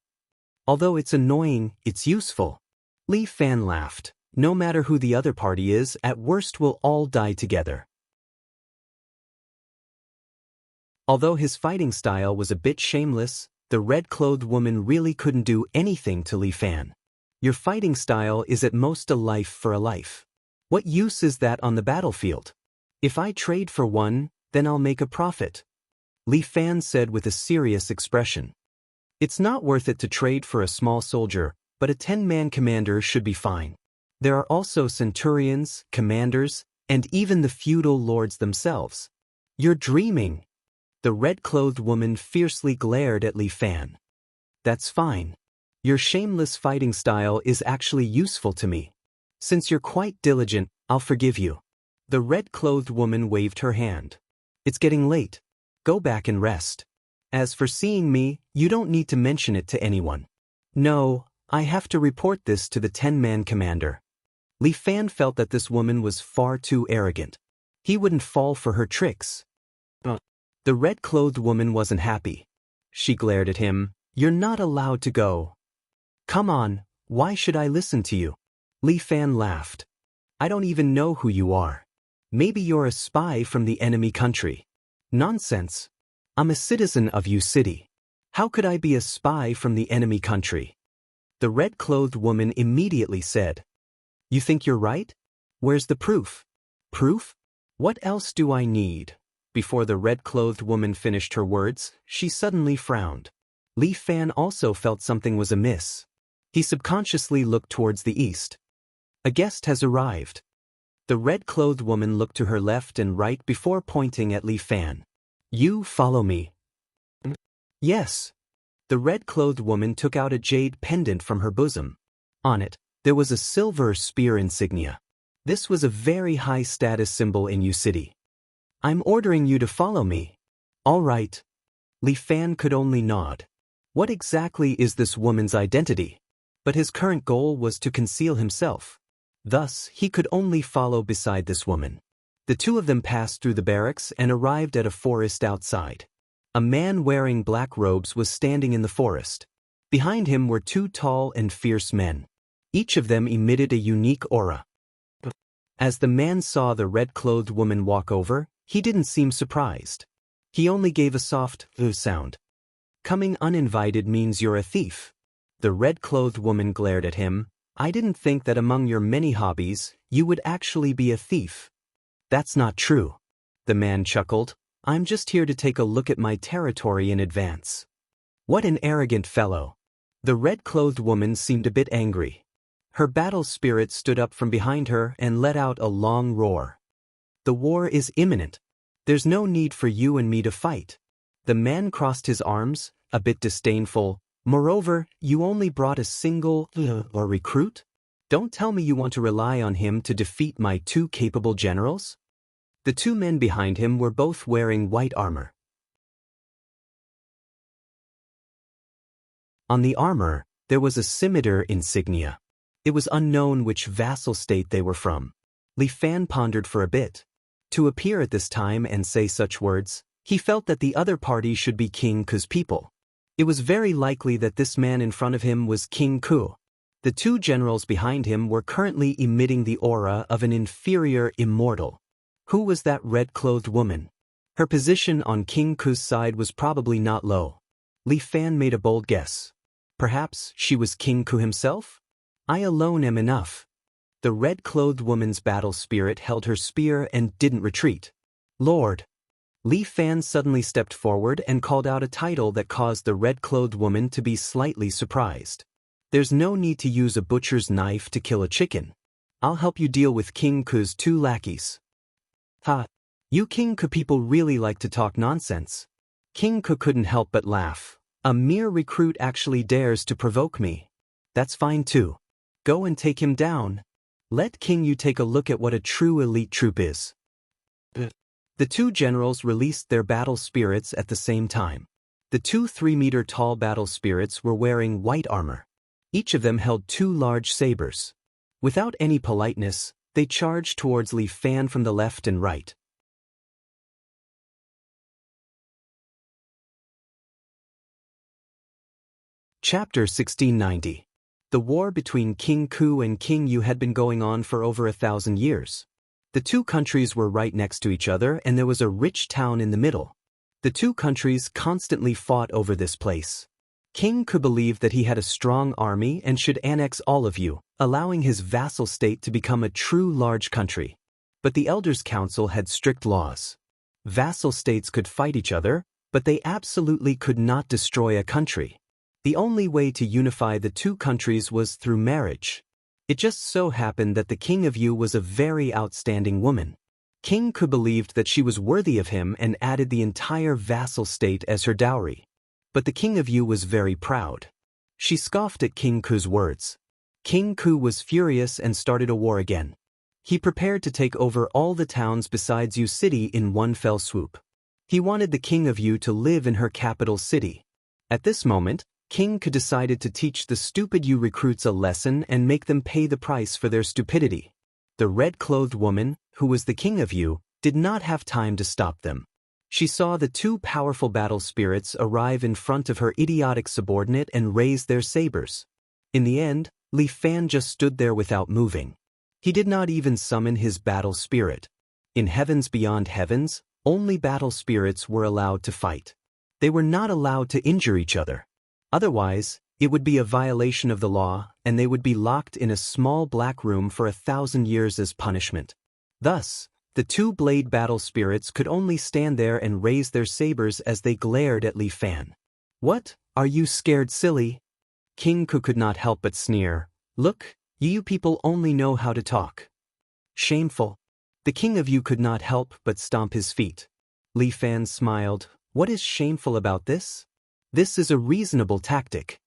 "Although it's annoying, it's useful." Li Fan laughed. "No matter who the other party is, at worst we'll all die together." Although his fighting style was a bit shameless, the red-clothed woman really couldn't do anything to Li Fan. "Your fighting style is at most a life for a life. What use is that on the battlefield? If I trade for one, then I'll make a profit. Li Fan said with a serious expression. It's not worth it to trade for a small soldier, but a 10-man commander should be fine. There are also centurions, commanders, and even the feudal lords themselves. You're dreaming. The red-clothed woman fiercely glared at Li Fan. That's fine. Your shameless fighting style is actually useful to me. Since you're quite diligent, I'll forgive you. The red-clothed woman waved her hand. It's getting late. Go back and rest. As for seeing me, you don't need to mention it to anyone. No, I have to report this to the 10-man commander. Li Fan felt that this woman was far too arrogant. He wouldn't fall for her tricks. The red-clothed woman wasn't happy. She glared at him. You're not allowed to go. Come on, why should I listen to you? Li Fan laughed. I don't even know who you are. Maybe you're a spy from the enemy country. Nonsense. I'm a citizen of Yu City. How could I be a spy from the enemy country? The red-clothed woman immediately said. You think you're right? Where's the proof? Proof? What else do I need? Before the red-clothed woman finished her words, she suddenly frowned. Li Fan also felt something was amiss. He subconsciously looked towards the east. A guest has arrived. The red-clothed woman looked to her left and right before pointing at Li Fan. You follow me. Yes. The red-clothed woman took out a jade pendant from her bosom. On it, there was a silver spear insignia. This was a very high-status symbol in Yu City. I'm ordering you to follow me. All right. Li Fan could only nod. What exactly is this woman's identity? But his current goal was to conceal himself. Thus, he could only follow beside this woman. The two of them passed through the barracks and arrived at a forest outside. A man wearing black robes was standing in the forest. Behind him were two tall and fierce men. Each of them emitted a unique aura. As the man saw the red-clothed woman walk over, he didn't seem surprised. He only gave a soft sound. Coming uninvited means you're a thief. The red-clothed woman glared at him. I didn't think that among your many hobbies, you would actually be a thief. That's not true. The man chuckled. I'm just here to take a look at my territory in advance. What an arrogant fellow. The red-clothed woman seemed a bit angry. Her battle spirit stood up from behind her and let out a long roar. The war is imminent. There's no need for you and me to fight. The man crossed his arms, a bit disdainful. Moreover, you only brought a single recruit? Don't tell me you want to rely on him to defeat my two capable generals? The two men behind him were both wearing white armor. On the armor, there was a scimitar insignia. It was unknown which vassal state they were from. Li Fan pondered for a bit. To appear at this time and say such words, he felt that the other party should be King Ku's people. It was very likely that this man in front of him was King Ku. The two generals behind him were currently emitting the aura of an inferior immortal. Who was that red-clothed woman? Her position on King Ku's side was probably not low. Li Fan made a bold guess. Perhaps she was King Ku himself? I alone am enough. The red-clothed woman's battle spirit held her spear and didn't retreat. Lord. Li Fan suddenly stepped forward and called out a title that caused the red-clothed woman to be slightly surprised. There's no need to use a butcher's knife to kill a chicken. I'll help you deal with King Ku's two lackeys. Ha! You King Ku people really like to talk nonsense. King Ku couldn't help but laugh. A mere recruit actually dares to provoke me. That's fine too. Go and take him down. Let King Yu take a look at what a true elite troop is. The two generals released their battle spirits at the same time. The two 3-meter-tall battle spirits were wearing white armor. Each of them held two large sabers. Without any politeness, they charged towards Li Fan from the left and right. Chapter 1690. The war between King Ku and King Yu had been going on for over 1,000 years. The two countries were right next to each other and there was a rich town in the middle. The two countries constantly fought over this place. King Ku believed that he had a strong army and should annex all of you, allowing his vassal state to become a true large country. But the Elders' Council had strict laws. Vassal states could fight each other, but they absolutely could not destroy a country. The only way to unify the two countries was through marriage. It just so happened that the King of Yu was a very outstanding woman. King Ku believed that she was worthy of him and added the entire vassal state as her dowry. But the King of Yu was very proud. She scoffed at King Ku's words. King Ku was furious and started a war again. He prepared to take over all the towns besides Yu City in one fell swoop. He wanted the King of Yu to live in her capital city. At this moment, King Ku decided to teach the stupid Yu recruits a lesson and make them pay the price for their stupidity. The red-clothed woman, who was the King of Yu, did not have time to stop them. She saw the two powerful battle spirits arrive in front of her idiotic subordinate and raise their sabers. In the end, Li Fan just stood there without moving. He did not even summon his battle spirit. In heavens beyond heavens, only battle spirits were allowed to fight. They were not allowed to injure each other. Otherwise, it would be a violation of the law, and they would be locked in a small black room for 1,000 years as punishment. Thus, the two blade battle spirits could only stand there and raise their sabers as they glared at Li Fan. "What, are you scared, silly?" King Ku could not help but sneer. "Look, you people only know how to talk. Shameful." The King of Yu could not help but stomp his feet. Li Fan smiled. "What is shameful about this? This is a reasonable tactic."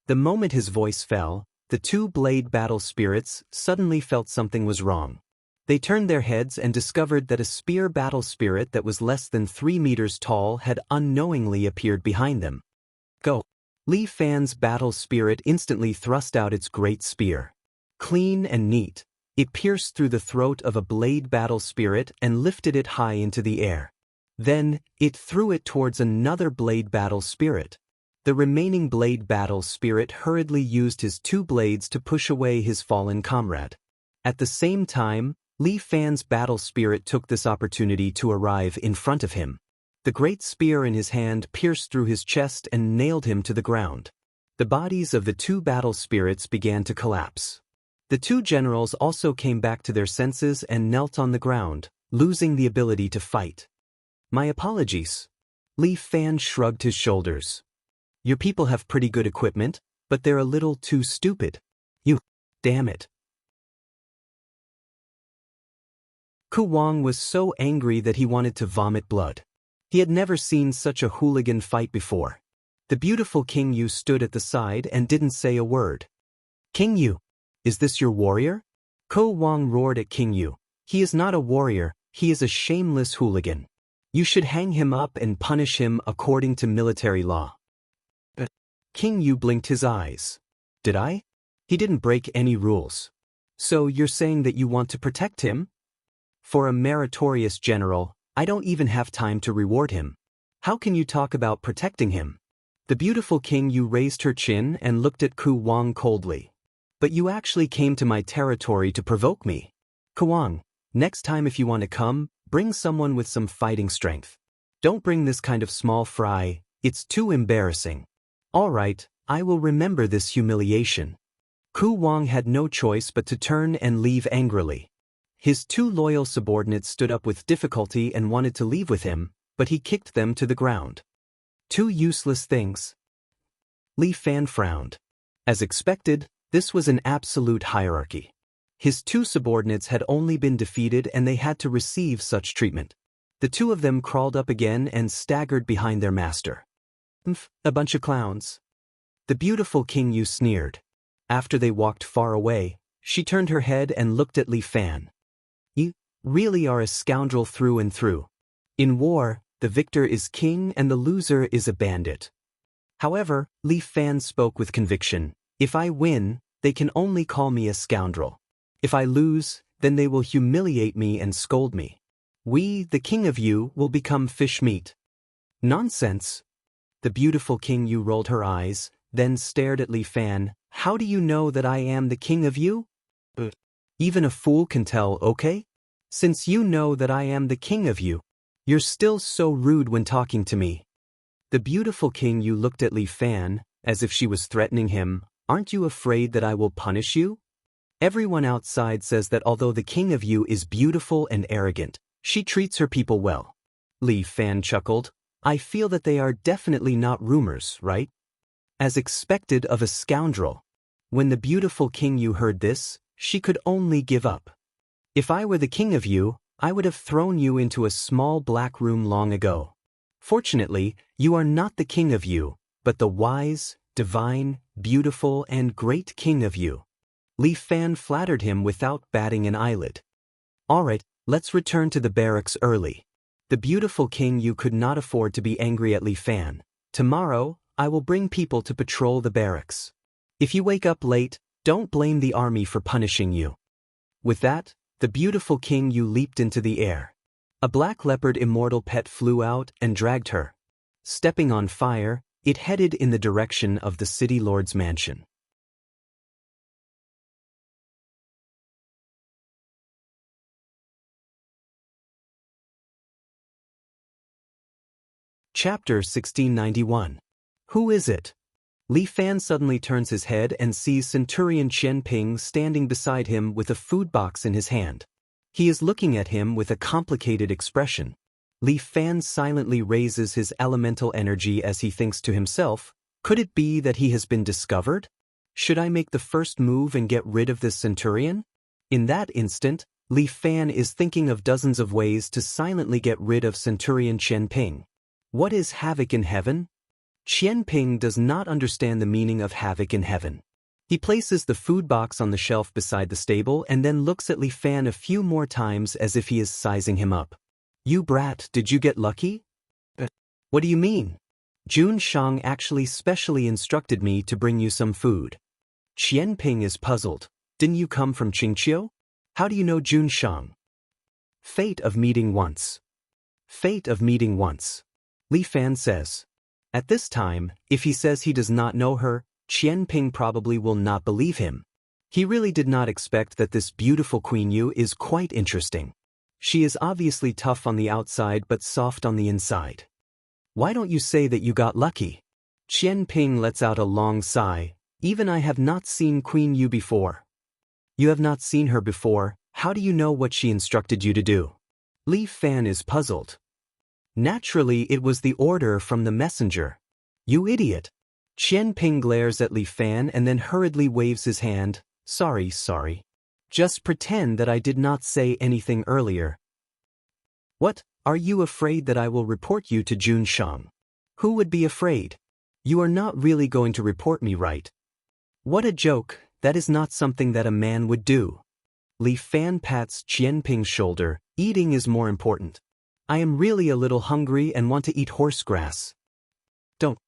The moment his voice fell, the two blade battle spirits suddenly felt something was wrong. They turned their heads and discovered that a spear battle spirit that was less than 3 meters tall had unknowingly appeared behind them. "Go!" Li Fan's battle spirit instantly thrust out its great spear. Clean and neat, it pierced through the throat of a blade battle spirit and lifted it high into the air. Then, it threw it towards another blade battle spirit. The remaining blade battle spirit hurriedly used his two blades to push away his fallen comrade. At the same time, Li Fan's battle spirit took this opportunity to arrive in front of him. The great spear in his hand pierced through his chest and nailed him to the ground. The bodies of the two battle spirits began to collapse. The two generals also came back to their senses and knelt on the ground, losing the ability to fight. "My apologies." Li Fan shrugged his shoulders. "Your people have pretty good equipment, but they're a little too stupid. Damn it." Ku Wang was so angry that he wanted to vomit blood. He had never seen such a hooligan fight before. The beautiful King Yu stood at the side and didn't say a word. "King Yu, is this your warrior?" Ku Wang roared at King Yu. "He is not a warrior, he is a shameless hooligan. You should hang him up and punish him according to military law." But King Yu blinked his eyes. "Did I? He didn't break any rules. So you're saying that you want to protect him? For a meritorious general, I don't even have time to reward him. How can you talk about protecting him?" The beautiful King Yu raised her chin and looked at Ku Wang coldly. "But you actually came to my territory to provoke me. Ku Wang, next time if you want to come, bring someone with some fighting strength. Don't bring this kind of small fry, it's too embarrassing." "All right, I will remember this humiliation." Ku Wang had no choice but to turn and leave angrily. His two loyal subordinates stood up with difficulty and wanted to leave with him, but he kicked them to the ground. "Two useless things." Li Fan frowned. As expected, this was an absolute hierarchy. His two subordinates had only been defeated and they had to receive such treatment. The two of them crawled up again and staggered behind their master. A bunch of clowns." The beautiful King Yu sneered. After they walked far away, she turned her head and looked at Li Fan. "You really are a scoundrel through and through. In war, the victor is king and the loser is a bandit." However, Li Fan spoke with conviction. "If I win, they can only call me a scoundrel. If I lose, then they will humiliate me and scold me. We, the King of Yu, will become fish meat." "Nonsense." The beautiful King Yu rolled her eyes, then stared at Li Fan. "How do you know that I am the King of Yu?" "Even a fool can tell, okay? Since you know that I am the King of Yu, you're still so rude when talking to me." The beautiful King Yu looked at Li Fan, as if she was threatening him. Aren't you afraid that I will punish you? Everyone outside says that although the king of you is beautiful and arrogant, she treats her people well. Li Fan chuckled. I feel that they are definitely not rumors, right? As expected of a scoundrel. When the beautiful king Yu heard this, she could only give up. If I were the king of you, I would have thrown you into a small black room long ago. Fortunately, you are not the king of you, but the wise, divine, beautiful, and great king of you. Li Fan flattered him without batting an eyelid. Alright, let's return to the barracks early. The beautiful king Yu could not afford to be angry at Li Fan. Tomorrow, I will bring people to patrol the barracks. If you wake up late, don't blame the army for punishing you. With that, the beautiful king Yu leaped into the air. A black leopard immortal pet flew out and dragged her. Stepping on fire, it headed in the direction of the city lord's mansion. Chapter 1691. Who is it? Li Fan suddenly turns his head and sees Centurion Qian Ping standing beside him with a food box in his hand. He is looking at him with a complicated expression. Li Fan silently raises his elemental energy as he thinks to himself, could it be that he has been discovered? Should I make the first move and get rid of this centurion? In that instant, Li Fan is thinking of dozens of ways to silently get rid of Centurion Qian Ping. What is havoc in heaven? Qian Ping does not understand the meaning of havoc in heaven. He places the food box on the shelf beside the stable and then looks at Li Fan a few more times as if he is sizing him up. You brat, did you get lucky? What do you mean? Jun Shang actually specially instructed me to bring you some food. Qian Ping is puzzled. Didn't you come from Qingqiu? How do you know Jun Shang? Fate of meeting once. Fate of meeting once. Li Fan says. At this time, if he says he does not know her, Qian Ping probably will not believe him. He really did not expect that this beautiful Queen Yu is quite interesting. She is obviously tough on the outside but soft on the inside. Why don't you say that you got lucky? Qian Ping lets out a long sigh. Even I have not seen Queen Yu before. You have not seen her before, how do you know what she instructed you to do? Li Fan is puzzled. Naturally, it was the order from the messenger. You idiot. Qian Ping glares at Li Fan and then hurriedly waves his hand. Sorry. Just pretend that I did not say anything earlier. What, are you afraid that I will report you to Jun Shang? Who would be afraid? You are not really going to report me, right? What a joke, that is not something that a man would do. Li Fan pats Qian Ping's shoulder. Eating is more important. I am really a little hungry and want to eat horse grass. Don't.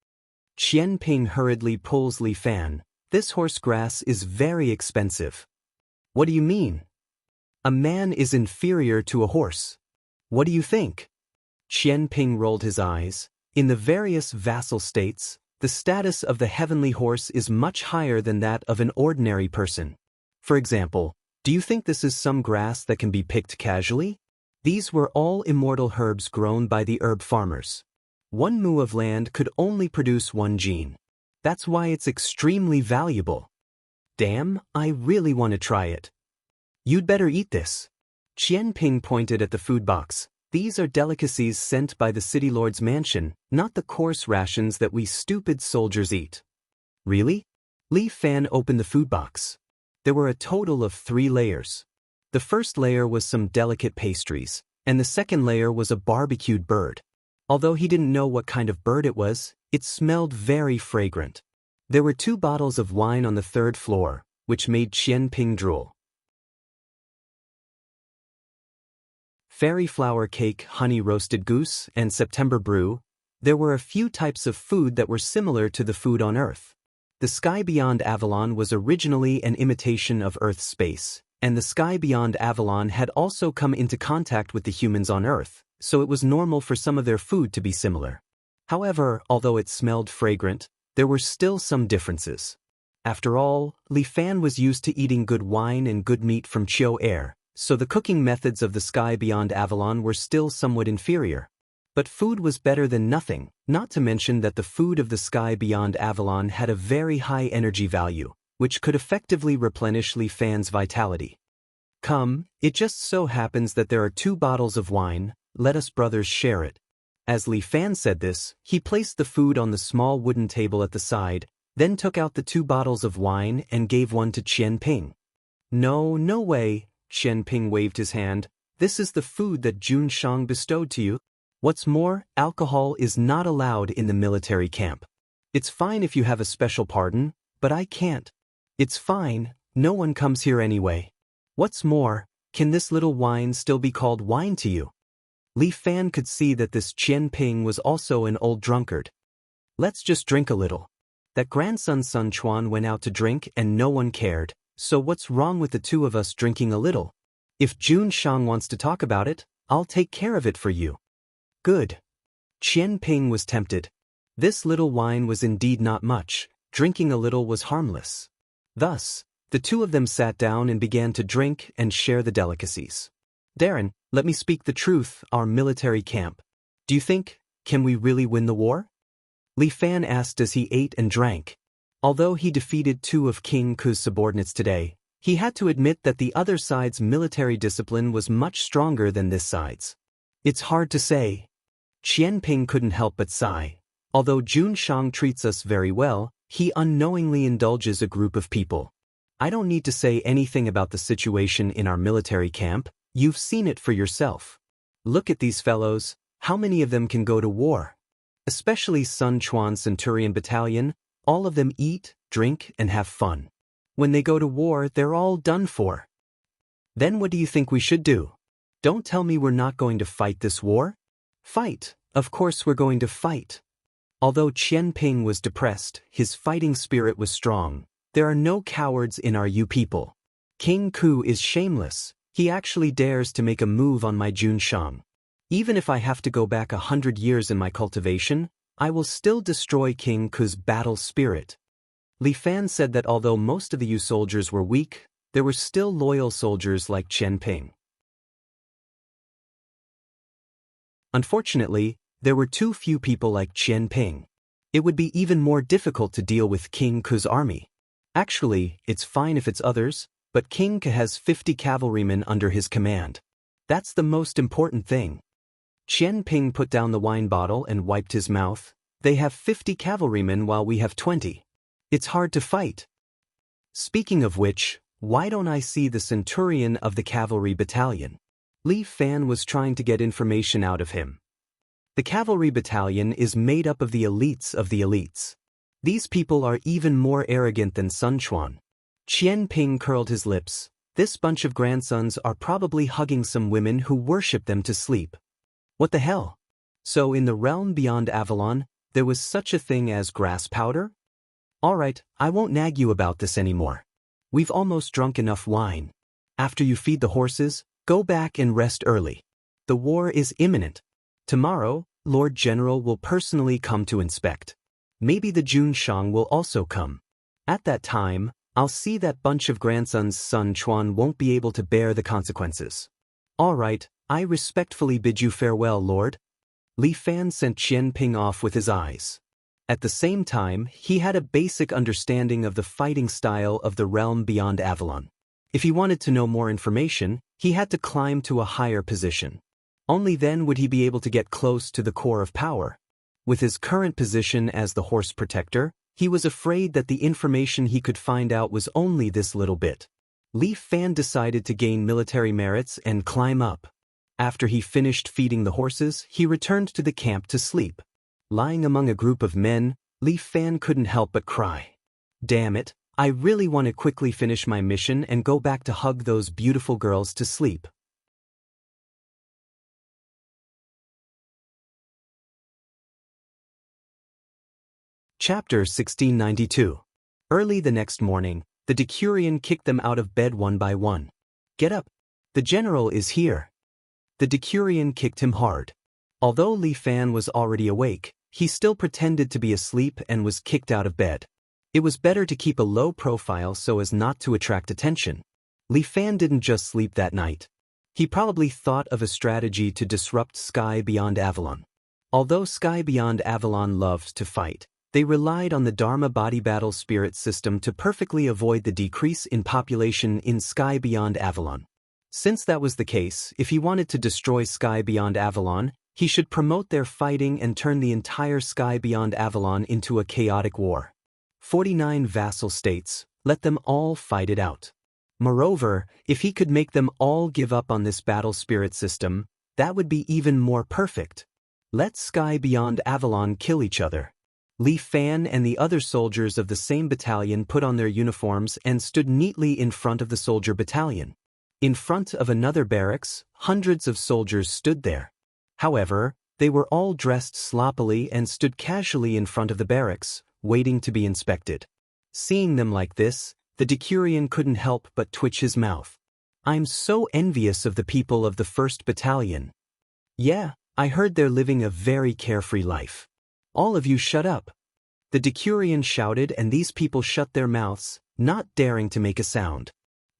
Qian Ping hurriedly pulls Li Fan. This horse grass is very expensive. What do you mean? A man is inferior to a horse. What do you think? Qian Ping rolled his eyes. In the various vassal states, the status of the heavenly horse is much higher than that of an ordinary person. For example, do you think this is some grass that can be picked casually? These were all immortal herbs grown by the herb farmers. 1 mu of land could only produce 1 gene. That's why it's extremely valuable. Damn, I really want to try it. You'd better eat this. Qian Ping pointed at the food box. These are delicacies sent by the city lord's mansion, not the coarse rations that we stupid soldiers eat. Really? Li Fan opened the food box. There were a total of 3 layers. The first layer was some delicate pastries, and the second layer was a barbecued bird. Although he didn't know what kind of bird it was, it smelled very fragrant. There were 2 bottles of wine on the 3rd floor, which made Qian Ping drool. Fairy flower cake, honey roasted goose, and September brew. There were a few types of food that were similar to the food on Earth. The sky beyond Avalon was originally an imitation of Earth's space, and the sky beyond Avalon had also come into contact with the humans on Earth, so it was normal for some of their food to be similar. However, although it smelled fragrant, there were still some differences. After all, Li Fan was used to eating good wine and good meat from Chiu Air, so the cooking methods of the sky beyond Avalon were still somewhat inferior. But food was better than nothing, Not to mention that the food of the sky beyond Avalon had a very high energy value, which could effectively replenish Li Fan's vitality. Come, it just so happens that there are 2 bottles of wine, let us brothers share it. As Li Fan said this, he placed the food on the small wooden table at the side, then took out the 2 bottles of wine and gave one to Qian Ping. No, no way, Qian Ping waved his hand, this is the food that Jun Shang bestowed to you. What's more, alcohol is not allowed in the military camp. It's fine if you have a special pardon, but I can't. It's fine, no one comes here anyway. What's more, can this little wine still be called wine to you? Li Fan could see that this Qian Ping was also an old drunkard. Let's just drink a little. That grandson Sun Quan went out to drink and no one cared, so what's wrong with the 2 of us drinking a little? If Jun Shang wants to talk about it, I'll take care of it for you. Good. Qian Ping was tempted. This little wine was indeed not much, drinking a little was harmless. Thus, the 2 of them sat down and began to drink and share the delicacies. Darren, let me speak the truth, our military camp. Do you think, can we really win the war? Li Fan asked as he ate and drank. Although he defeated 2 of King Ku's subordinates today, he had to admit that the other side's military discipline was much stronger than this side's. It's hard to say. Qian Ping couldn't help but sigh. Although Jun Shang treats us very well, he unknowingly indulges a group of people. I don't need to say anything about the situation in our military camp, you've seen it for yourself. Look at these fellows, how many of them can go to war? Especially Sun Quan Centurion Battalion, all of them eat, drink, and have fun. When they go to war, they're all done for. Then what do you think we should do? Don't tell me we're not going to fight this war? Fight, of course we're going to fight. Although Qian Ping was depressed, his fighting spirit was strong. There are no cowards in our people. King Ku is shameless, he actually dares to make a move on my Jun Shang. Even if I have to go back 100 years in my cultivation, I will still destroy King Ku's battle spirit. Li Fan said that although most of the soldiers were weak, there were still loyal soldiers like Qian Ping. Unfortunately, there were too few people like Qian Ping. It would be even more difficult to deal with King Ku's army. Actually, it's fine if it's others, but King Ku has 50 cavalrymen under his command. That's the most important thing. Qian Ping put down the wine bottle and wiped his mouth. They have 50 cavalrymen while we have 20. It's hard to fight. Speaking of which, why don't I see the centurion of the cavalry battalion? Li Fan was trying to get information out of him. The cavalry battalion is made up of the elites of the elites. These people are even more arrogant than Sun Quan. Qian Ping curled his lips. This bunch of grandsons are probably hugging some women who worship them to sleep. What the hell? So in the realm beyond Avalon, there was such a thing as grass powder? Alright, I won't nag you about this anymore. We've almost drunk enough wine. After you feed the horses, go back and rest early. The war is imminent. Tomorrow, Lord General will personally come to inspect. Maybe the Jun Shang will also come. At that time, I'll see that bunch of grandsons Sun Quan won't be able to bear the consequences. Alright, I respectfully bid you farewell, Lord. Li Fan sent Qian Ping off with his eyes. At the same time, he had a basic understanding of the fighting style of the realm beyond Avalon. If he wanted to know more information, he had to climb to a higher position. Only then would he be able to get close to the core of power. With his current position as the horse protector, he was afraid that the information he could find out was only this little bit. Li Fan decided to gain military merits and climb up. After he finished feeding the horses, he returned to the camp to sleep. Lying among a group of men, Li Fan couldn't help but cry. Damn it, I really want to quickly finish my mission and go back to hug those beautiful girls to sleep. Chapter 1692. Early the next morning, the Decurion kicked them out of bed one by one. Get up. The general is here. The Decurion kicked him hard. Although Li Fan was already awake, he still pretended to be asleep and was kicked out of bed. It was better to keep a low profile so as not to attract attention. Li Fan didn't just sleep that night. He probably thought of a strategy to disrupt Sky beyond Avalon. Although Sky Beyond Avalon loved to fight, they relied on the Dharma body battle spirit system to perfectly avoid the decrease in population in Sky Beyond Avalon. Since that was the case, if he wanted to destroy Sky Beyond Avalon, he should promote their fighting and turn the entire Sky Beyond Avalon into a chaotic war. 49 vassal states, let them all fight it out. Moreover, if he could make them all give up on this battle spirit system, that would be even more perfect. Let Sky Beyond Avalon kill each other. Li Fan and the other soldiers of the same battalion put on their uniforms and stood neatly in front of the soldier battalion. In front of another barracks, hundreds of soldiers stood there. However, they were all dressed sloppily and stood casually in front of the barracks, waiting to be inspected. Seeing them like this, the Decurion couldn't help but twitch his mouth. I'm so envious of the people of the 1st Battalion. Yeah, I heard they're living a very carefree life. All of you shut up. The Decurion shouted and these people shut their mouths, not daring to make a sound.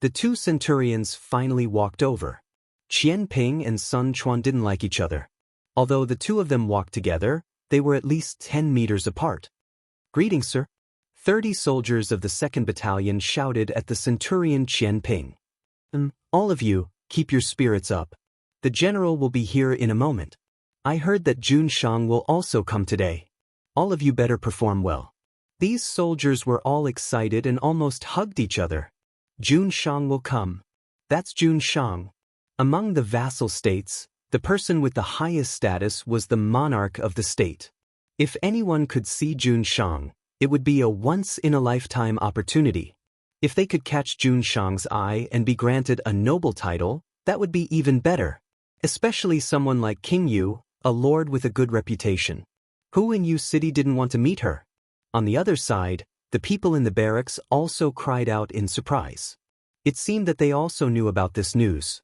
The two centurions finally walked over. Qian Ping and Sun Quan didn't like each other. Although the two of them walked together, they were at least 10 meters apart. Greetings, sir. 30 soldiers of the 2nd Battalion shouted at the centurion Qian Ping. All of you, keep your spirits up. The general will be here in a moment. I heard that Jun Shang will also come today. All of you better perform well. These soldiers were all excited and almost hugged each other. Jun Shang will come. That's Jun Shang. Among the vassal states, the person with the highest status was the monarch of the state. If anyone could see Jun Shang, it would be a once-in-a-lifetime opportunity. If they could catch Jun Shang's eye and be granted a noble title, that would be even better. Especially someone like King Yu, a lord with a good reputation. Who in Yu City didn't want to meet her? On the other side, the people in the barracks also cried out in surprise. It seemed that they also knew about this news.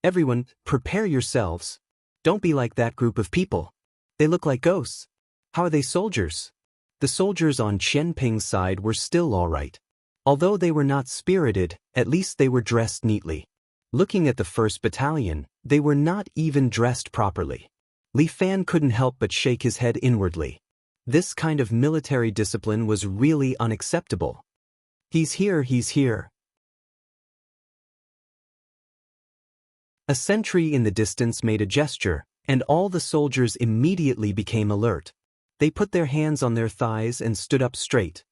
Everyone, prepare yourselves. Don't be like that group of people. They look like ghosts. How are they soldiers? The soldiers on Qian Ping's side were still all right. Although they were not spirited, at least they were dressed neatly. Looking at the 1st Battalion, they were not even dressed properly. Li Fan couldn't help but shake his head inwardly. This kind of military discipline was really unacceptable. He's here, he's here. A sentry in the distance made a gesture, and all the soldiers immediately became alert. They put their hands on their thighs and stood up straight.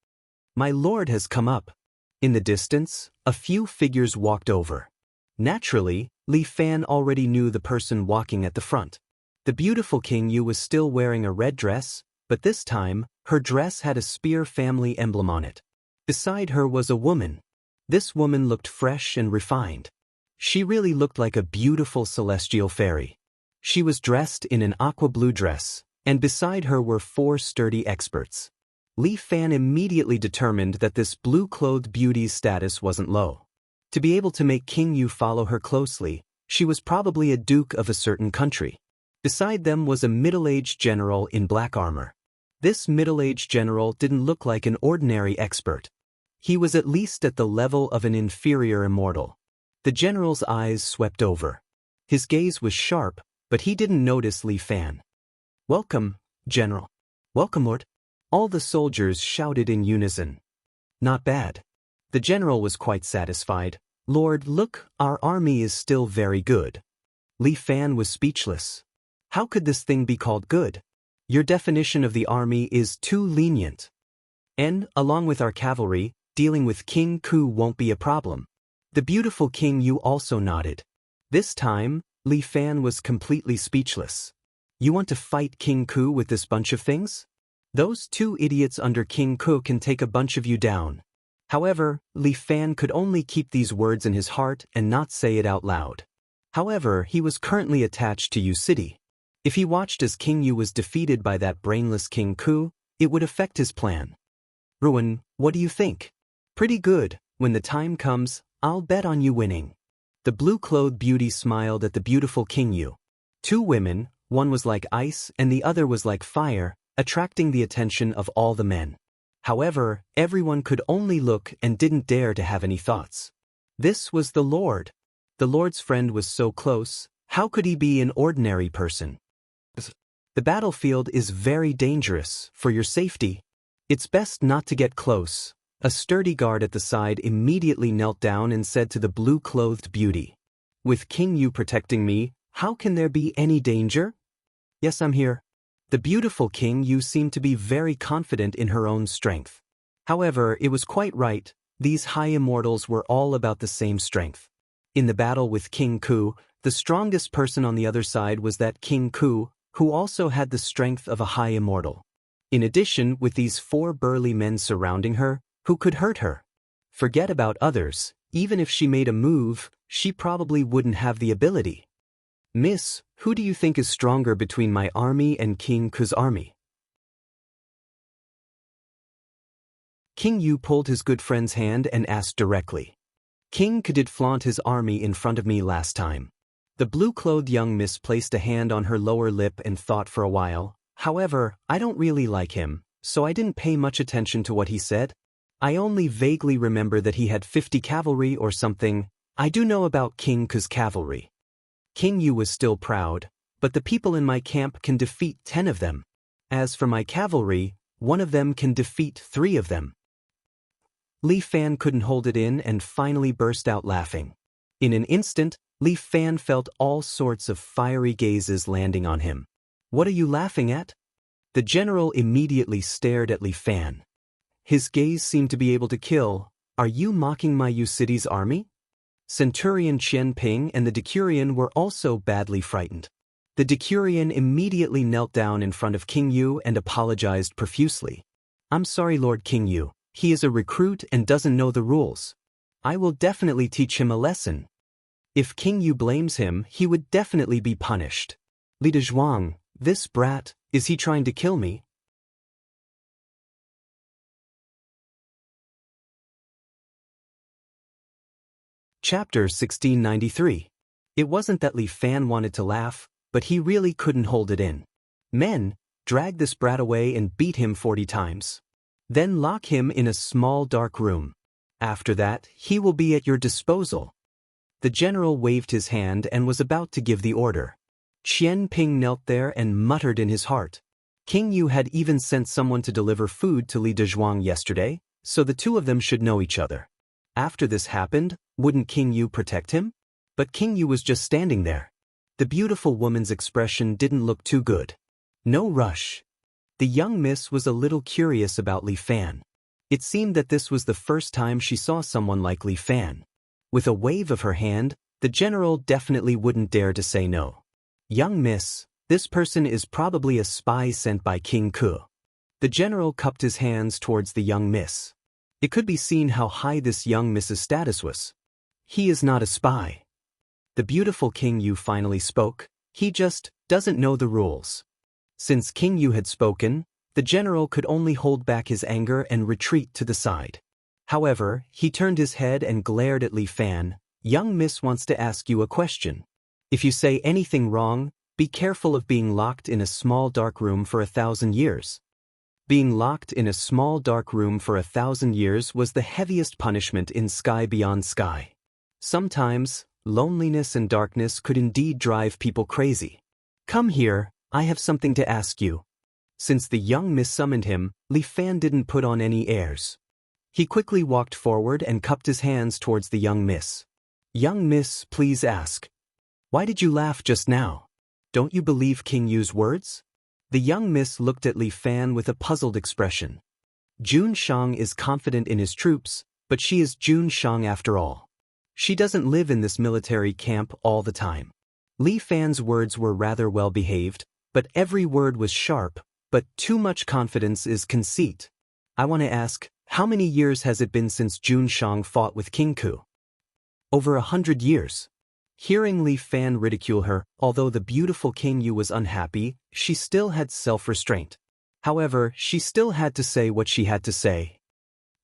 My lord has come up. In the distance, a few figures walked over. Naturally, Li Fan already knew the person walking at the front. The beautiful King Yu was still wearing a red dress, but this time, her dress had a spear family emblem on it. Beside her was a woman. This woman looked fresh and refined. She really looked like a beautiful celestial fairy. She was dressed in an aqua blue dress, and beside her were 4 sturdy experts. Li Fan immediately determined that this blue-clothed beauty's status wasn't low. To be able to make King Yu follow her closely, she was probably a duke of a certain country. Beside them was a middle-aged general in black armor. This middle-aged general didn't look like an ordinary expert. He was at least at the level of an inferior immortal. The general's eyes swept over. His gaze was sharp, but he didn't notice Li Fan. Welcome, General. Welcome, Lord. All the soldiers shouted in unison. Not bad. The general was quite satisfied. Lord, look, our army is still very good. Li Fan was speechless. How could this thing be called good? Your definition of the army is too lenient. And, along with our cavalry, dealing with King Ku won't be a problem. The beautiful King Yu also nodded. This time, Li Fan was completely speechless. You want to fight King Ku with this bunch of things? Those 2 idiots under King Ku can take a bunch of you down. However, Li Fan could only keep these words in his heart and not say it out loud. However, he was currently attached to Yu City. If he watched as King Yu was defeated by that brainless King Ku, it would affect his plan. Ruin, what do you think? Pretty good. When the time comes, I'll bet on you winning. The blue-clothed beauty smiled at the beautiful King Yu. 2 women, one was like ice and the other was like fire, attracting the attention of all the men. However, everyone could only look and didn't dare to have any thoughts. This was the Lord. The Lord's friend was so close, how could he be an ordinary person? The battlefield is very dangerous. For your safety, it's best not to get close. A sturdy guard at the side immediately knelt down and said to the blue-clothed beauty, "With King Yu protecting me, how can there be any danger?" "Yes, I'm here." The beautiful King Yu seemed to be very confident in her own strength. However, it was quite right. These high immortals were all about the same strength. In the battle with King Ku, the strongest person on the other side was that King Ku, who also had the strength of a high immortal. In addition, with these 4 burly men surrounding her, who could hurt her? Forget about others, even if she made a move, she probably wouldn't have the ability. "Miss, who do you think is stronger between my army and King Ku's army?" King Yu pulled his good friend's hand and asked directly. "King Ku did flaunt his army in front of me last time." The blue-clothed young miss placed a hand on her lower lip and thought for a while. "However, I don't really like him, so I didn't pay much attention to what he said. I only vaguely remember that he had 50 cavalry or something. I do know about King Ku's cavalry." King Yu was still proud, "But the people in my camp can defeat 10 of them. As for my cavalry, 1 of them can defeat 3 of them." Li Fan couldn't hold it in and finally burst out laughing. In an instant, Li Fan felt all sorts of fiery gazes landing on him. "What are you laughing at?" The general immediately stared at Li Fan. His gaze seemed to be able to kill. "Are you mocking my Yu City's army?" Centurion Qian Ping and the decurion were also badly frightened. The decurion immediately knelt down in front of King Yu and apologized profusely. "I'm sorry, Lord King Yu. He is a recruit and doesn't know the rules. I will definitely teach him a lesson." If King Yu blames him, he would definitely be punished. "Li Dezhuang, this brat, is he trying to kill me?" Chapter 1693. It wasn't that Li Fan wanted to laugh, but he really couldn't hold it in. "Men, drag this brat away and beat him 40 times. Then lock him in a small dark room. After that, he will be at your disposal." The general waved his hand and was about to give the order. Qian Ping knelt there and muttered in his heart. King Yu had even sent someone to deliver food to Li Dezhuang yesterday, so the 2 of them should know each other. After this happened, wouldn't King Yu protect him? But King Yu was just standing there. The beautiful woman's expression didn't look too good. "No rush." The young miss was a little curious about Li Fan. It seemed that this was the first time she saw someone like Li Fan. With a wave of her hand, the general definitely wouldn't dare to say no. "Young miss, this person is probably a spy sent by King Ku." The general cupped his hands towards the young miss. It could be seen how high this young miss's status was. "He is not a spy." The beautiful King Yu finally spoke. "He just doesn't know the rules." Since King Yu had spoken, the general could only hold back his anger and retreat to the side. However, he turned his head and glared at Li Fan. "Young miss wants to ask you a question. If you say anything wrong, be careful of being locked in a small dark room for 1,000 years. Being locked in a small dark room for 1,000 years was the heaviest punishment in Sky Beyond Sky. Sometimes, loneliness and darkness could indeed drive people crazy. "Come here, I have something to ask you." Since the young miss summoned him, Li Fan didn't put on any airs. He quickly walked forward and cupped his hands towards the young miss. "Young miss, please ask. Why did you laugh just now? Don't you believe King Yu's words?" The young miss looked at Li Fan with a puzzled expression. Jun Shang is confident in his troops, but she is Jun Shang after all. She doesn't live in this military camp all the time. Li Fan's words were rather well behaved, but every word was sharp, but too much confidence is conceit. "I want to ask, how many years has it been since Jun Shang fought with King Ku?" "Over 100 years. Hearing Li Fan ridicule her, although the beautiful King Yu was unhappy, she still had self-restraint. However, she still had to say what she had to say.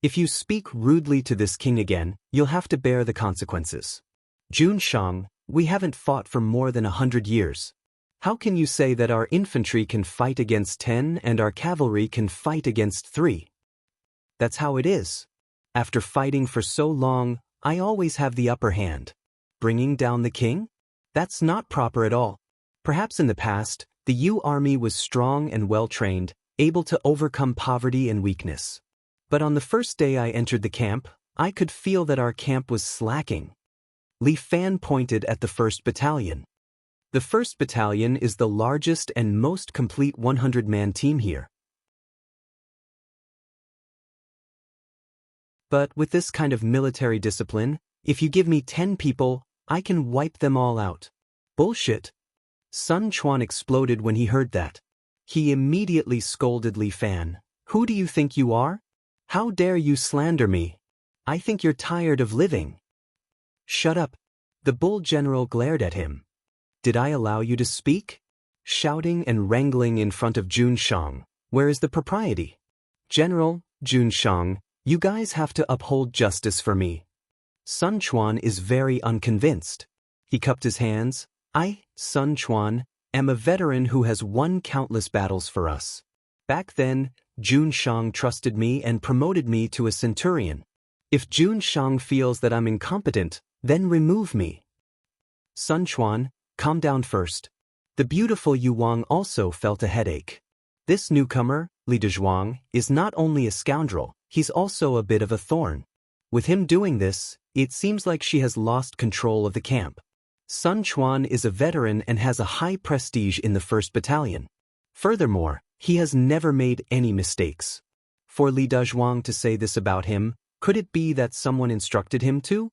"If you speak rudely to this king again, you'll have to bear the consequences. Jun Shang, we haven't fought for more than 100 years. How can you say that our infantry can fight against 10 and our cavalry can fight against 3? That's how it is. After fighting for so long, I always have the upper hand. Bringing down the king? That's not proper at all. Perhaps in the past, The Yu army was strong and well-trained, able to overcome poverty and weakness. But on the first day I entered the camp, I could feel that our camp was slacking. Li Fan pointed at the 1st Battalion. The 1st Battalion is the largest and most complete 100-man team here. But with this kind of military discipline, if you give me 10 people, I can wipe them all out. Bullshit. Sun Quan exploded when he heard that. He immediately scolded Li Fan. Who do you think you are? How dare you slander me? I think you're tired of living. Shut up. The bull general glared at him. Did I allow you to speak? Shouting and wrangling in front of Jun Shang. Where is the propriety? General, Jun Shang, you guys have to uphold justice for me. Sun Quan is very unconvinced. He cupped his hands. I, Sun Quan, am a veteran who has won countless battles for us. Back then, Jun Shang trusted me and promoted me to a centurion. If Jun Shang feels that I'm incompetent, then remove me. Sun Quan, calm down first. The beautiful Yu Wang also felt a headache. This newcomer, Li Dezhuang, is not only a scoundrel, he's also a bit of a thorn. With him doing this, it seems like she has lost control of the camp. Sun Quan is a veteran and has a high prestige in the 1st Battalion. Furthermore, he has never made any mistakes. For Li Dezhuang to say this about him, could it be that someone instructed him to?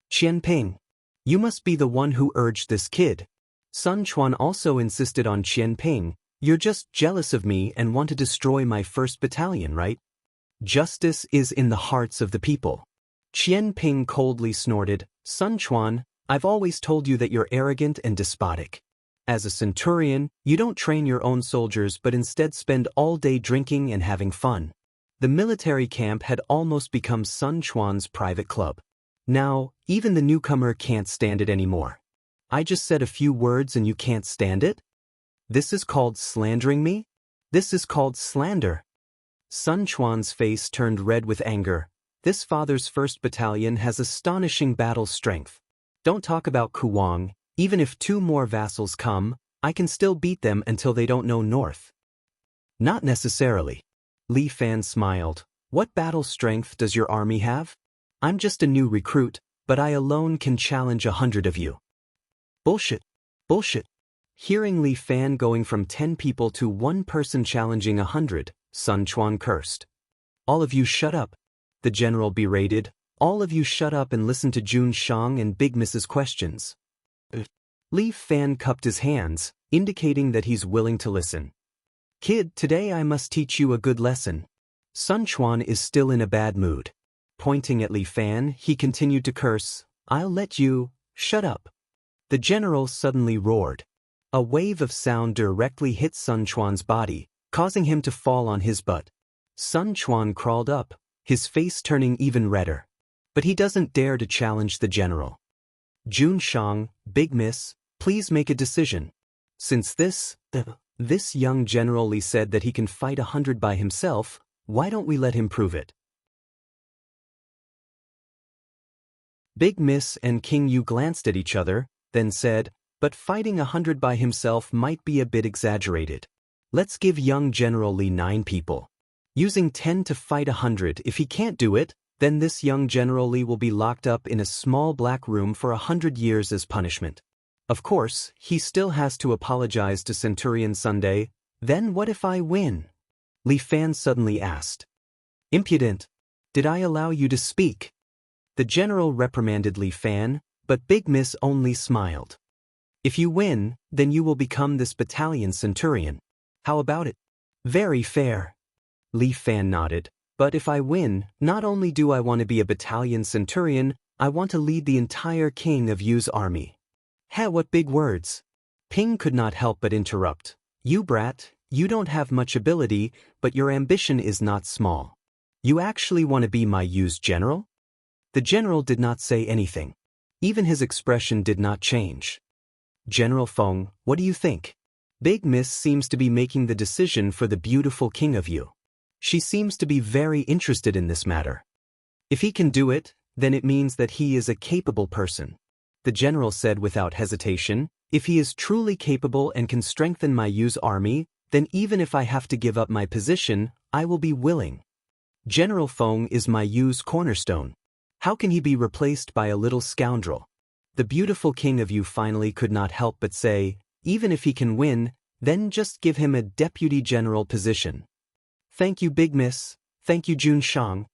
Qianping, you must be the one who urged this kid. Sun Quan also insisted on Qianping. You're just jealous of me and want to destroy my 1st Battalion, right? Justice is in the hearts of the people. Qianping coldly snorted, Sun Quan, I've always told you that you're arrogant and despotic. As a centurion, you don't train your own soldiers but instead spend all day drinking and having fun. The military camp had almost become Sun Quan's private club. Now, even the newcomer can't stand it anymore. I just said a few words and you can't stand it? This is called slandering me? This is called slander. Sun Quan's face turned red with anger. This father's 1st Battalion has astonishing battle strength. Don't talk about Kuwang. Even if 2 more vassals come, I can still beat them until they don't know north. Not necessarily. Li Fan smiled. What battle strength does your army have? I'm just a new recruit, but I alone can challenge 100 of you. Bullshit. Bullshit. Hearing Li Fan going from 10 people to 1 person challenging 100, Sun Quan cursed. All of you shut up. The general berated. All of you shut up and listen to Jun Shang and Big Miss's questions. Li Fan cupped his hands, indicating that he's willing to listen. Kid, today I must teach you a good lesson. Sun Quan is still in a bad mood. Pointing at Li Fan, he continued to curse. I'll let you, shut up. The general suddenly roared. A wave of sound directly hit Sun Quan's body, causing him to fall on his butt. Sun Quan crawled up, his face turning even redder. But he doesn't dare to challenge the general. Jun Shang, Big Miss, please make a decision. Since this young general Li said that he can fight 100 by himself, why don't we let him prove it? Big Miss and King Yu glanced at each other, then said, but fighting 100 by himself might be a bit exaggerated. Let's give young General Li 9 people. Using 10 to fight 100, if he can't do it, then this young General Li will be locked up in a small black room for 100 years as punishment. Of course, he still has to apologize to Centurion Sunday. Then what if I win? Li Fan suddenly asked. Impudent. Did I allow you to speak? The general reprimanded Li Fan, but Big Miss only smiled. If you win, then you will become this battalion centurion. How about it? Very fair. Li Fan nodded. But if I win, not only do I want to be a battalion centurion, I want to lead the entire King of Yu's army. What big words. Ping could not help but interrupt. You brat, you don't have much ability, but your ambition is not small. You actually want to be my Yu's general? The general did not say anything. Even his expression did not change. General Feng, what do you think? Big Miss seems to be making the decision for the beautiful King of Yu. She seems to be very interested in this matter. If he can do it, then it means that he is a capable person. the general said without hesitation. If he is truly capable and can strengthen my Yu's army, then even if I have to give up my position, I will be willing. General Feng is my Yu's cornerstone. How can he be replaced by a little scoundrel? The beautiful king of Yu finally could not help but say, even if he can win, then just give him a deputy general position. Thank you, Big Miss. Thank you, Jun Shang.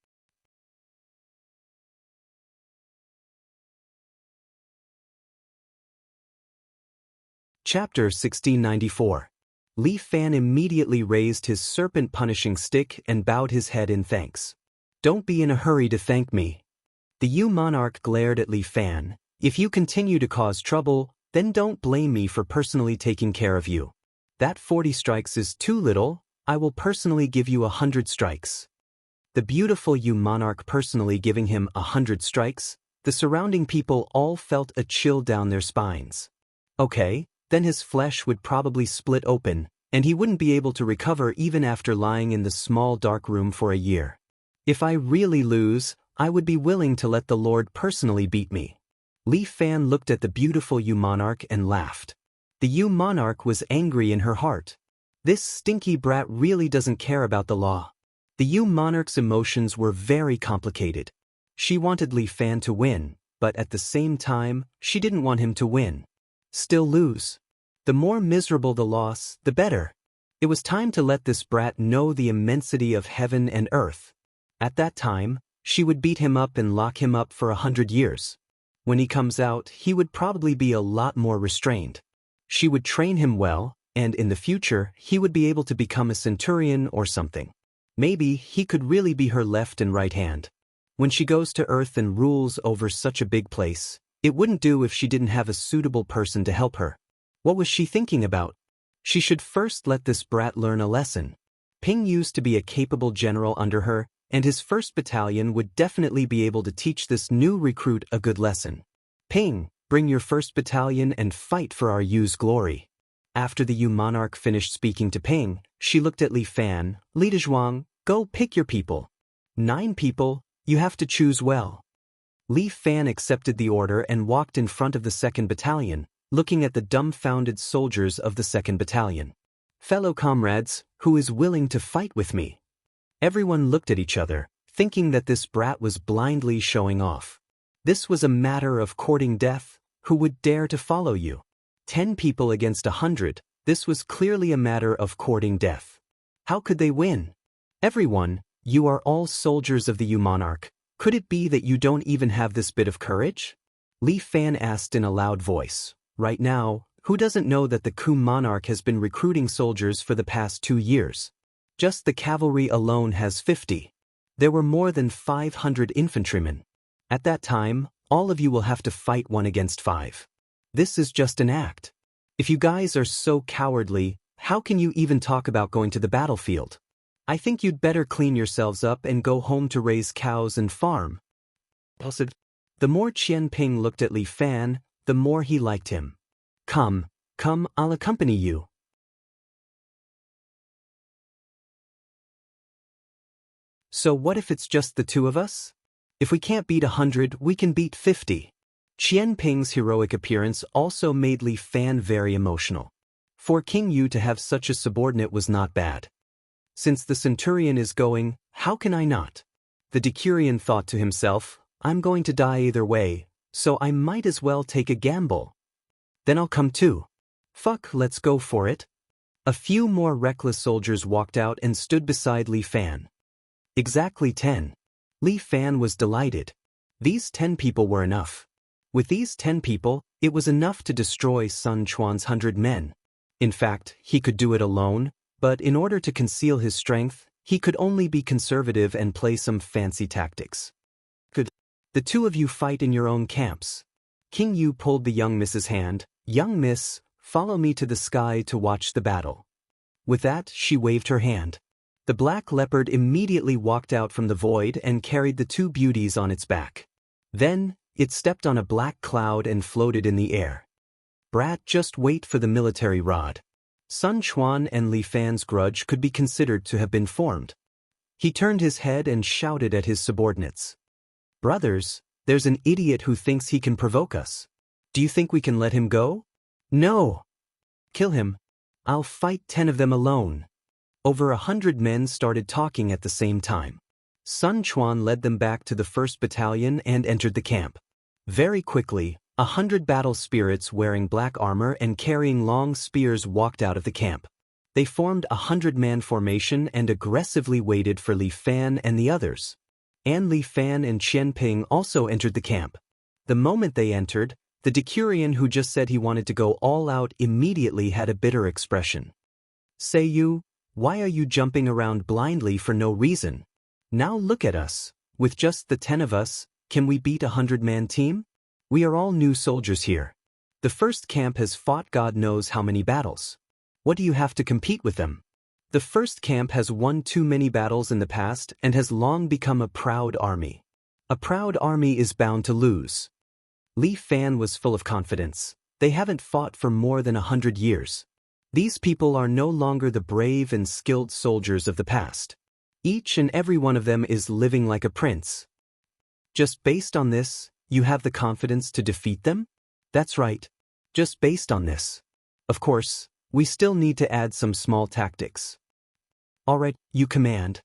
Chapter 1694. Li Fan immediately raised his serpent-punishing stick and bowed his head in thanks. Don't be in a hurry to thank me. The Yu monarch glared at Li Fan. If you continue to cause trouble, then don't blame me for personally taking care of you. That 40 strikes is too little. I will personally give you 100 strikes. The beautiful Yu monarch personally giving him 100 strikes, the surrounding people all felt a chill down their spines. Okay, then his flesh would probably split open, and he wouldn't be able to recover even after lying in the small dark room for a year. If I really lose, I would be willing to let the Lord personally beat me. Li Fan looked at the beautiful Yu monarch and laughed. The Yu monarch was angry in her heart. This stinky brat really doesn't care about the law. The Yu monarch's emotions were very complicated. She wanted Li Fan to win, but at the same time, she didn't want him to win. Still lose. The more miserable the loss, the better. It was time to let this brat know the immensity of heaven and earth. At that time, she would beat him up and lock him up for 100 years. When he comes out, he would probably be a lot more restrained. She would train him well, and in the future, he would be able to become a centurion or something. Maybe he could really be her left and right hand. When she goes to Earth and rules over such a big place, it wouldn't do if she didn't have a suitable person to help her. What was she thinking about? She should first let this brat learn a lesson. Ping used to be a capable general under her, and his first battalion would definitely be able to teach this new recruit a good lesson. Ping, bring your first battalion and fight for our Yu's glory. After the Yu monarch finished speaking to Ping, she looked at Li Fan. Li Dezhuang, go pick your people. 9 people, you have to choose well. Li Fan accepted the order and walked in front of the 2nd Battalion, looking at the dumbfounded soldiers of the 2nd Battalion. Fellow comrades, who is willing to fight with me? Everyone looked at each other, thinking that this brat was blindly showing off. This was a matter of courting death. Who would dare to follow you? 10 people against 100, this was clearly a matter of courting death. How could they win? Everyone, you are all soldiers of the Yu monarch. Could it be that you don't even have this bit of courage? Li Fan asked in a loud voice. Right now, who doesn't know that the Ku monarch has been recruiting soldiers for the past 2 years? Just the cavalry alone has 50. There were more than 500 infantrymen. At that time, all of you will have to fight 1 against 5. This is just an act. If you guys are so cowardly, how can you even talk about going to the battlefield? I think you'd better clean yourselves up and go home to raise cows and farm. The more Qian Ping looked at Li Fan, the more he liked him. Come, I'll accompany you. So what if it's just the 2 of us? If we can't beat 100, we can beat 50. Qian Ping's heroic appearance also made Li Fan very emotional. For King Yu to have such a subordinate was not bad. Since the centurion is going, how can I not? The decurion thought to himself, I'm going to die either way, so I might as well take a gamble. Then I'll come too. Fuck, let's go for it. A few more reckless soldiers walked out and stood beside Li Fan. Exactly 10. Li Fan was delighted. These 10 people were enough. With these 10 people, it was enough to destroy Sun Quan's 100 men. In fact, he could do it alone, but in order to conceal his strength, he could only be conservative and play some fancy tactics. Could the 2 of you fight in your own camps? King Yu pulled the young miss's hand. Young miss, follow me to the sky to watch the battle. With that, she waved her hand. The black leopard immediately walked out from the void and carried the 2 beauties on its back. Then, it stepped on a black cloud and floated in the air. Brat, just wait for the military rod. Sun Quan and Li Fan's grudge could be considered to have been formed. He turned his head and shouted at his subordinates. Brothers, there's an idiot who thinks he can provoke us. Do you think we can let him go? No. Kill him. I'll fight 10 of them alone. Over 100 men started talking at the same time. Sun Quan led them back to the 1st Battalion and entered the camp. Very quickly, 100 battle spirits wearing black armor and carrying long spears walked out of the camp. They formed a 100-man formation and aggressively waited for Li Fan and the others. And Li Fan and Qian Ping also entered the camp. The moment they entered, the Decurion who just said he wanted to go all out immediately had a bitter expression. Say you, why are you jumping around blindly for no reason? Now look at us. With just the 10 of us, can we beat a 100-man team? We are all new soldiers here. The 1st camp has fought God knows how many battles. What do you have to compete with them? The 1st camp has won too many battles in the past and has long become a proud army. A proud army is bound to lose. Li Fan was full of confidence. They haven't fought for more than 100 years. These people are no longer the brave and skilled soldiers of the past. Each and every one of them is living like a prince. Just based on this, you have the confidence to defeat them? That's right. Just based on this. Of course, we still need to add some small tactics. Alright, you command.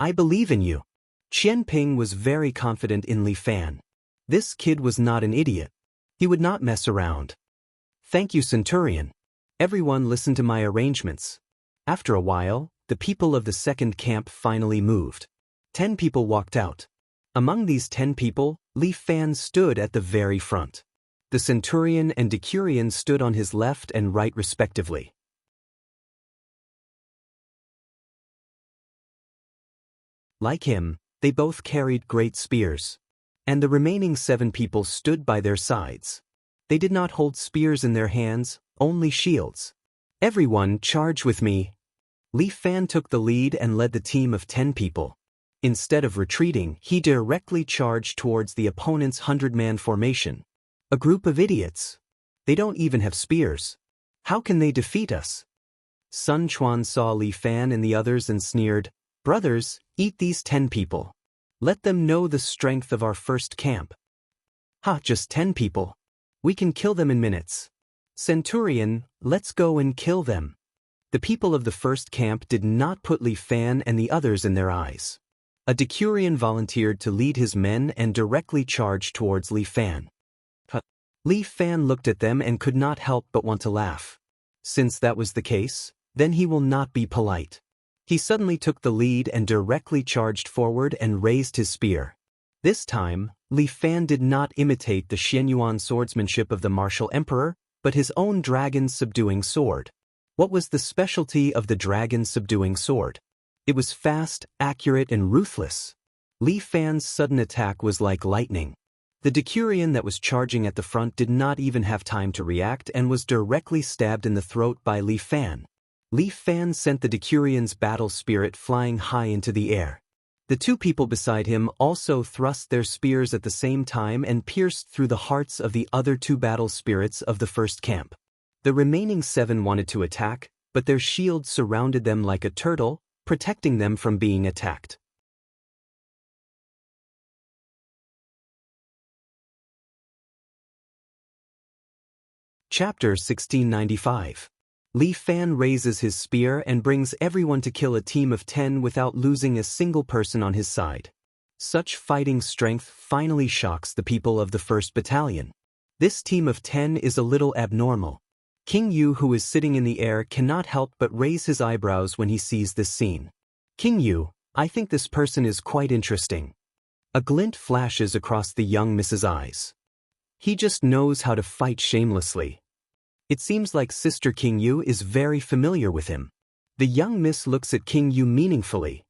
I believe in you. Qian Ping was very confident in Li Fan. This kid was not an idiot. He would not mess around. Thank you, Centurion. Everyone listened to my arrangements. After a while, the people of the 2nd camp finally moved. 10 people walked out. Among these 10 people, Li Fan stood at the very front. The Centurion and Decurion stood on his left and right respectively. Like him, they both carried great spears. And the remaining 7 people stood by their sides. They did not hold spears in their hands, only shields. Everyone charge with me. Li Fan took the lead and led the team of 10 people. Instead of retreating, he directly charged towards the opponent's 100-man formation. A group of idiots. They don't even have spears. How can they defeat us? Sun Quan saw Li Fan and the others and sneered, "Brothers, eat these 10 people. Let them know the strength of our 1st camp." Ha, just 10 people. We can kill them in minutes. Centurion, let's go and kill them. The people of the 1st camp did not put Li Fan and the others in their eyes. A Decurion volunteered to lead his men and directly charged towards Li Fan. Li Fan looked at them and could not help but want to laugh. Since that was the case, then he will not be polite. He suddenly took the lead and directly charged forward and raised his spear. This time, Li Fan did not imitate the Xianyuan swordsmanship of the martial emperor, but his own dragon-subduing sword. What was the specialty of the dragon-subduing sword? It was fast, accurate, and ruthless. Li Fan's sudden attack was like lightning. The Decurion that was charging at the front did not even have time to react and was directly stabbed in the throat by Li Fan. Li Fan sent the Decurion's battle spirit flying high into the air. The 2 people beside him also thrust their spears at the same time and pierced through the hearts of the other 2 battle spirits of the 1st camp. The remaining 7 wanted to attack, but their shields surrounded them like a turtle, protecting them from being attacked. Chapter 1695. Li Fan raises his spear and brings everyone to kill a team of 10 without losing a single person on his side. Such fighting strength finally shocks the people of the 1st Battalion. This team of 10 is a little abnormal. King Yu, who is sitting in the air, cannot help but raise his eyebrows when he sees this scene. King Yu, I think this person is quite interesting. A glint flashes across the young Miss's eyes. He just knows how to fight shamelessly. It seems like Sister King Yu is very familiar with him. The young Miss looks at King Yu meaningfully.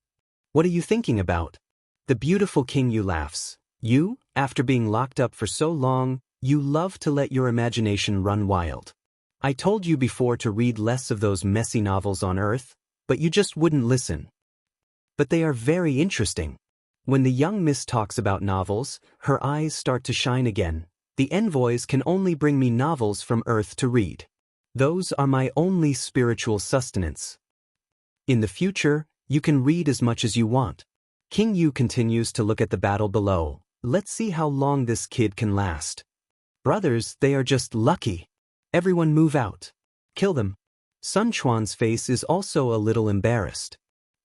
What are you thinking about? The beautiful King Yu laughs. You, after being locked up for so long, you love to let your imagination run wild. I told you before to read less of those messy novels on Earth, but you just wouldn't listen. But they are very interesting. When the young Miss talks about novels, her eyes start to shine again. The envoys can only bring me novels from Earth to read. Those are my only spiritual sustenance. In the future, you can read as much as you want. King Yu continues to look at the battle below. Let's see how long this kid can last. Brothers, they are just lucky. Everyone move out. Kill them. Sun Quan's face is also a little embarrassed.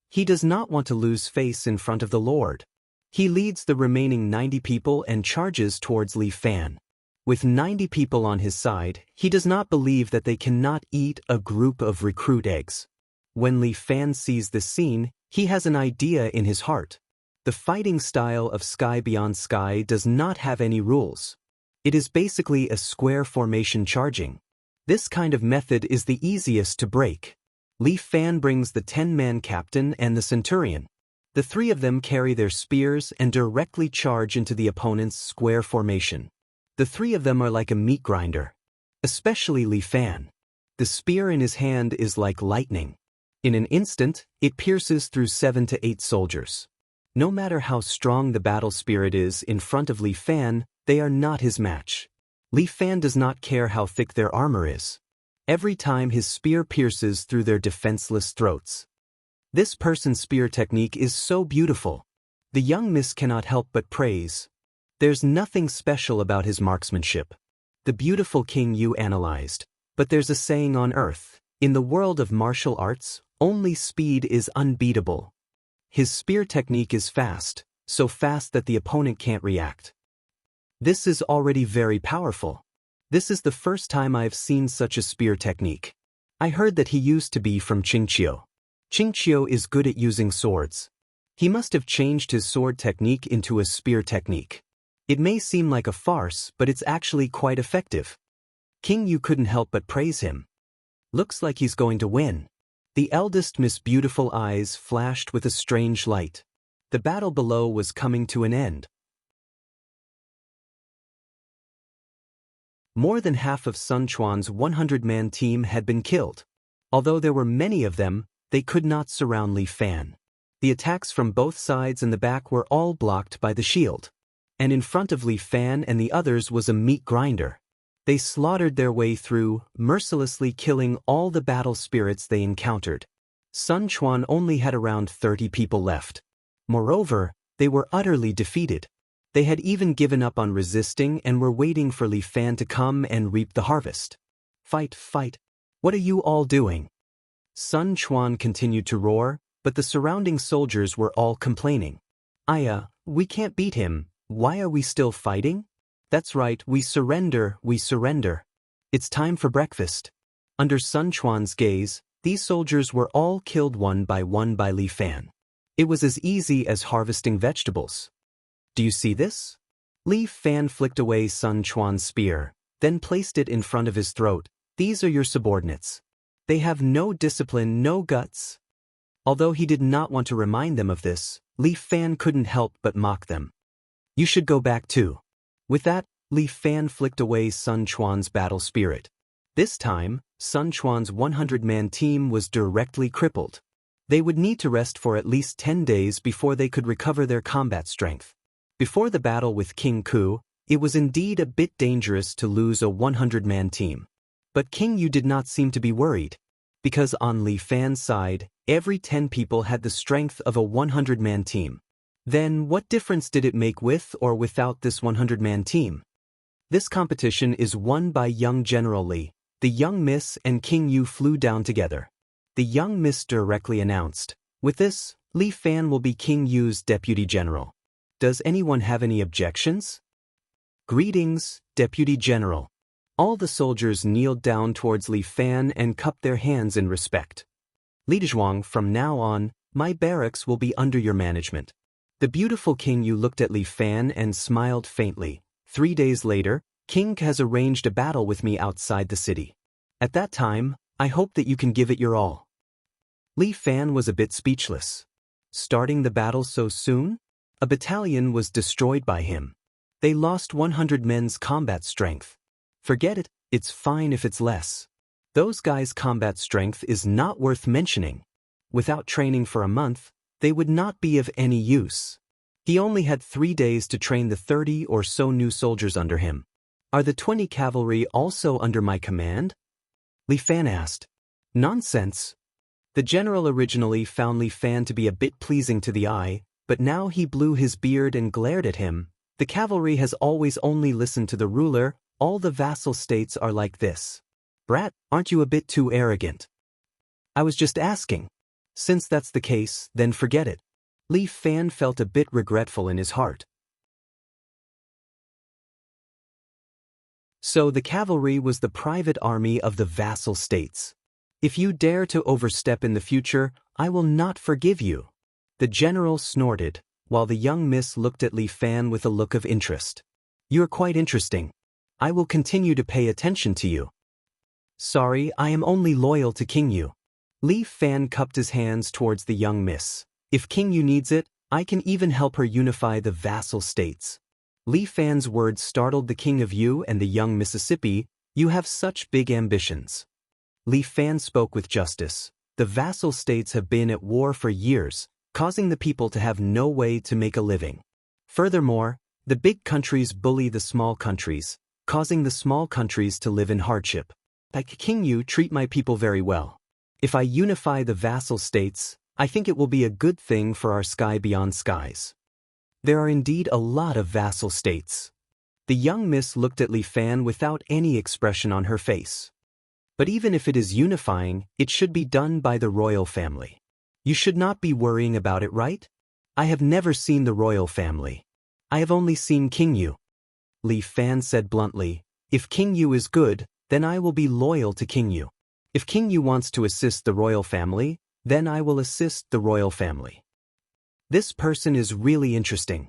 He does not want to lose face in front of the Lord. He leads the remaining 90 people and charges towards Li Fan. With 90 people on his side, he does not believe that they cannot eat a group of recruit eggs. When Li Fan sees this scene, he has an idea in his heart. The fighting style of Sky Beyond Sky does not have any rules. It is basically a square formation charging. This kind of method is the easiest to break. Li Fan brings the 10-man captain and the centurion. The three of them carry their spears and directly charge into the opponent's square formation. The three of them are like a meat grinder. Especially Li Fan. The spear in his hand is like lightning. In an instant, it pierces through 7 to 8 soldiers. No matter how strong the battle spirit is in front of Li Fan, they are not his match. Li Fan does not care how thick their armor is. Every time his spear pierces through their defenseless throats. This person's spear technique is so beautiful. The young miss cannot help but praise. There's nothing special about his marksmanship. The beautiful King Yu analyzed, but there's a saying on earth, in the world of martial arts, only speed is unbeatable. His spear technique is fast, so fast that the opponent can't react. This is already very powerful. This is the first time I have seen such a spear technique. I heard that he used to be from Qingqiu. Qingqiu is good at using swords. He must have changed his sword technique into a spear technique. It may seem like a farce, but it's actually quite effective. King Yu couldn't help but praise him. Looks like he's going to win. The eldest Miss Beautiful eyes flashed with a strange light. The battle below was coming to an end. More than half of Sun Quan's 100-man team had been killed. Although there were many of them, they could not surround Li Fan. The attacks from both sides and the back were all blocked by the shield. And in front of Li Fan and the others was a meat grinder. They slaughtered their way through, mercilessly killing all the battle spirits they encountered. Sun Quan only had around 30 people left. Moreover, they were utterly defeated. They had even given up on resisting and were waiting for Li Fan to come and reap the harvest. Fight, fight. What are you all doing? Sun Quan continued to roar, but the surrounding soldiers were all complaining. We can't beat him. Why are we still fighting? That's right, we surrender, we surrender. It's time for breakfast. Under Sun Quan's gaze, these soldiers were all killed one by Li Fan. It was as easy as harvesting vegetables. Do you see this? Li Fan flicked away Sun Quan's spear, then placed it in front of his throat. These are your subordinates. They have no discipline, no guts. Although he did not want to remind them of this, Li Fan couldn't help but mock them. You should go back too. With that, Li Fan flicked away Sun Quan's battle spirit. This time, Sun Quan's 100-man team was directly crippled. They would need to rest for at least 10 days before they could recover their combat strength. Before the battle with King Ku, it was indeed a bit dangerous to lose a 100-man team. But King Yu did not seem to be worried, because on Li Fan's side, every 10 people had the strength of a 100-man team. Then what difference did it make with or without this 100-man team? This competition is won by young General Li. The young miss and King Yu flew down together. The young miss directly announced, with this, Li Fan will be King Yu's deputy general. Does anyone have any objections? Greetings, Deputy General. All the soldiers kneeled down towards Li Fan and cupped their hands in respect. Li Zhuang, from now on, my barracks will be under your management. The beautiful King Yu looked at Li Fan and smiled faintly. 3 days later, King has arranged a battle with me outside the city. At that time, I hope that you can give it your all. Li Fan was a bit speechless. Starting the battle so soon? A battalion was destroyed by him. They lost 100 men's combat strength. Forget it, it's fine if it's less. Those guys' combat strength is not worth mentioning. Without training for a month, they would not be of any use. He only had 3 days to train the 30 or so new soldiers under him. Are the 20 cavalry also under my command? Li Fan asked. Nonsense. The general originally found Li Fan to be a bit pleasing to the eye, but now he blew his beard and glared at him. The cavalry has always only listened to the ruler, All the vassal states are like this. Brat, aren't you a bit too arrogant? I was just asking. Since that's the case, then forget it. Li Fan felt a bit regretful in his heart. So the cavalry was the private army of the vassal states. If you dare to overstep in the future, I will not forgive you. The general snorted, while the young miss looked at Li Fan with a look of interest. You're quite interesting. I will continue to pay attention to you. Sorry, I am only loyal to King Yu. Li Fan cupped his hands towards the young miss. If King Yu needs it, I can even help her unify the vassal states. Li Fan's words startled the King of Yu and the young Mississippi. You have such big ambitions. Li Fan spoke with justice. The vassal states have been at war for years, causing the people to have no way to make a living. Furthermore, the big countries bully the small countries, causing the small countries to live in hardship. Like King Yu treat my people very well. If I unify the vassal states, I think it will be a good thing for our sky beyond skies. There are indeed a lot of vassal states. The young miss looked at Li Fan without any expression on her face. But even if it is unifying, it should be done by the royal family. You should not be worrying about it, right? I have never seen the royal family. I have only seen King Yu. Li Fan said bluntly, if King Yu is good, then I will be loyal to King Yu. If King Yu wants to assist the royal family, then I will assist the royal family. This person is really interesting.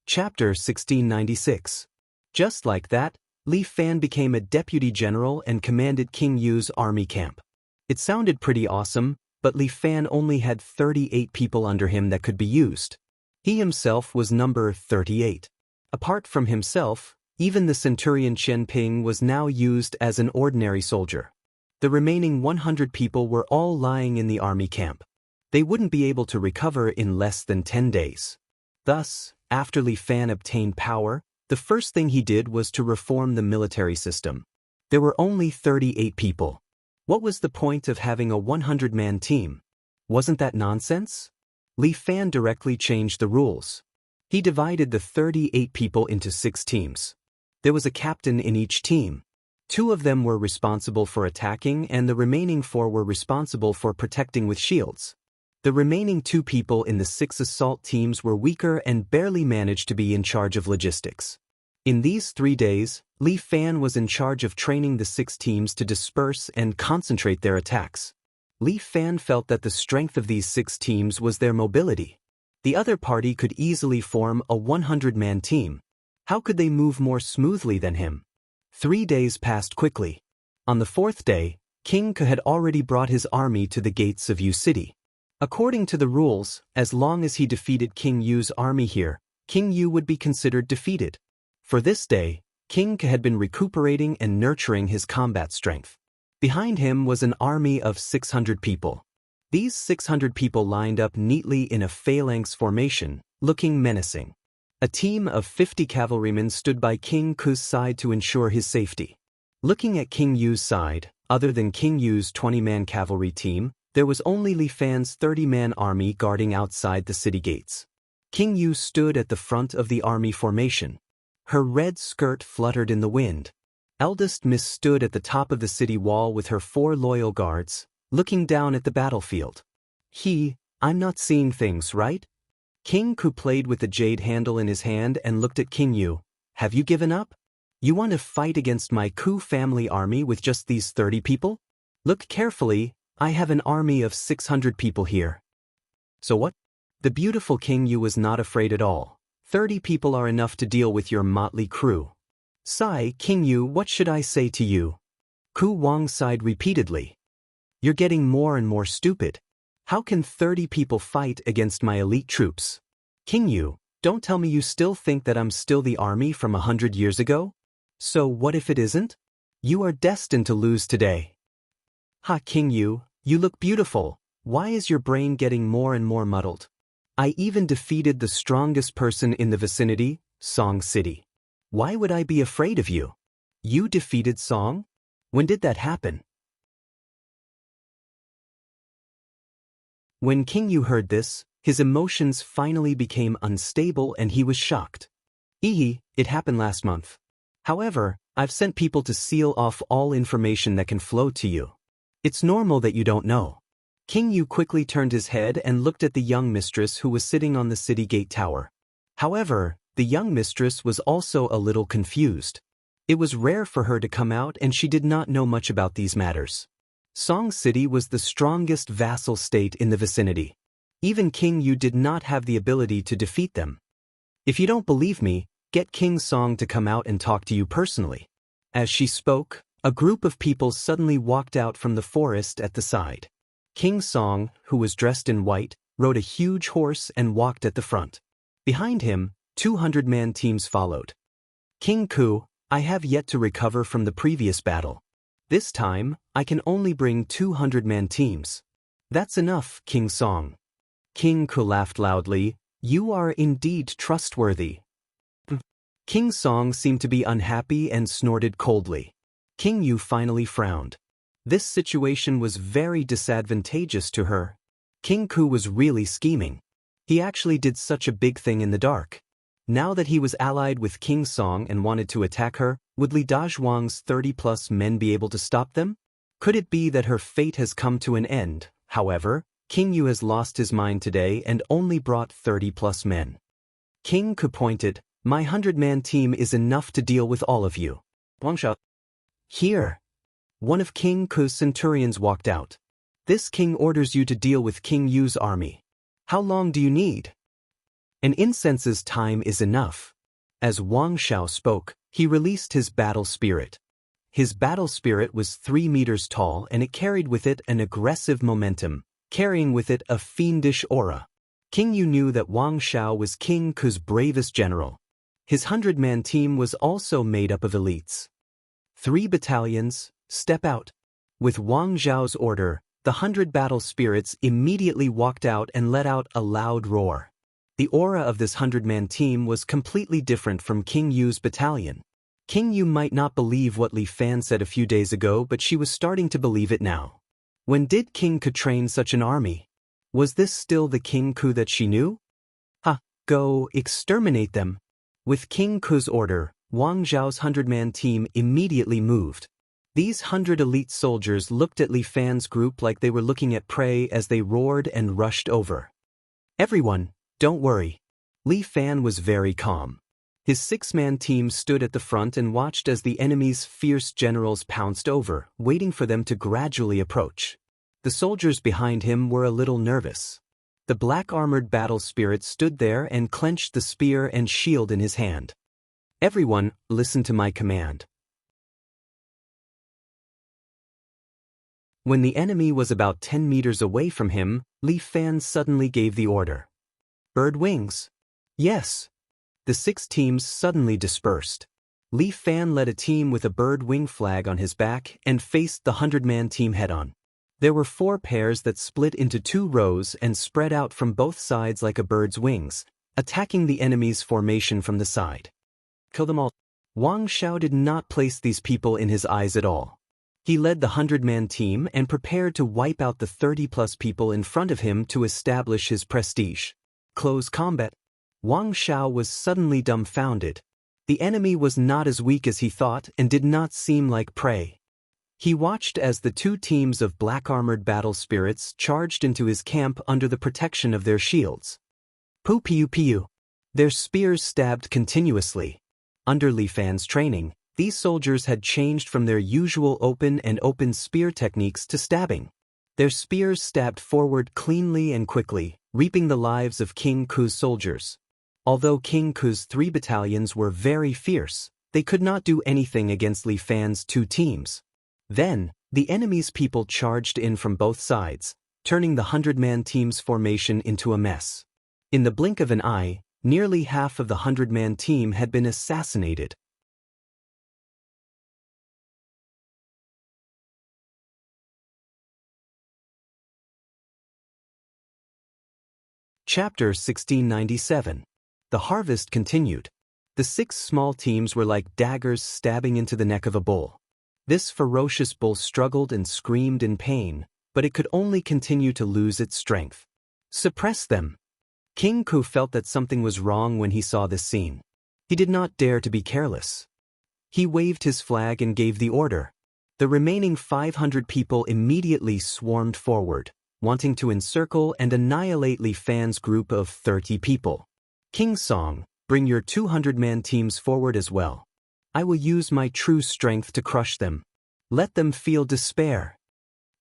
Chapter 1696. Just like that, Li Fan became a deputy general and commanded King Yu's army camp. It sounded pretty awesome, but Li Fan only had 38 people under him that could be used. He himself was number 38. Apart from himself, even the centurion Chen Ping was now used as an ordinary soldier. The remaining 100 people were all lying in the army camp. They wouldn't be able to recover in less than 10 days. Thus, after Li Fan obtained power, the first thing he did was to reform the military system. There were only 38 people. What was the point of having a 100-man team? Wasn't that nonsense? Li Fan directly changed the rules. He divided the 38 people into 6 teams. There was a captain in each team. 2 of them were responsible for attacking and the remaining 4 were responsible for protecting with shields. The remaining 2 people in the 6 assault teams were weaker and barely managed to be in charge of logistics. In these 3 days, Li Fan was in charge of training the 6 teams to disperse and concentrate their attacks. Li Fan felt that the strength of these 6 teams was their mobility. The other party could easily form a 100-man team. How could they move more smoothly than him? 3 days passed quickly. On the 4th day, King Ke had already brought his army to the gates of Yu City. According to the rules, as long as he defeated King Yu's army here, King Yu would be considered defeated. For this day, King Ke had been recuperating and nurturing his combat strength. Behind him was an army of 600 people. These 600 people lined up neatly in a phalanx formation, looking menacing. A team of 50 cavalrymen stood by King Ke's side to ensure his safety. Looking at King Yu's side, other than King Yu's 20-man cavalry team, there was only Li Fan's 30-man army guarding outside the city gates. King Yu stood at the front of the army formation. Her red skirt fluttered in the wind. Eldest Miss stood at the top of the city wall with her 4 loyal guards, looking down at the battlefield. I'm not seeing things, right? King Ke played with the jade handle in his hand and looked at King Yu. Have you given up? You want to fight against my Ku family army with just these 30 people? Look carefully, I have an army of 600 people here. So what? The beautiful King Yu was not afraid at all. 30 people are enough to deal with your motley crew. Sigh, King Yu, what should I say to you? Ku Wang sighed repeatedly. You're getting more and more stupid. How can 30 people fight against my elite troops? King Yu, don't tell me you still think that I'm still the army from 100 years ago? So what if it isn't? You are destined to lose today. Ha, King Yu, you look beautiful. Why is your brain getting more and more muddled? I even defeated the strongest person in the vicinity, Song City. Why would I be afraid of you? You defeated Song? When did that happen? When King Yu heard this, his emotions finally became unstable and he was shocked. It happened last month. However, I've sent people to seal off all information that can flow to you. It's normal that you don't know. King Yu quickly turned his head and looked at the young mistress who was sitting on the city gate tower. However, the young mistress was also a little confused. It was rare for her to come out and she did not know much about these matters. Song City was the strongest vassal state in the vicinity. Even King Yu did not have the ability to defeat them. If you don't believe me, get King Song to come out and talk to you personally. As she spoke, a group of people suddenly walked out from the forest at the side. King Song, who was dressed in white, rode a huge horse and walked at the front. Behind him, 200-man teams followed. King Ku, I have yet to recover from the previous battle. This time, I can only bring 200-man teams. That's enough, King Song. King Ku laughed loudly. You are indeed trustworthy. King Song seemed to be unhappy and snorted coldly. King Yu finally frowned. This situation was very disadvantageous to her. King Ku was really scheming. He actually did such a big thing in the dark. Now that he was allied with King Song and wanted to attack her, would Li Dazhuang's 30-plus men be able to stop them? Could it be that her fate has come to an end? However, King Yu has lost his mind today and only brought 30-plus men. King Ku pointed, my 100-man team is enough to deal with all of you. Wangsha. Here. One of King Ku's centurions walked out. This king orders you to deal with King Yu's army. How long do you need? An incense's time is enough. As Wang Shao spoke, he released his battle spirit. His battle spirit was 3 meters tall and it carried with it an aggressive momentum, carrying with it a fiendish aura. King Yu knew that Wang Shao was King Ku's bravest general. His 100-man team was also made up of elites. 3 battalions, step out. With Wang Zhao's order, the 100 battle spirits immediately walked out and let out a loud roar. The aura of this 100-man team was completely different from King Yu's battalion. King Yu might not believe what Li Fan said a few days ago, but she was starting to believe it now. When did King Ku train such an army? Was this still the King Ku that she knew? Go exterminate them. With King Ku's order, Wang Zhao's 100-man team immediately moved. These 100 elite soldiers looked at Li Fan's group like they were looking at prey as they roared and rushed over. Everyone, don't worry. Li Fan was very calm. His 6-man team stood at the front and watched as the enemy's fierce generals pounced over, waiting for them to gradually approach. The soldiers behind him were a little nervous. The black-armored battle spirit stood there and clenched the spear and shield in his hand. Everyone, listen to my command. When the enemy was about 10 meters away from him, Li Fan suddenly gave the order. Bird wings. Yes. The 6 teams suddenly dispersed. Li Fan led a team with a bird wing flag on his back and faced the 100-man team head-on. There were 4 pairs that split into 2 rows and spread out from both sides like a bird's wings, attacking the enemy's formation from the side. Kill them all. Wang Shao did not place these people in his eyes at all. He led the 100-man team and prepared to wipe out the 30-plus people in front of him to establish his prestige. Close combat. Wang Shao was suddenly dumbfounded. The enemy was not as weak as he thought and did not seem like prey. He watched as the 2 teams of black-armored battle spirits charged into his camp under the protection of their shields. Pu piu piu. Their spears stabbed continuously. Under Li Fan's training, these soldiers had changed from their usual open spear techniques to stabbing. Their spears stabbed forward cleanly and quickly, reaping the lives of King Ku's soldiers. Although King Ku's 3 battalions were very fierce, they could not do anything against Li Fan's 2 teams. Then, the enemy's people charged in from both sides, turning the 100-man team's formation into a mess. In the blink of an eye, nearly half of the 100-man team had been assassinated. Chapter 1697. The harvest continued. The 6 small teams were like daggers stabbing into the neck of a bull. This ferocious bull struggled and screamed in pain, but it could only continue to lose its strength. Suppress them. King Ku felt that something was wrong when he saw this scene. He did not dare to be careless. He waved his flag and gave the order. The remaining 500 people immediately swarmed forward, wanting to encircle and annihilate Li Fan's group of 30 people. King Song, bring your 200-man teams forward as well. I will use my true strength to crush them. Let them feel despair.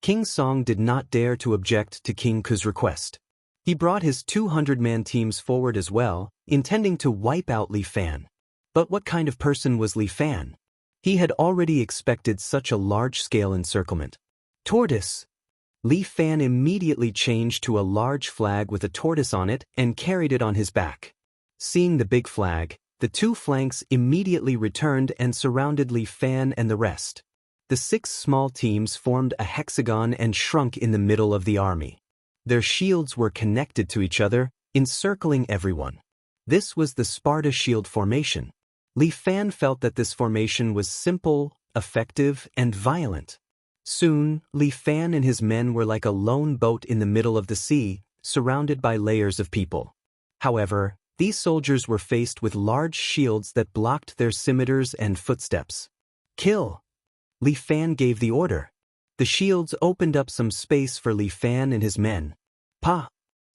King Song did not dare to object to King Ku's request. He brought his 200-man teams forward as well, intending to wipe out Li Fan. But what kind of person was Li Fan? He had already expected such a large-scale encirclement. Tortoise. Li Fan immediately changed to a large flag with a tortoise on it and carried it on his back. Seeing the big flag, the two flanks immediately returned and surrounded Li Fan and the rest. The 6 small teams formed a hexagon and shrunk in the middle of the army. Their shields were connected to each other, encircling everyone. This was the Sparta shield formation. Li Fan felt that this formation was simple, effective, and violent. Soon, Li Fan and his men were like a lone boat in the middle of the sea, surrounded by layers of people. However, these soldiers were faced with large shields that blocked their scimitars and footsteps. Kill! Li Fan gave the order. The shields opened up some space for Li Fan and his men. Pa!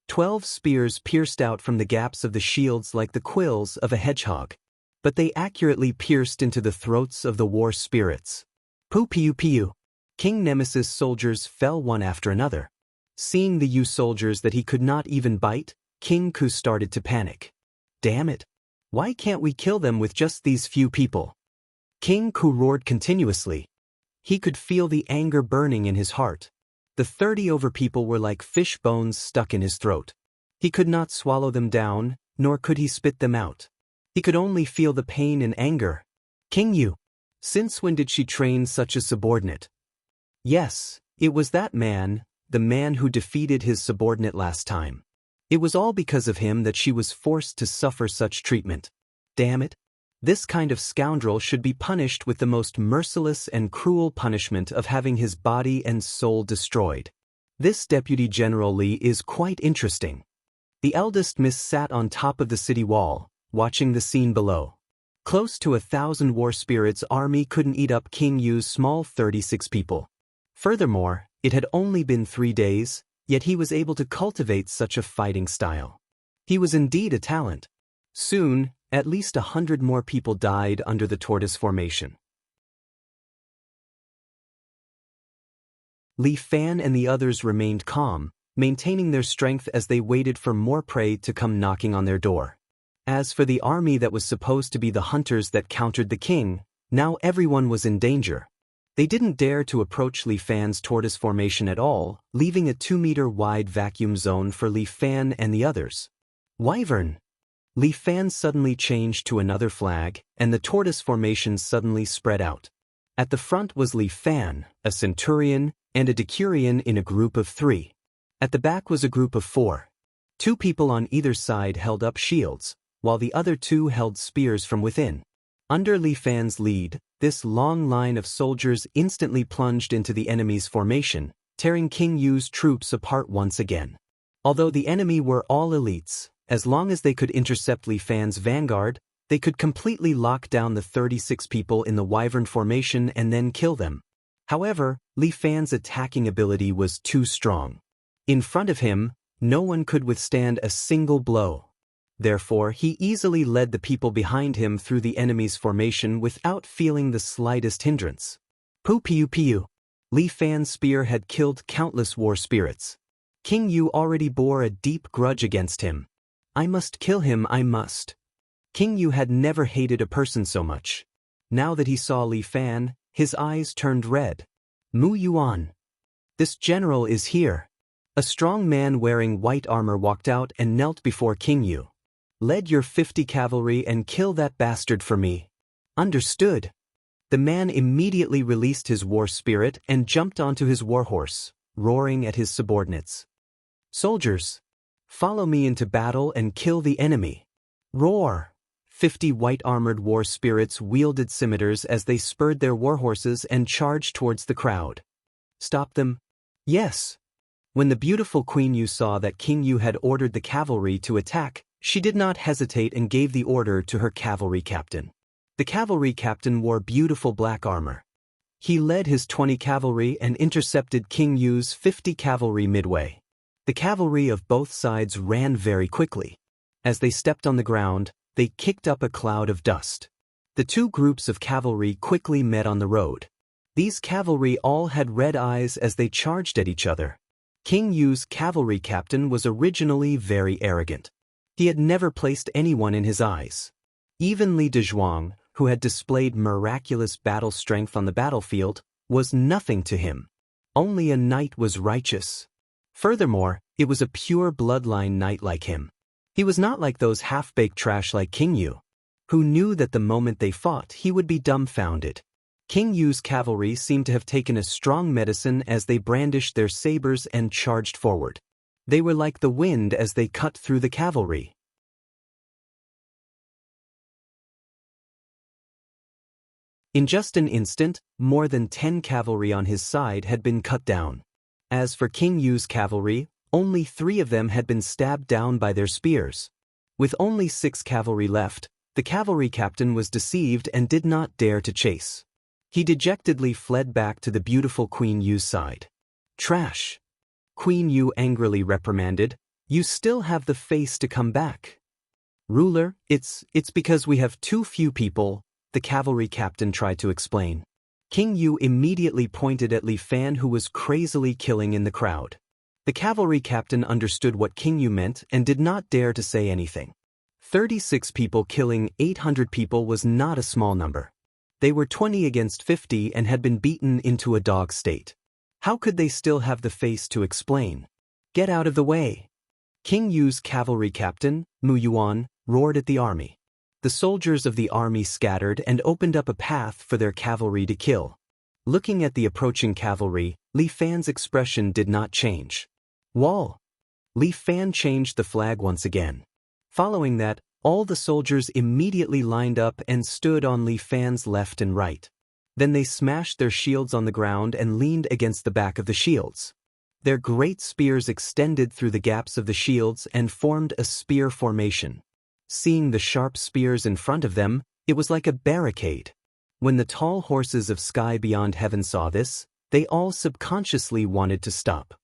12 spears pierced out from the gaps of the shields like the quills of a hedgehog. But they accurately pierced into the throats of the war spirits. Pu piu piu. King Nemesis' soldiers fell one after another. Seeing the Yu soldiers that he could not even bite, King Ku started to panic. Damn it! Why can't we kill them with just these few people? King Ku roared continuously. He could feel the anger burning in his heart. The 30 people were like fish bones stuck in his throat. He could not swallow them down, nor could he spit them out. He could only feel the pain and anger. King Yu. Since when did she train such a subordinate? Yes, it was that man, the man who defeated his subordinate last time. It was all because of him that she was forced to suffer such treatment. Damn it. This kind of scoundrel should be punished with the most merciless and cruel punishment of having his body and soul destroyed. This Deputy General Li is quite interesting. The eldest miss sat on top of the city wall, watching the scene below. Close to 1,000 war spirits' army couldn't eat up King Yu's small 36 people. Furthermore, it had only been 3 days, yet he was able to cultivate such a fighting style. He was indeed a talent. Soon, at least 100 more people died under the tortoise formation. Li Fan and the others remained calm, maintaining their strength as they waited for more prey to come knocking on their door. As for the army that was supposed to be the hunters that countered the king, now everyone was in danger. They didn't dare to approach Li Fan's tortoise formation at all, leaving a 2-meter-wide vacuum zone for Li Fan and the others. Wyvern! Li Fan suddenly changed to another flag, and the tortoise formation suddenly spread out. At the front was Li Fan, a centurion, and a decurion in a group of 3. At the back was a group of 4. 2 people on either side held up shields, while the other 2 held spears from within. Under Li Fan's lead, this long line of soldiers instantly plunged into the enemy's formation, tearing King Yu's troops apart once again. Although the enemy were all elites, as long as they could intercept Li Fan's vanguard, they could completely lock down the 36 people in the Wyvern formation and then kill them. However, Li Fan's attacking ability was too strong. In front of him, no one could withstand a single blow. Therefore, he easily led the people behind him through the enemy's formation without feeling the slightest hindrance. Pu piu piu. Li Fan's spear had killed countless war spirits. King Yu already bore a deep grudge against him. I must kill him, I must. King Yu had never hated a person so much. Now that he saw Li Fan, his eyes turned red. Mu Yuan. This general is here. A strong man wearing white armor walked out and knelt before King Yu. Lead your 50 cavalry and kill that bastard for me. Understood. The man immediately released his war spirit and jumped onto his warhorse, roaring at his subordinates. Soldiers, follow me into battle and kill the enemy. Roar! 50 white-armored war spirits wielded scimitars as they spurred their warhorses and charged towards the crowd. Stop them? Yes. When the beautiful Queen Yu saw that King Yu had ordered the cavalry to attack, she did not hesitate and gave the order to her cavalry captain. The cavalry captain wore beautiful black armor. He led his 20 cavalry and intercepted King Yu's 50 cavalry midway. The cavalry of both sides ran very quickly. As they stepped on the ground, they kicked up a cloud of dust. The two groups of cavalry quickly met on the road. These cavalry all had red eyes as they charged at each other. King Yu's cavalry captain was originally very arrogant. He had never placed anyone in his eyes. Even Li Dezhuang, who had displayed miraculous battle strength on the battlefield, was nothing to him. Only a knight was righteous. Furthermore, it was a pure bloodline knight like him. He was not like those half-baked trash like King Yu, who knew that the moment they fought he would be dumbfounded. King Yu's cavalry seemed to have taken a strong medicine as they brandished their sabers and charged forward. They were like the wind as they cut through the cavalry. In just an instant, more than 10 cavalry on his side had been cut down. As for King Yu's cavalry, only 3 of them had been stabbed down by their spears. With only 6 cavalry left, the cavalry captain was deceived and did not dare to chase. He dejectedly fled back to the beautiful Queen Yu's side. "Trash!" Queen Yu angrily reprimanded. "You still have the face to come back." "Ruler, it's because we have too few people," the cavalry captain tried to explain. King Yu immediately pointed at Li Fan, who was crazily killing in the crowd. The cavalry captain understood what King Yu meant and did not dare to say anything. 36 people killing 800 people was not a small number. They were 20 against 50 and had been beaten into a dog state. How could they still have the face to explain? "Get out of the way!" King Yu's cavalry captain, Mu Yuan, roared at the army. The soldiers of the army scattered and opened up a path for their cavalry to kill. Looking at the approaching cavalry, Li Fan's expression did not change. "Wall!" Li Fan changed the flag once again. Following that, all the soldiers immediately lined up and stood on Li Fan's left and right. Then they smashed their shields on the ground and leaned against the back of the shields. Their great spears extended through the gaps of the shields and formed a spear formation. Seeing the sharp spears in front of them, it was like a barricade. When the tall horses of Sky Beyond Heaven saw this, they all subconsciously wanted to stop.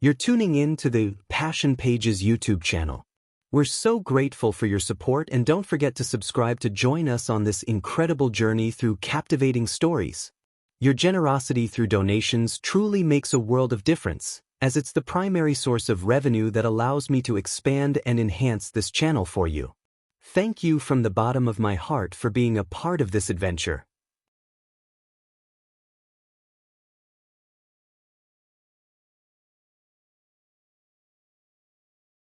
You're tuning in to the Passion Pages YouTube channel. We're so grateful for your support, and don't forget to subscribe to join us on this incredible journey through captivating stories. Your generosity through donations truly makes a world of difference, as it's the primary source of revenue that allows me to expand and enhance this channel for you. Thank you from the bottom of my heart for being a part of this adventure.